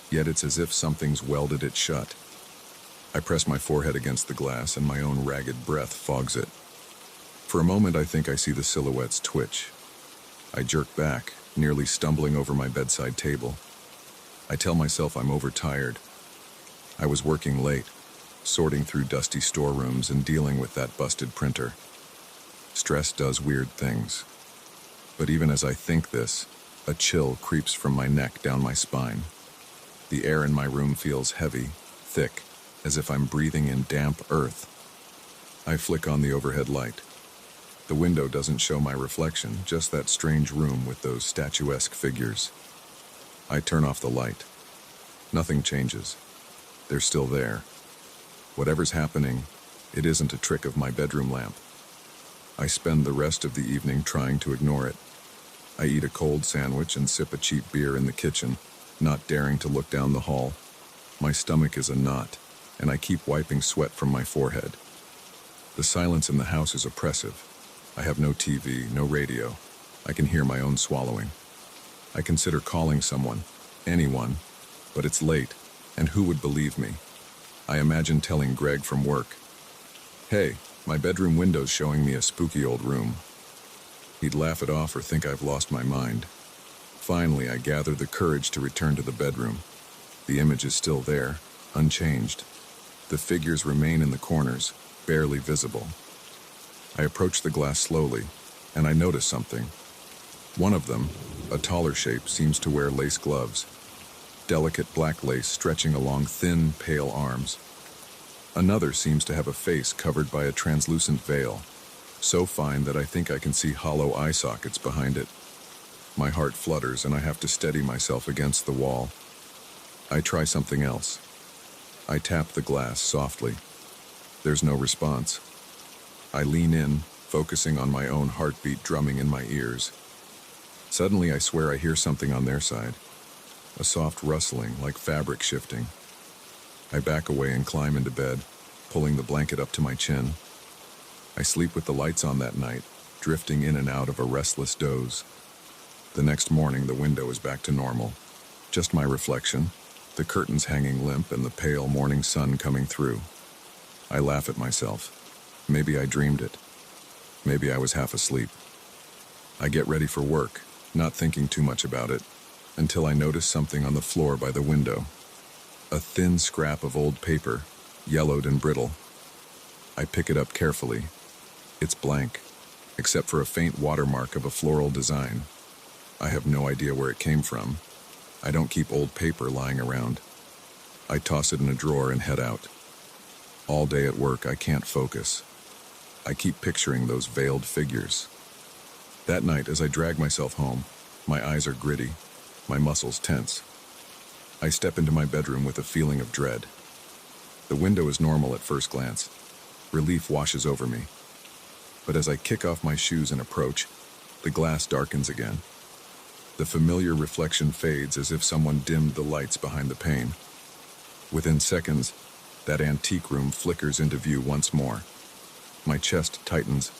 yet it's as if something's welded it shut. I press my forehead against the glass, and my own ragged breath fogs it. For a moment, I think I see the silhouettes twitch. I jerk back, nearly stumbling over my bedside table. I tell myself I'm overtired. I was working late, sorting through dusty storerooms and dealing with that busted printer. Stress does weird things. But even as I think this, a chill creeps from my neck down my spine. The air in my room feels heavy, thick, as if I'm breathing in damp earth. I flick on the overhead light. The window doesn't show my reflection, just that strange room with those statuesque figures. I turn off the light. Nothing changes. They're still there. Whatever's happening, it isn't a trick of my bedroom lamp. I spend the rest of the evening trying to ignore it. I eat a cold sandwich and sip a cheap beer in the kitchen, not daring to look down the hall. My stomach is a knot, and I keep wiping sweat from my forehead. The silence in the house is oppressive. I have no TV, no radio. I can hear my own swallowing. I consider calling someone, anyone, but it's late, and who would believe me? I imagine telling Greg from work, "Hey, my bedroom window's showing me a spooky old room." He'd laugh it off or think I've lost my mind. Finally, I gather the courage to return to the bedroom. The image is still there, unchanged. The figures remain in the corners, barely visible. I approach the glass slowly, and I notice something. One of them, a taller shape, seems to wear lace gloves. Delicate black lace stretching along thin, pale arms. Another seems to have a face covered by a translucent veil, so fine that I think I can see hollow eye sockets behind it. My heart flutters, and I have to steady myself against the wall. I try something else. I tap the glass softly. There's no response. I lean in, focusing on my own heartbeat drumming in my ears. Suddenly, I swear I hear something on their side. A soft rustling, like fabric shifting. I back away and climb into bed, pulling the blanket up to my chin. I sleep with the lights on that night, drifting in and out of a restless doze. The next morning, the window is back to normal. Just my reflection, the curtains hanging limp and the pale morning sun coming through. I laugh at myself. Maybe I dreamed it. Maybe I was half asleep. I get ready for work, not thinking too much about it, until I notice something on the floor by the window. A thin scrap of old paper, yellowed and brittle. I pick it up carefully. It's blank, except for a faint watermark of a floral design. I have no idea where it came from. I don't keep old paper lying around. I toss it in a drawer and head out. All day at work, I can't focus. I keep picturing those veiled figures. That night, as I drag myself home, my eyes are gritty, my muscles tense. I step into my bedroom with a feeling of dread. The window is normal at first glance. Relief washes over me. But as I kick off my shoes and approach, the glass darkens again. The familiar reflection fades as if someone dimmed the lights behind the pane. Within seconds, that antique room flickers into view once more. My chest tightens.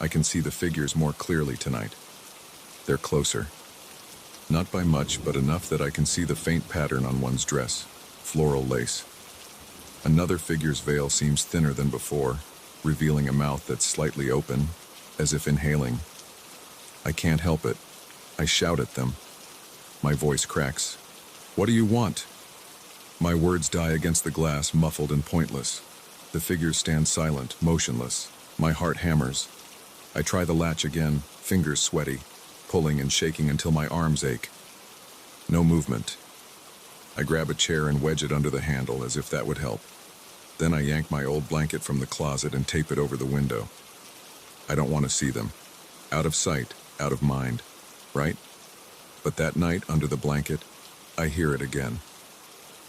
I can see the figures more clearly tonight. They're closer. Not by much, but enough that I can see the faint pattern on one's dress, floral lace. Another figure's veil seems thinner than before, revealing a mouth that's slightly open, as if inhaling. I can't help it. I shout at them. My voice cracks. "What do you want?" My words die against the glass, muffled and pointless. The figures stand silent, motionless. My heart hammers. I try the latch again, fingers sweaty, pulling and shaking until my arms ache. No movement. I grab a chair and wedge it under the handle as if that would help. Then I yank my old blanket from the closet and tape it over the window. I don't want to see them. Out of sight, out of mind, right? But that night, under the blanket, I hear it again.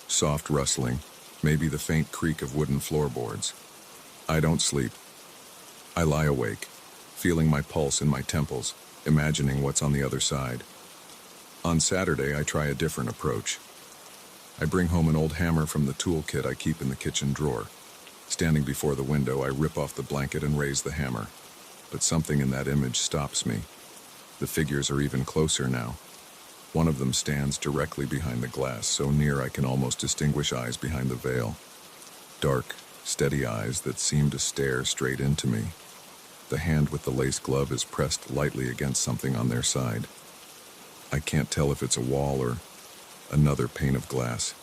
Soft rustling, maybe the faint creak of wooden floorboards. I don't sleep. I lie awake, feeling my pulse in my temples, imagining what's on the other side. On Saturday, I try a different approach. I bring home an old hammer from the toolkit I keep in the kitchen drawer. Standing before the window, I rip off the blanket and raise the hammer. But something in that image stops me. The figures are even closer now. One of them stands directly behind the glass, so near I can almost distinguish eyes behind the veil. Dark, steady eyes that seem to stare straight into me. The hand with the lace glove is pressed lightly against something on their side. I can't tell if it's a wall or another pane of glass.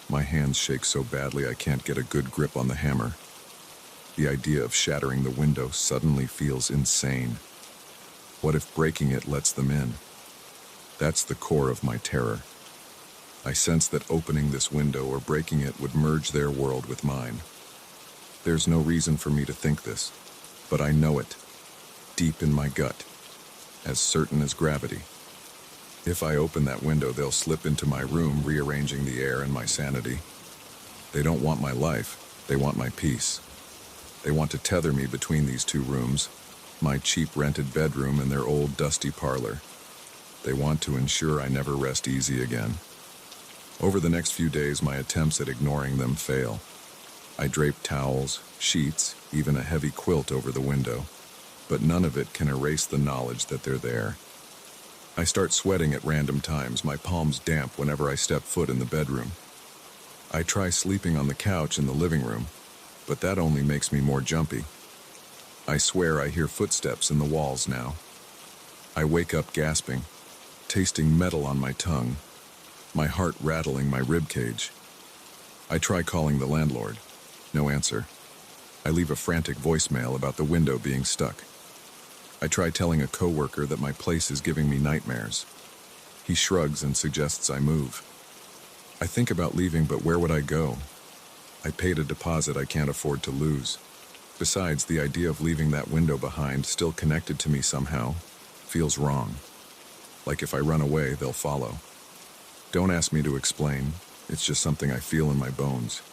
My hands shake so badly I can't get a good grip on the hammer. The idea of shattering the window suddenly feels insane. What if breaking it lets them in? That's the core of my terror. I sense that opening this window or breaking it would merge their world with mine. There's no reason for me to think this, but I know it, deep in my gut, as certain as gravity. If I open that window, they'll slip into my room, rearranging the air and my sanity. They don't want my life, they want my peace. They want to tether me between these two rooms, my cheap rented bedroom and their old dusty parlor. They want to ensure I never rest easy again. Over the next few days, my attempts at ignoring them fail. I drape towels, sheets, even a heavy quilt over the window, but none of it can erase the knowledge that they're there. I start sweating at random times, my palms damp whenever I step foot in the bedroom. I try sleeping on the couch in the living room, but that only makes me more jumpy. I swear I hear footsteps in the walls now. I wake up gasping, tasting metal on my tongue, my heart rattling my ribcage. I try calling the landlord. No answer. I leave a frantic voicemail about the window being stuck. I try telling a coworker that my place is giving me nightmares. He shrugs and suggests I move. I think about leaving, but where would I go? I paid a deposit I can't afford to lose. Besides, the idea of leaving that window behind, still connected to me somehow, feels wrong. Like if I run away, they'll follow. Don't ask me to explain. It's just something I feel in my bones.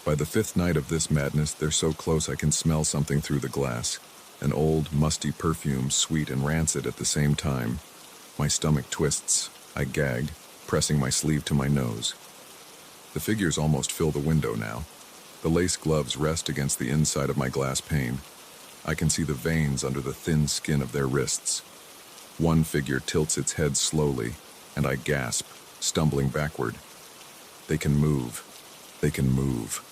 By the fifth night of this madness, they're so close I can smell something through the glass. An old, musty perfume, sweet and rancid at the same time. My stomach twists. I gag, pressing my sleeve to my nose. The figures almost fill the window now. The lace gloves rest against the inside of my glass pane. I can see the veins under the thin skin of their wrists. One figure tilts its head slowly, and I gasp, stumbling backward. They can move. They can move.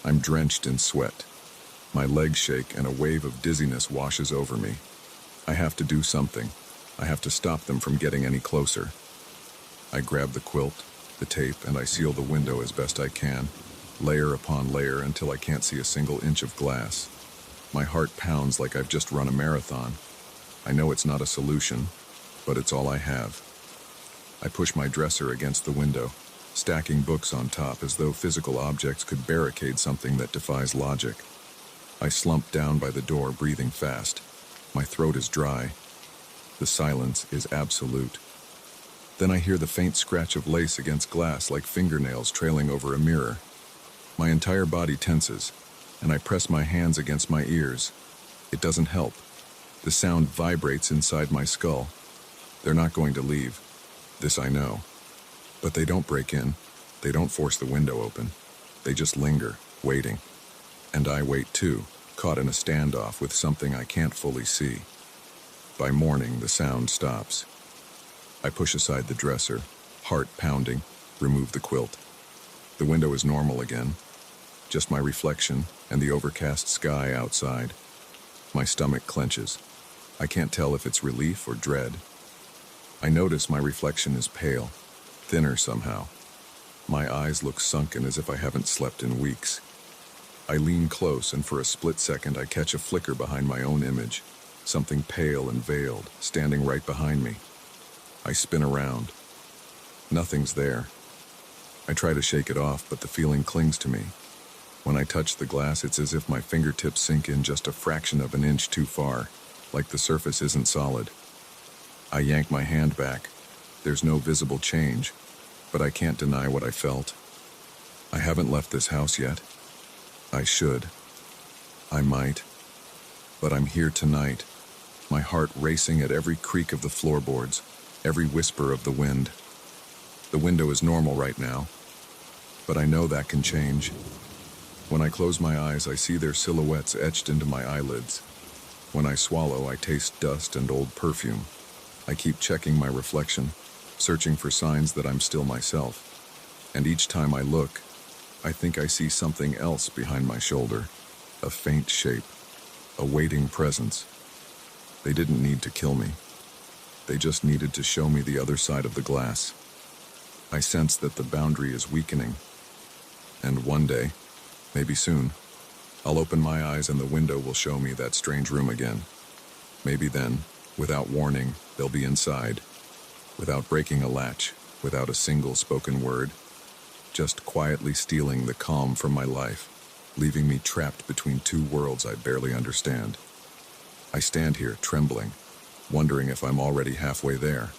I'm drenched in sweat. My legs shake and a wave of dizziness washes over me. I have to do something. I have to stop them from getting any closer. I grab the quilt, the tape, and I seal the window as best I can, layer upon layer until I can't see a single inch of glass. My heart pounds like I've just run a marathon. I know it's not a solution, but it's all I have. I push my dresser against the window, stacking books on top as though physical objects could barricade something that defies logic. I slump down by the door, breathing fast. My throat is dry. The silence is absolute. Then I hear the faint scratch of lace against glass like fingernails trailing over a mirror. My entire body tenses, and I press my hands against my ears. It doesn't help. The sound vibrates inside my skull. They're not going to leave. This I know. But they don't break in. They don't force the window open. They just linger, waiting. And I wait too, caught in a standoff with something I can't fully see. By morning, the sound stops. I push aside the dresser, heart pounding, remove the quilt. The window is normal again. Just my reflection and the overcast sky outside. My stomach clenches. I can't tell if it's relief or dread. I notice my reflection is pale, thinner somehow. My eyes look sunken as if I haven't slept in weeks. I lean close, and for a split second I catch a flicker behind my own image, something pale and veiled, standing right behind me. I spin around. Nothing's there. I try to shake it off, but the feeling clings to me. When I touch the glass, it's as if my fingertips sink in just a fraction of an inch too far, like the surface isn't solid. I yank my hand back. There's no visible change, but I can't deny what I felt. I haven't left this house yet. I should. I might. But I'm here tonight, my heart racing at every creak of the floorboards, every whisper of the wind. The window is normal right now, but I know that can change. When I close my eyes, I see their silhouettes etched into my eyelids. When I swallow, I taste dust and old perfume. I keep checking my reflection, searching for signs that I'm still myself. And each time I look, I think I see something else behind my shoulder, a faint shape, a waiting presence. They didn't need to kill me. They just needed to show me the other side of the glass. I sense that the boundary is weakening. And one day, maybe soon, I'll open my eyes and the window will show me that strange room again. Maybe then, without warning, they'll be inside, without breaking a latch, without a single spoken word, just quietly stealing the calm from my life, leaving me trapped between two worlds I barely understand. I stand here, trembling, wondering if I'm already halfway there.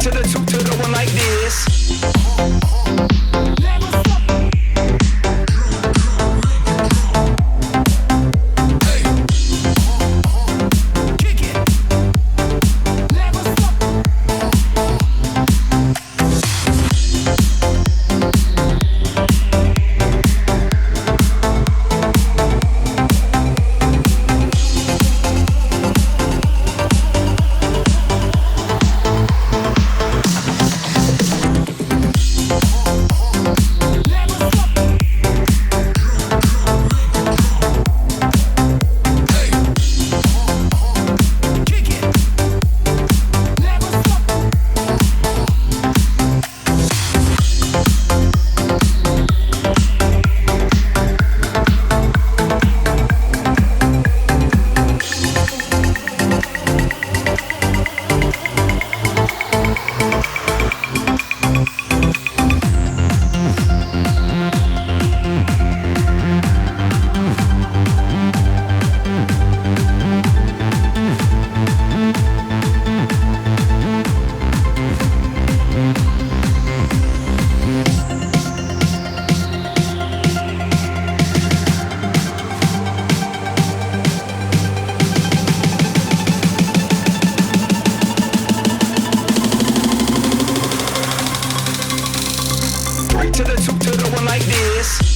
to the two to the one like this. To the two to the one like this.